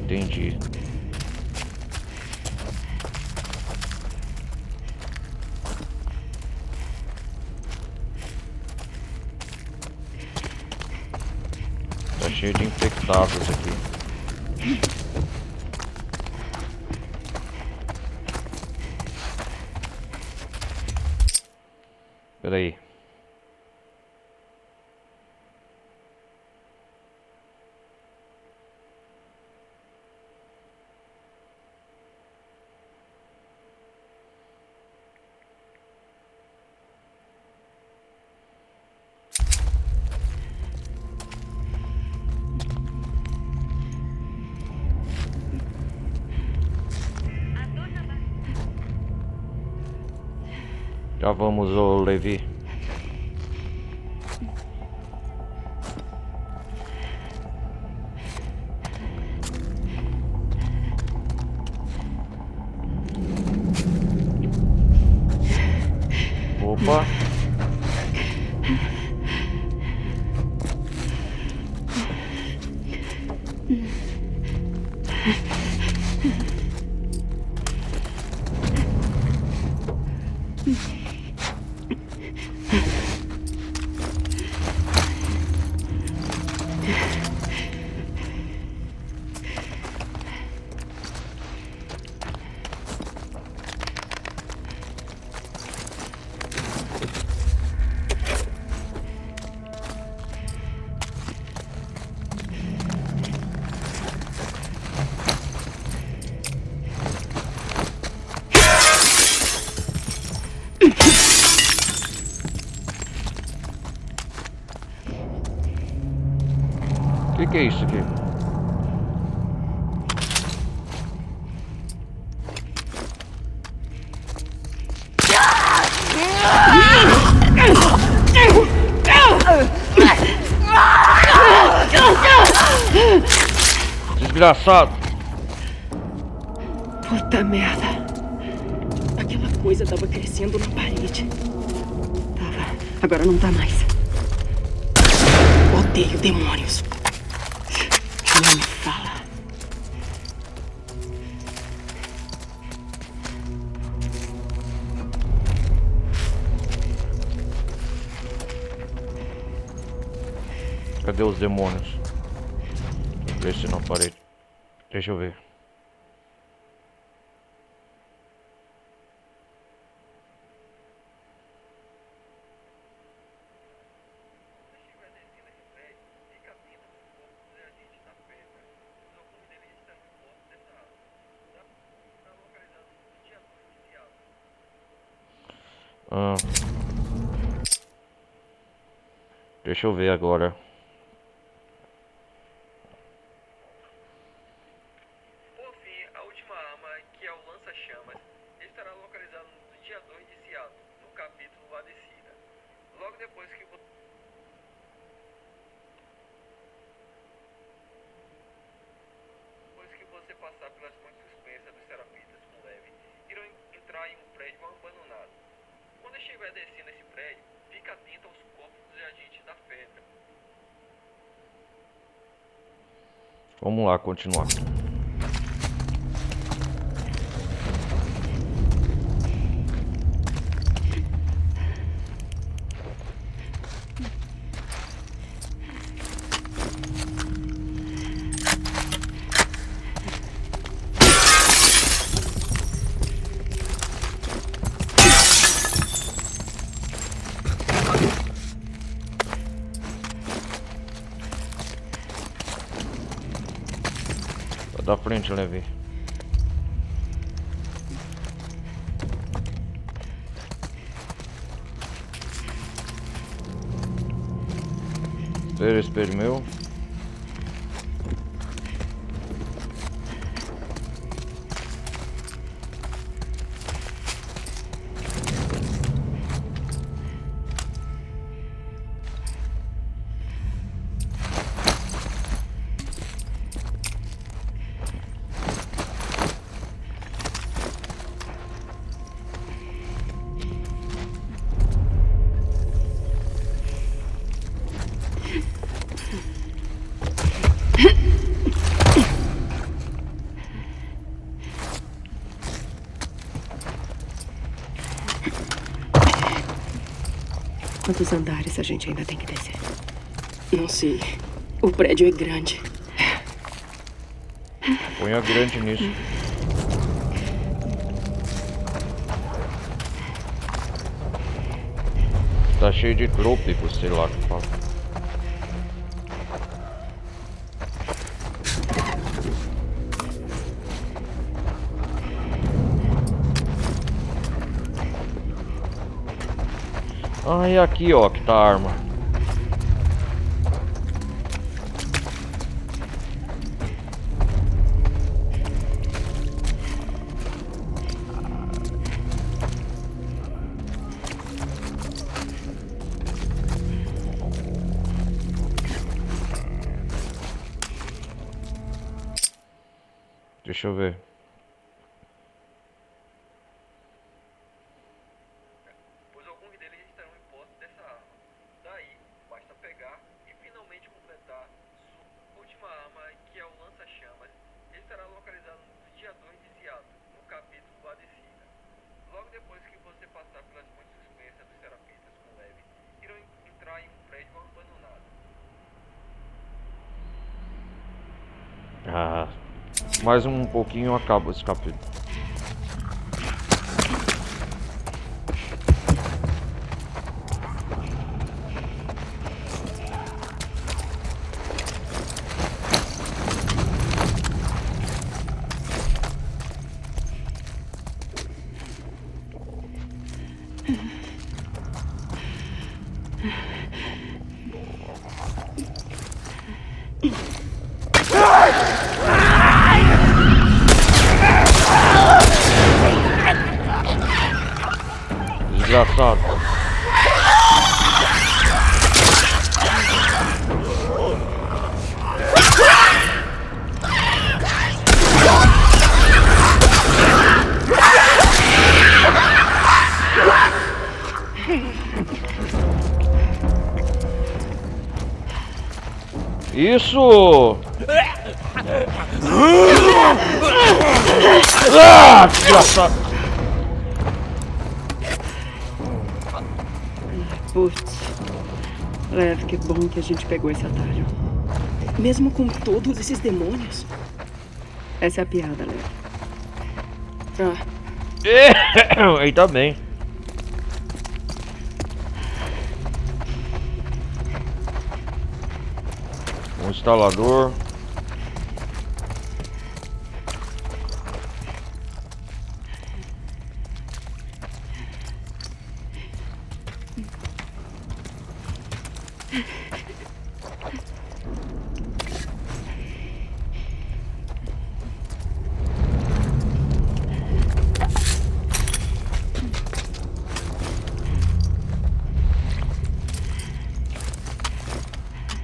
Entendi. Tá cheio de infectados aqui. Pera aí. Já vamos, ô Levi. Opa. Que é isso aqui? Desgraçado! Puta merda. Aquela coisa tava crescendo na parede. Tava. Agora não tá mais. Demônios. Não me fala. Cadê os demônios? Desce na parede. Deixa eu ver. Deixa eu ver agora. Por fim, a última arma, que é o lança-chamas, estará localizado no dia 2 de Seattle, no capítulo A Descida. Logo depois que você passar pelas pontes suspensas dos Serapitas com leve, irão entrar em um prédio abandonado. Quando estiver descendo esse prédio, fique atento aos corpos dos agentes da Fedra. Vamos lá, continuar. Da frente, Levi. Espelho meu. Quantos andares a gente ainda tem que descer? Não sei. O prédio é grande. Ponha grande nisso. Tá cheio de trópicos, sei lá o que fala. Ah, e aqui ó, que tá a arma. Deixa eu ver. Pois alguns deles estarão em posse dessa arma. Daí, basta pegar e finalmente completar sua última arma, que é o lança-chamas, estará localizado no dia 2 de Seattle, no capítulo A Descida. Logo depois que você passar pelas pontes suspensas dos Serapitas com leve, irão entrar em um prédio abandonado. Ah, mais um pouquinho acaba esse capítulo. Desgraçado. Isso! Ah, desgraçado! Putz. Lev, que bom que a gente pegou esse atalho. Mesmo com todos esses demônios. Essa é a piada, Lev. Ah. Aí tá bem. Um instalador.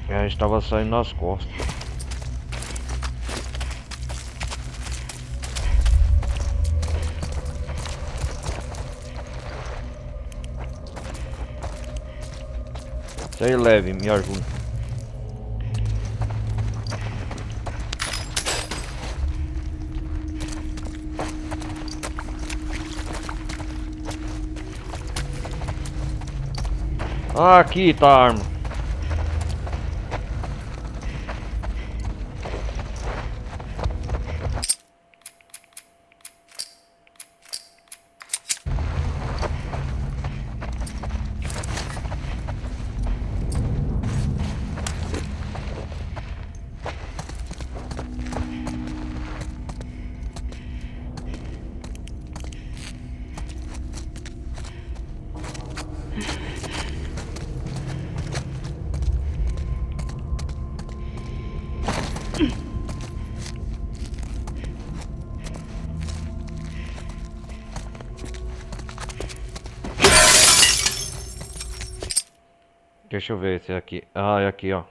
Já estava saindo nas costas. Isso aí, leve, me ajuda. Ah, aqui tá a arma. Deixa eu ver esse aqui. Ah, é aqui, ó.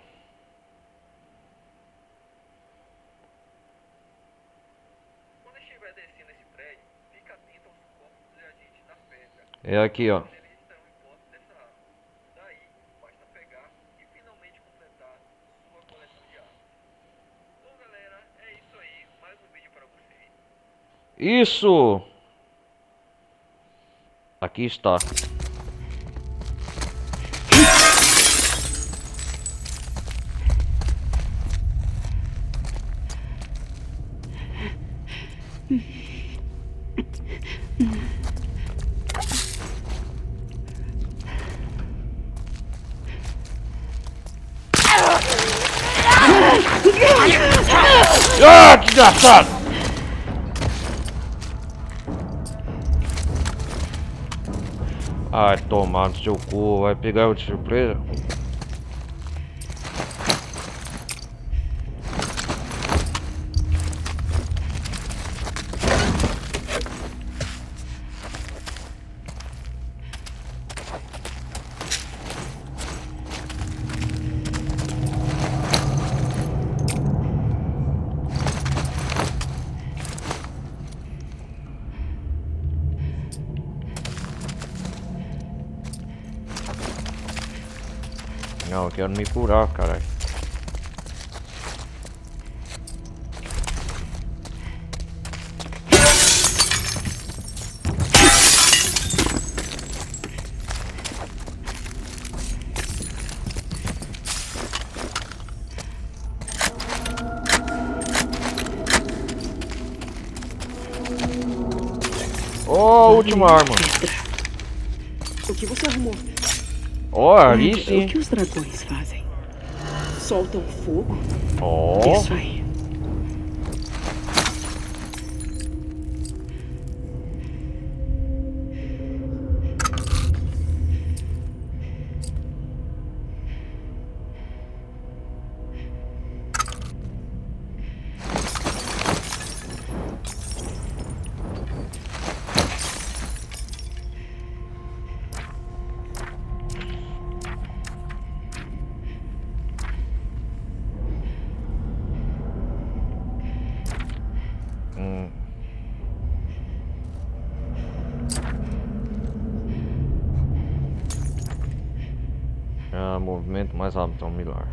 Quando estiver descendo esse prédio, fica atento aos corpos dos agentes da pedra. É aqui, ó. Eles estarão em posse dessa arma. Daí, basta pegar e finalmente completar sua coleção de armas. Bom, galera, é isso aí. Mais um vídeo para vocês. Isso! Aqui está. Ah, desgraçado! Ai, tomar no seu cu, vai pegar eu de surpresa? Não, eu quero me curar, caralho. Oh, última arma. O que você arrumou? Oh, ali sim. O que os dragões fazem? Soltam fogo? Oh. Isso aí. Movimento mais rápido, então melhor.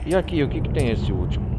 E aqui, o que que tem esse último?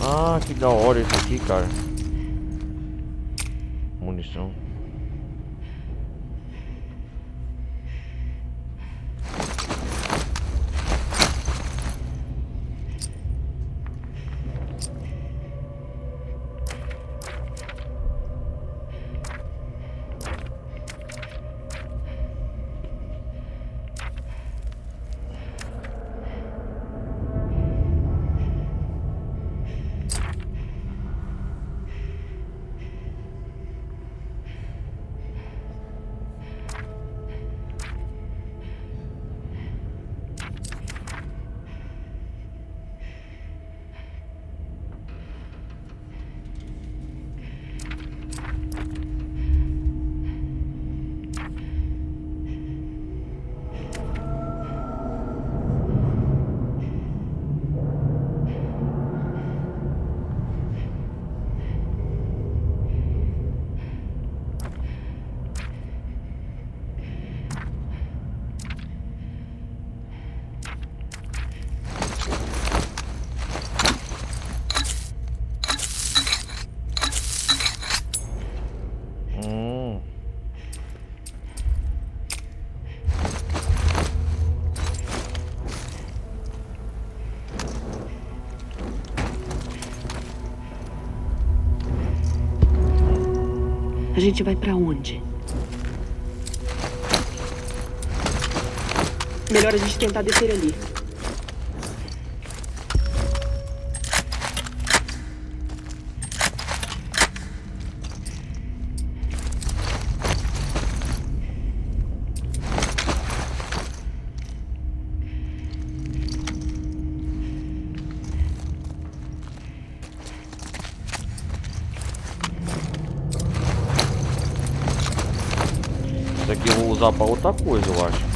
Ah, que da hora esse aqui, cara. Munição. A gente vai pra onde? Melhor a gente tentar descer ali. Isso aqui eu vou usar pra outra coisa, eu acho.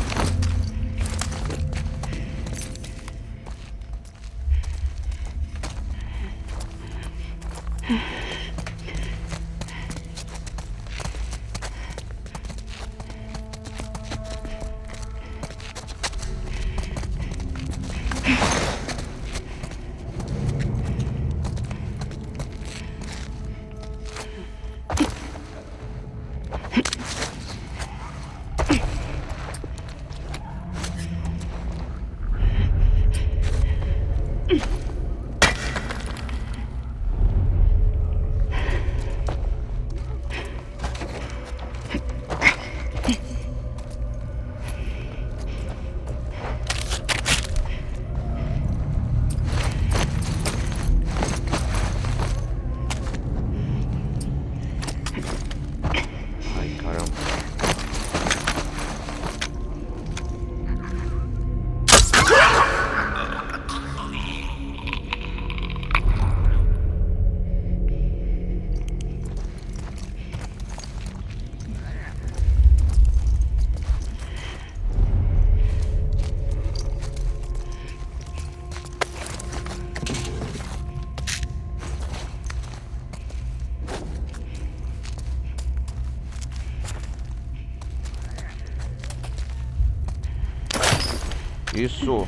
Isso.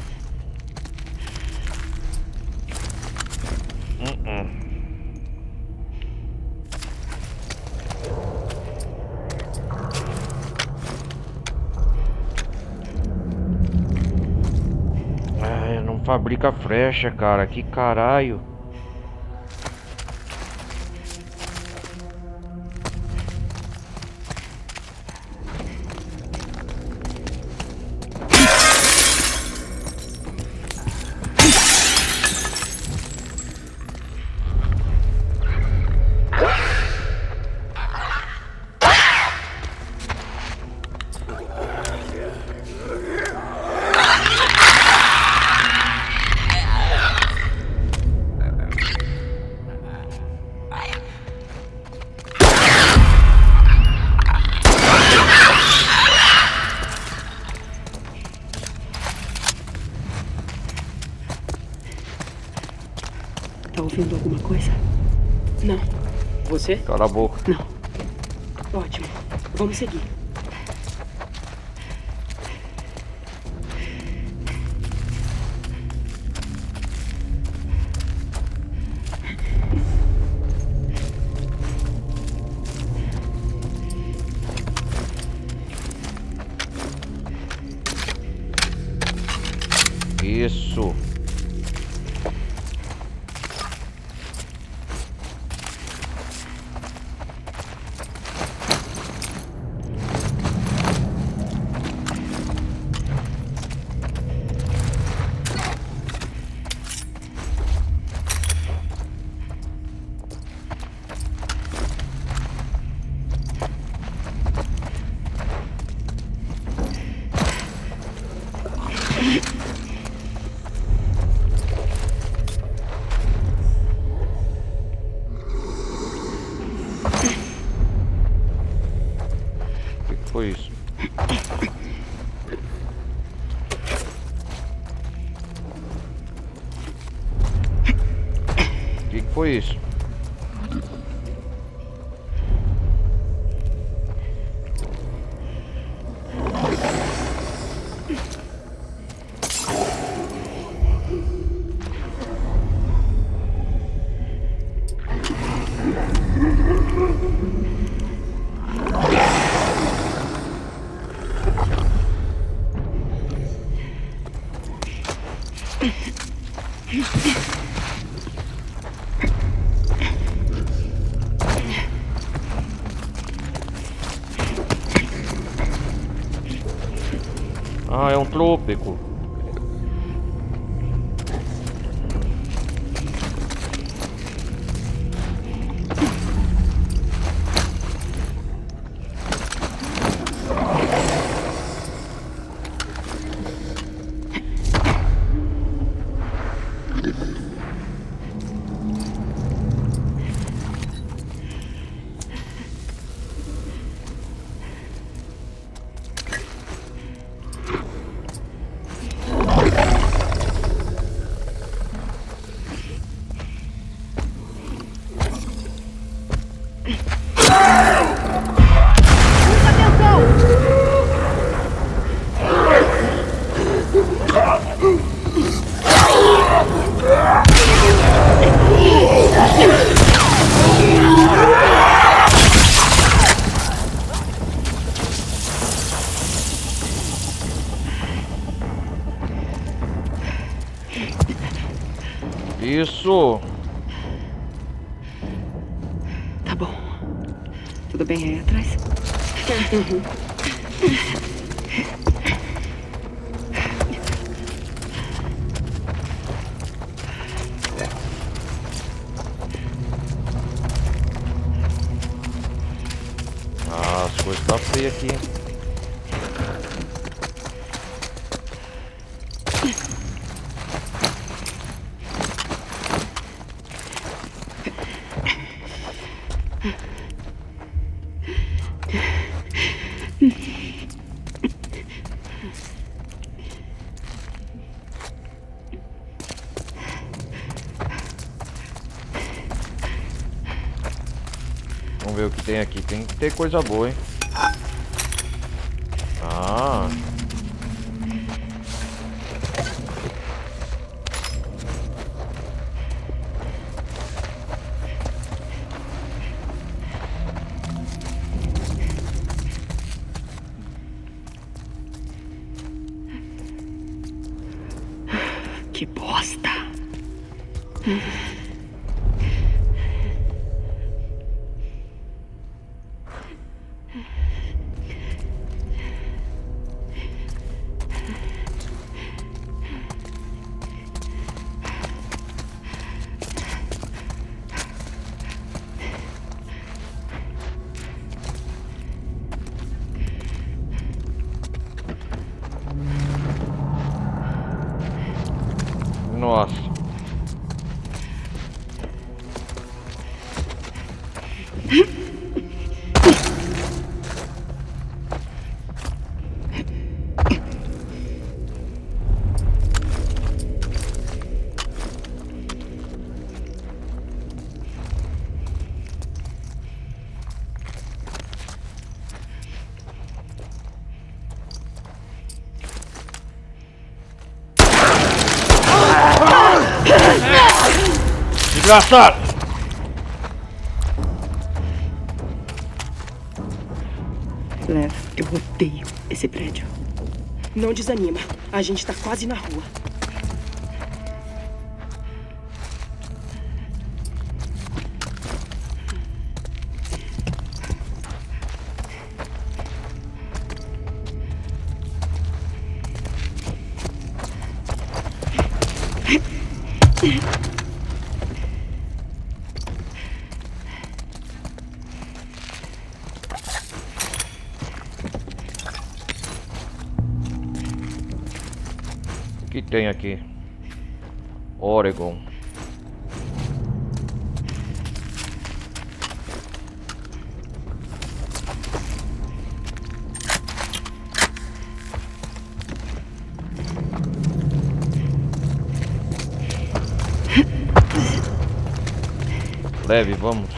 Ai, não fabrica flecha, cara. Que caralho. Tá ouvindo alguma coisa? Não. Você? Cala a boca. Não. Ótimo. Vamos seguir. Isso. O que foi isso? O que foi isso? Ah, é um trópico. Isso. Tá bom. Tudo bem aí atrás? Ah, as coisas tá feias aqui. Vamos ver o que tem aqui. Tem que ter coisa boa, hein? Ah. Que bosta. Nossa. Desgraçado! Lev, eu odeio esse prédio. Não desanima. A gente tá quase na rua. O que tem aqui? Oregon. Leve, vamos.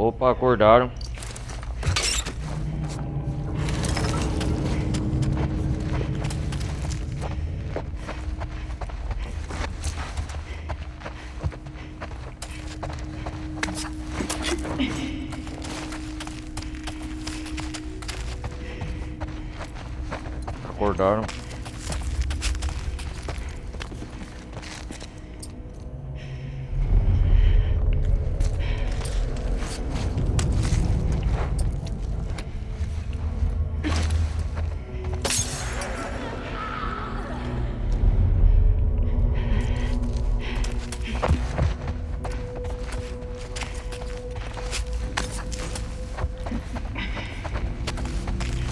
Opa, acordaram. Acordaram.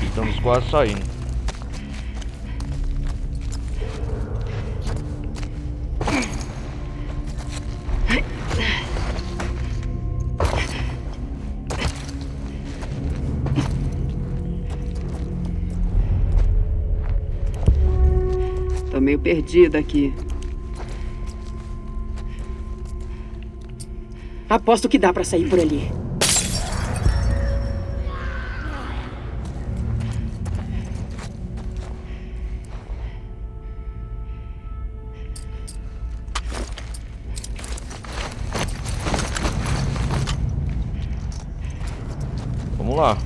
Estamos quase saindo. Tô meio perdida aqui. Aposto que dá pra sair por ali. Vamos lá.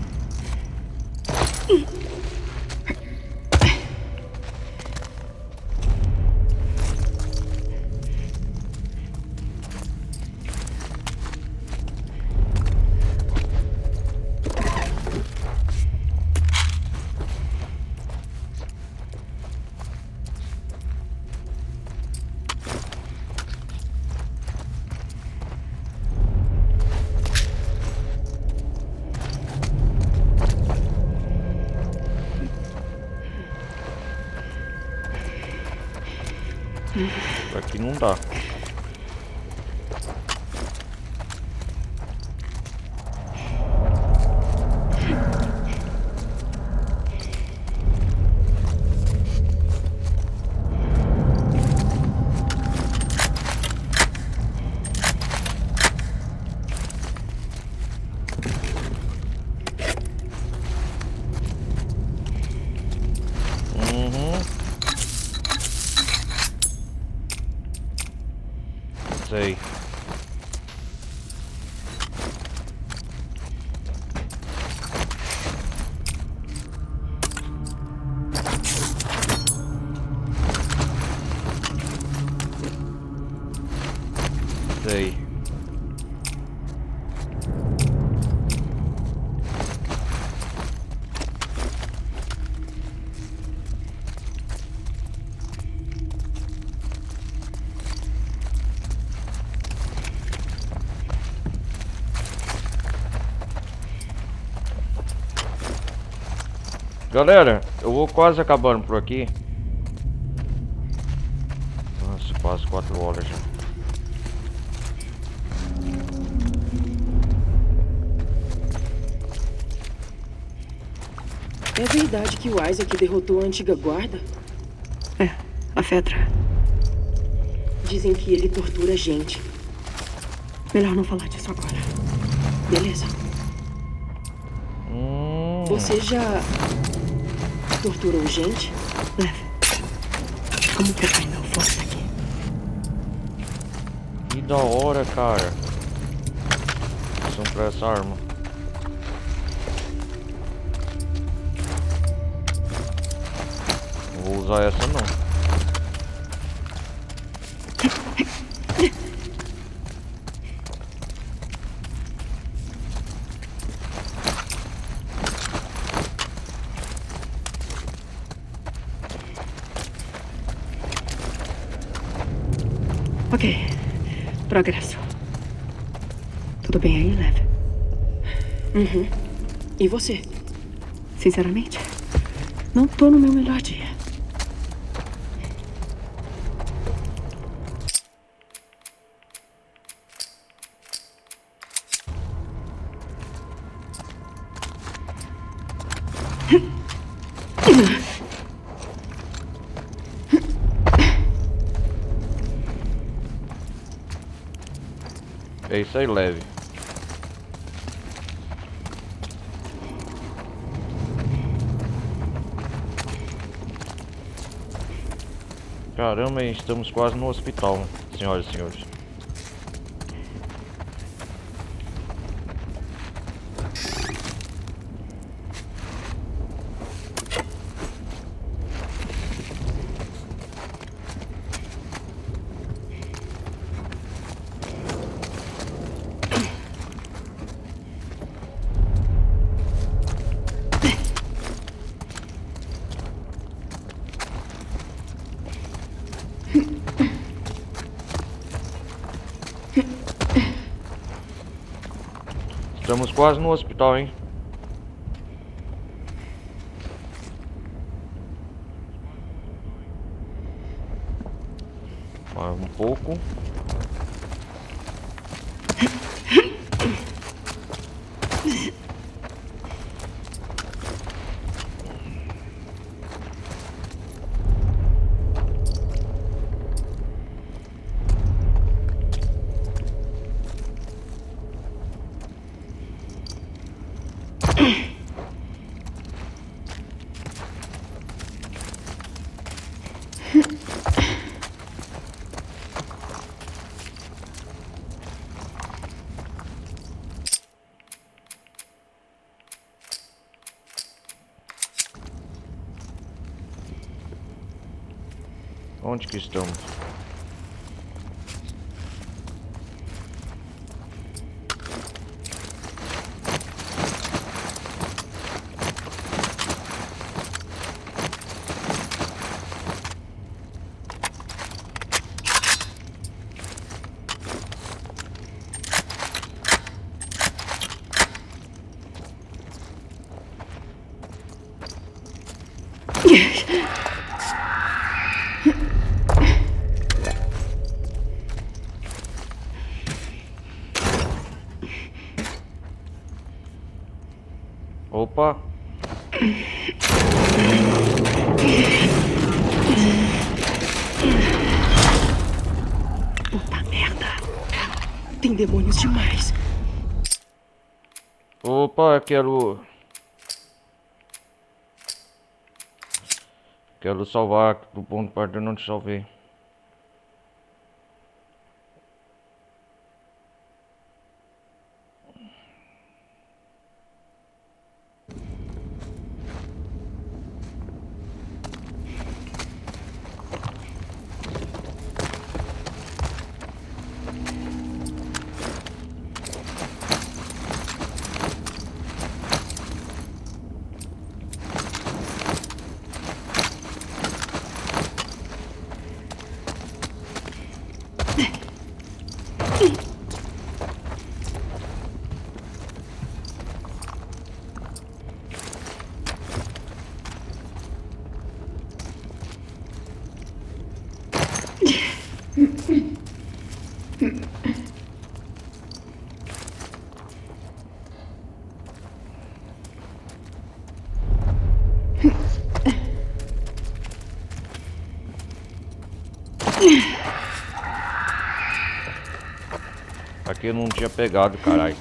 Aqui não dá. Sei. Sei. Galera, eu vou quase acabando por aqui. Nossa, quase 4 horas já. É verdade que o Isaac derrotou a antiga guarda? É, a Fedra. Dizem que ele tortura gente. Melhor não falar disso agora. Beleza. Você já torturou gente? Leve. Como que eu saio meu fogo daqui? Que da hora, cara. São pra essa arma. Não vou usar essa não. Ok. Progresso. Tudo bem aí, Leve? Uhum. E você? Sinceramente, não tô no meu melhor dia. É isso aí, leve. Caramba, hein, estamos quase no hospital, senhoras e senhores. Estamos quase no hospital, hein? Mais um pouco. Onde que estamos? Opa! Puta merda. Tem demônios demais. Opa, quero salvar do ponto de partida, não te salvei. porque não tinha pegado, caralho.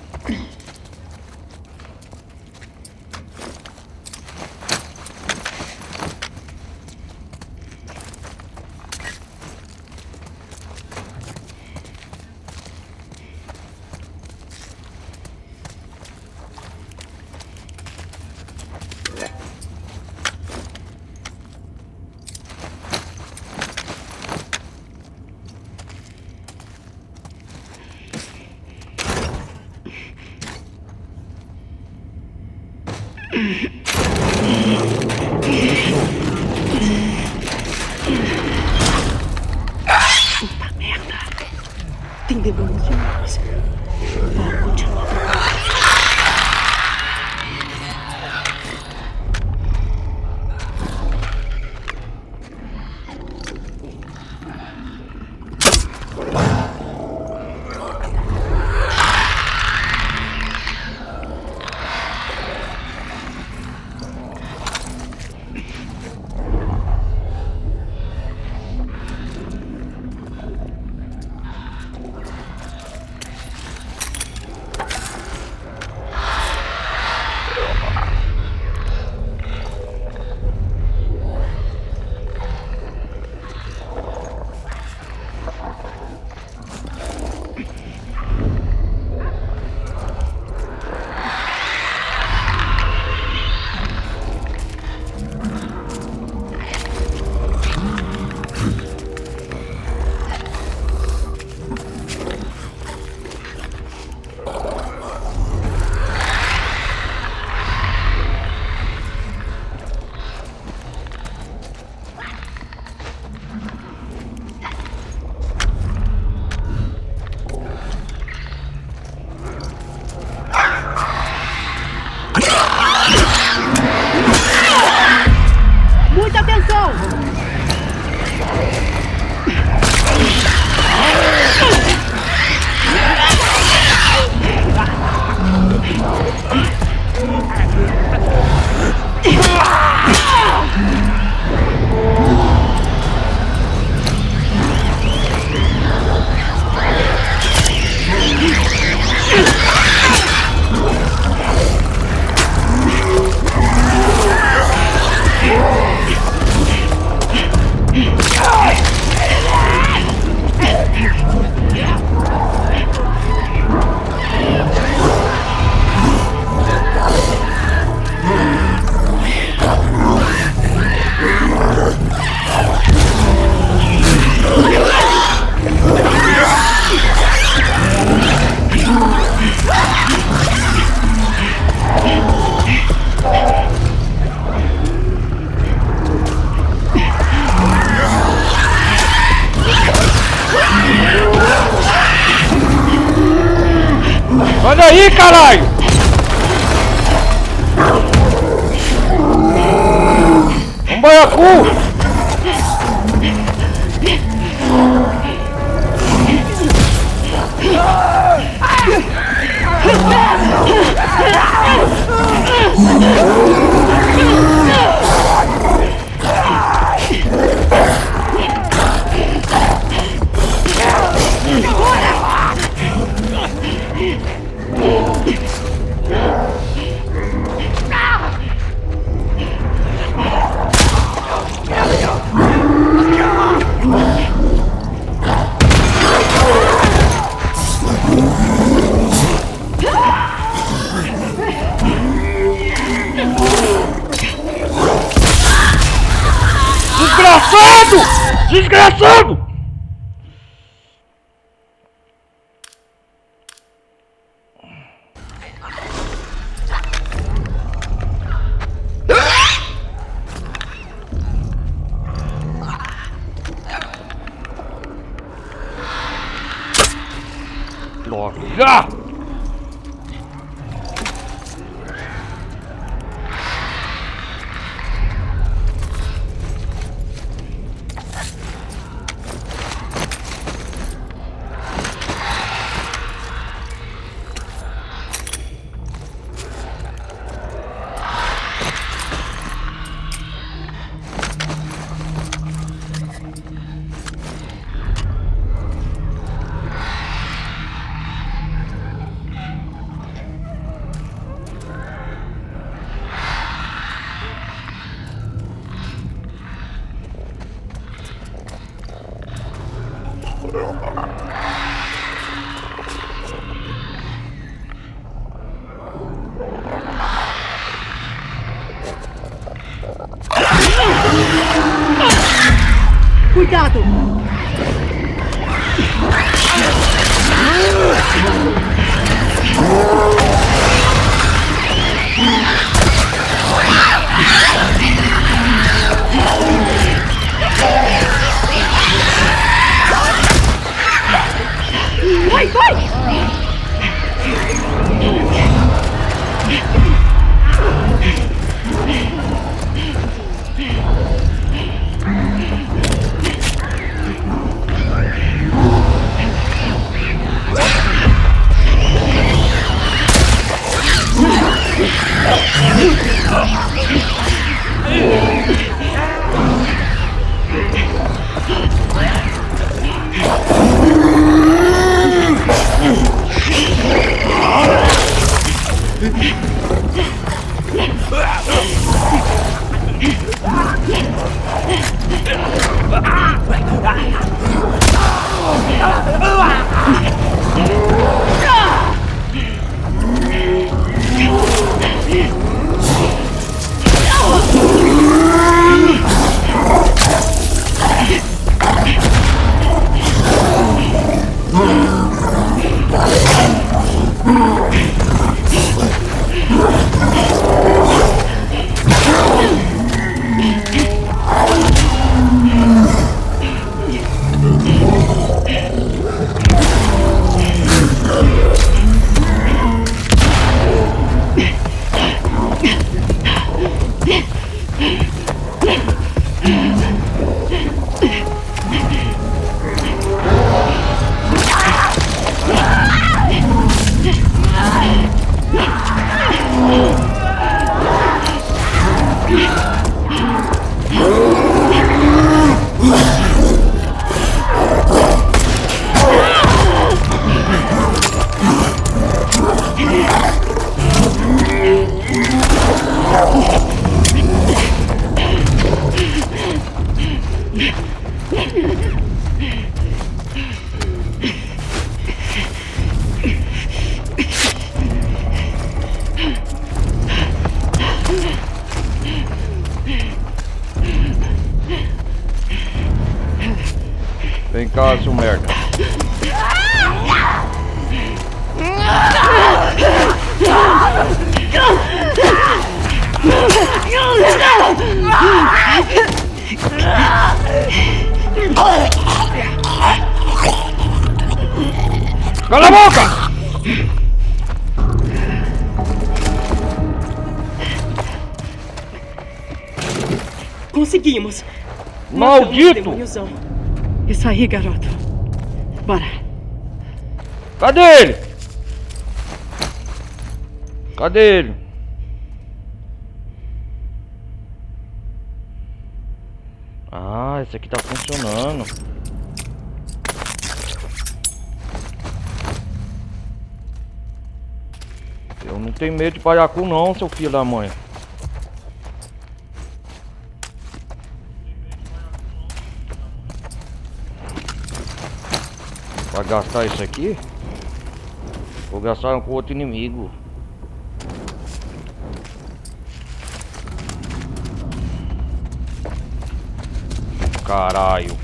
Puta merda. Tem demônios demais. Vou continuar. Muita atenção! Olha aí, caralho! Um baiacu! Desgraçado! Desgraçado! Droga! Cuidado! Vai, vai! Vem cá, seu merda. Cala a boca! Conseguimos! Maldito! Isso aí, garoto. Bora. Cadê ele? Cadê ele? Ah, esse aqui tá funcionando. Eu não tenho medo de palhacu não, seu filho da mãe. Vai gastar isso aqui? Vou gastar com outro inimigo. Caralho.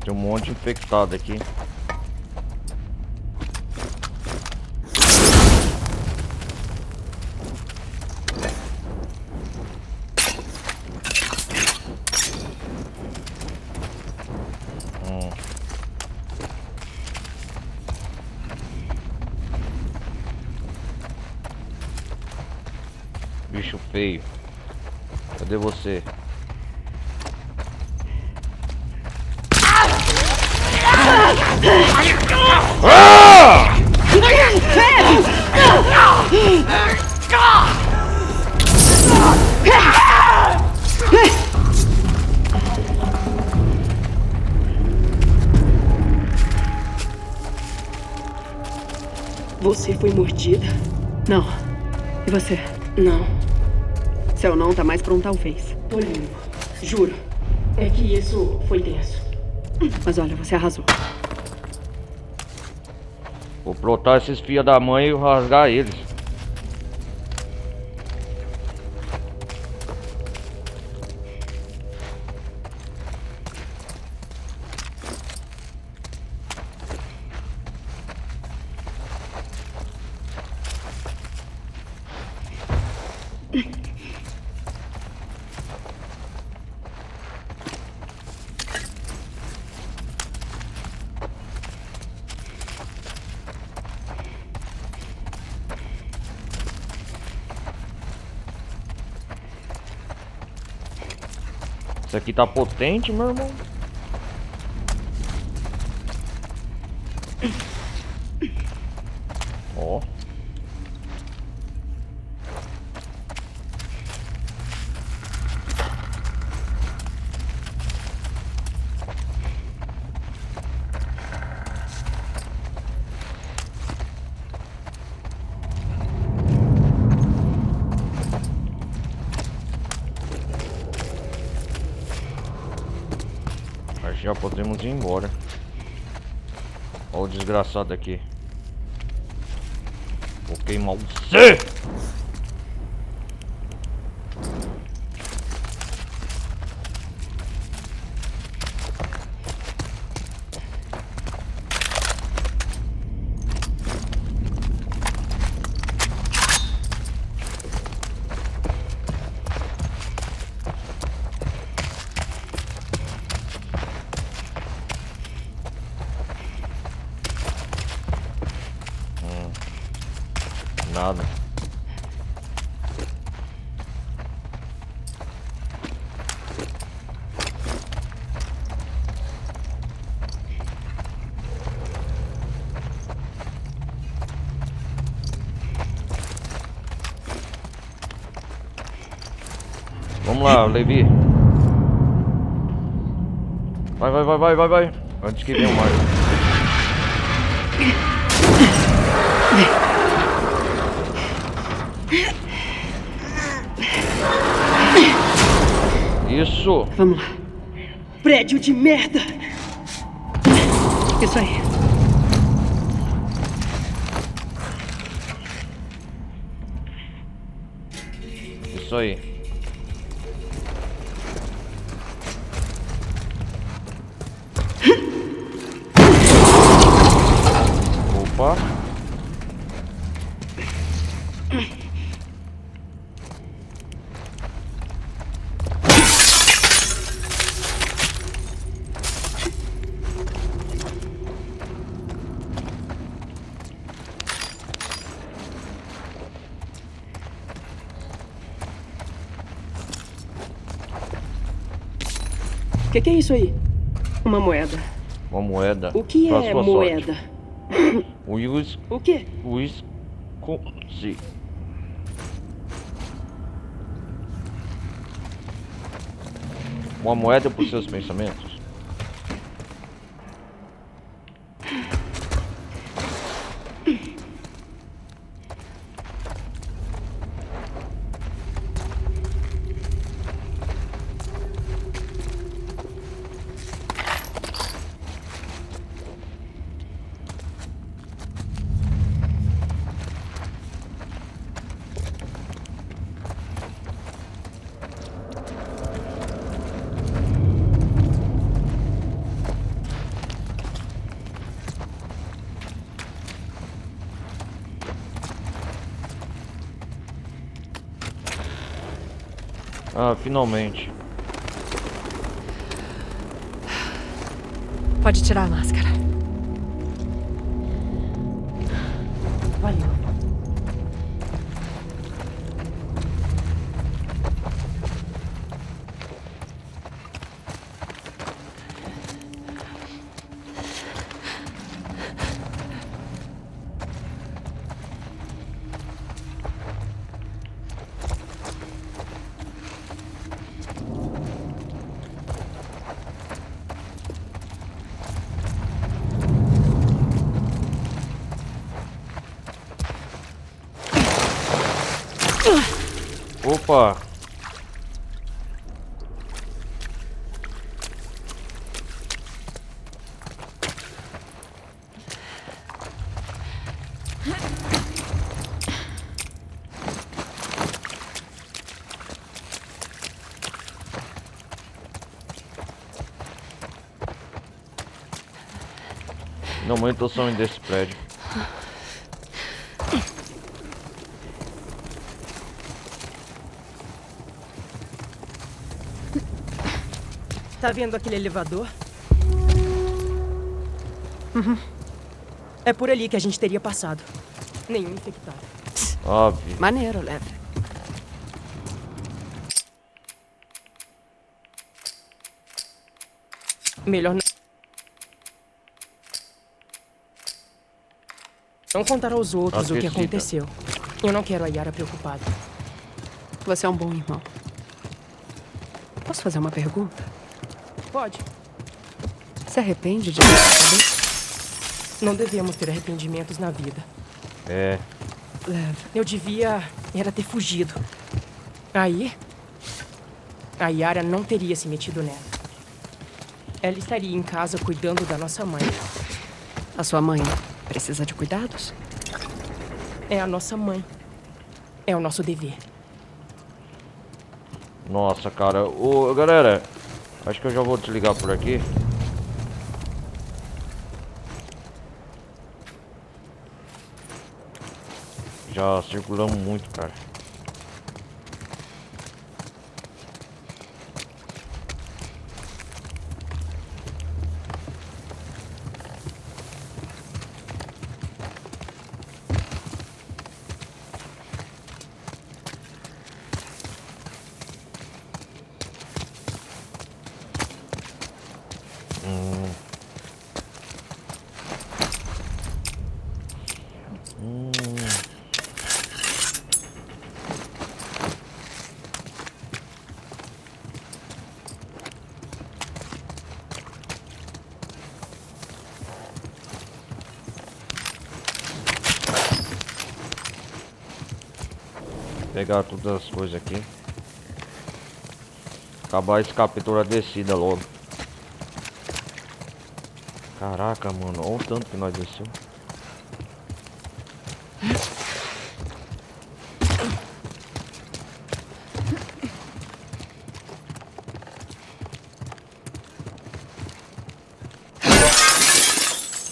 Tem um monte de infectado aqui. feio. Cadê você? Você foi mordida? Não. E você? Não. Seu não tá mais pra um talvez. Tô limpo. Juro. É que isso foi tenso. Mas olha, você arrasou. Vou plotar esses filha da mãe e rasgar eles. Isso aqui tá potente, meu irmão. Ó. Já podemos ir embora. Olha o desgraçado aqui. Vou queimar você! Nada. Vamos lá, Levi. Vai. Antes que venha o Mario. Isso! Vamos lá. Prédio de merda! Isso aí. Isso aí. Opa! O que é isso aí? Uma moeda. Uma moeda. O que pra é sua moeda? Sorte. O quê? Wisconsin. Uma moeda por seus pensamentos. Ah, finalmente. Pode tirar a máscara. Valeu. Opa! Não aumenta o som desse prédio. Tá vendo aquele elevador? Uhum. É por ali que a gente teria passado. Nenhum infectado. Óbvio. Maneiro, leve. Melhor não contar aos outros o que aconteceu. Eu não quero a Yara preocupada. Você é um bom irmão. Posso fazer uma pergunta? Pode. Se arrepende de saber? Não devemos ter arrependimentos na vida. É. Eu devia era ter fugido. Aí, a Yara não teria se metido nela. Ela estaria em casa cuidando da nossa mãe. A sua mãe precisa de cuidados? É a nossa mãe. É o nosso dever. Nossa, cara. Ô, galera, acho que eu já vou desligar por aqui. Já circulamos muito, cara. Pegar todas as coisas aqui. Acabar esse capítulo a descida logo. Caraca, mano. Olha o tanto que nós desceu.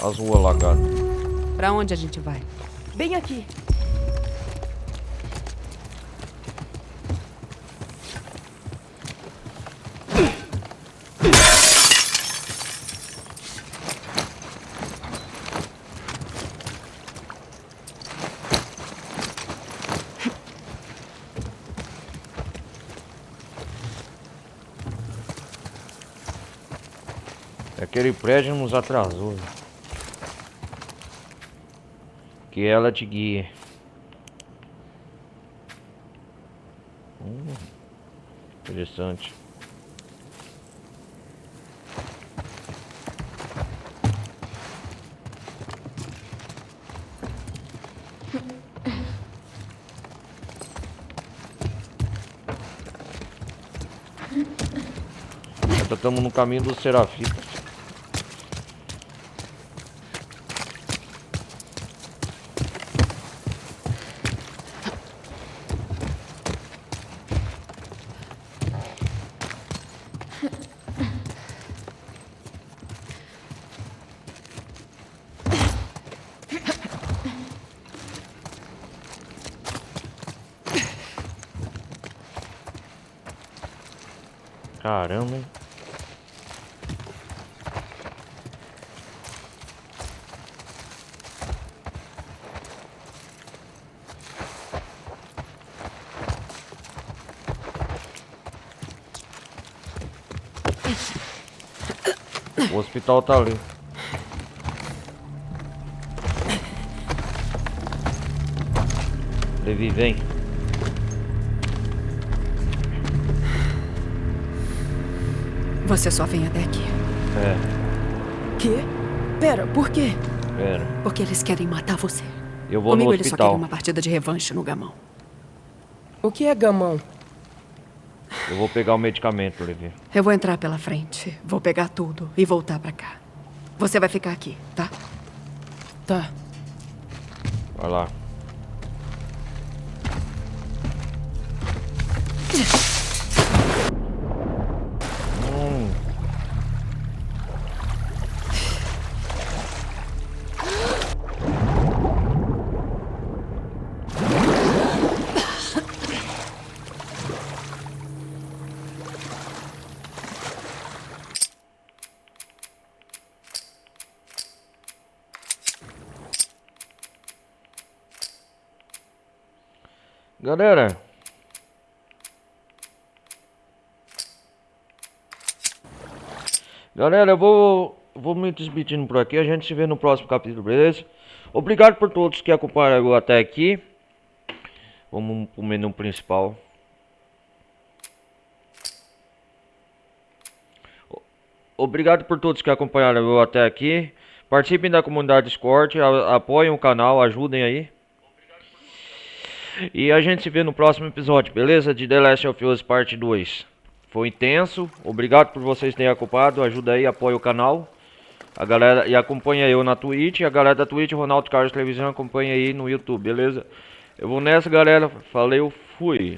As ruas lagadas. Pra onde a gente vai? Bem aqui. Aquele prédio nos atrasou. Que ela te guie. Interessante. Estamos no caminho do Serafita. Caramba, hein? O hospital tá ali. Levi, vem. Você só vem até aqui. É. Quê? Pera, por quê? Pera. Porque eles querem matar você. Eu vou Comigo no eles só hospital. querem uma partida de revanche no gamão. O que é gamão? Eu vou pegar o medicamento, Levi. Eu vou entrar pela frente. Vou pegar tudo e voltar pra cá. Você vai ficar aqui, tá? Tá. Vai lá. Galera, eu vou me despedindo por aqui. A gente se vê no próximo capítulo, beleza? Obrigado por todos que acompanharam até aqui. Vamos pro menu principal. Obrigado por todos que acompanharam até aqui. Participem da comunidade Discord, apoiem o canal, ajudem aí. E a gente se vê no próximo episódio, beleza? De The Last of Us Parte 2. Foi intenso. Obrigado por vocês terem acompanhado. Ajuda aí, apoia o canal. A galera, e acompanha eu na Twitch. A galera da Twitch, Ronaldo Carlos Televisão, acompanha aí no YouTube, beleza? Eu vou nessa, galera. Valeu, fui.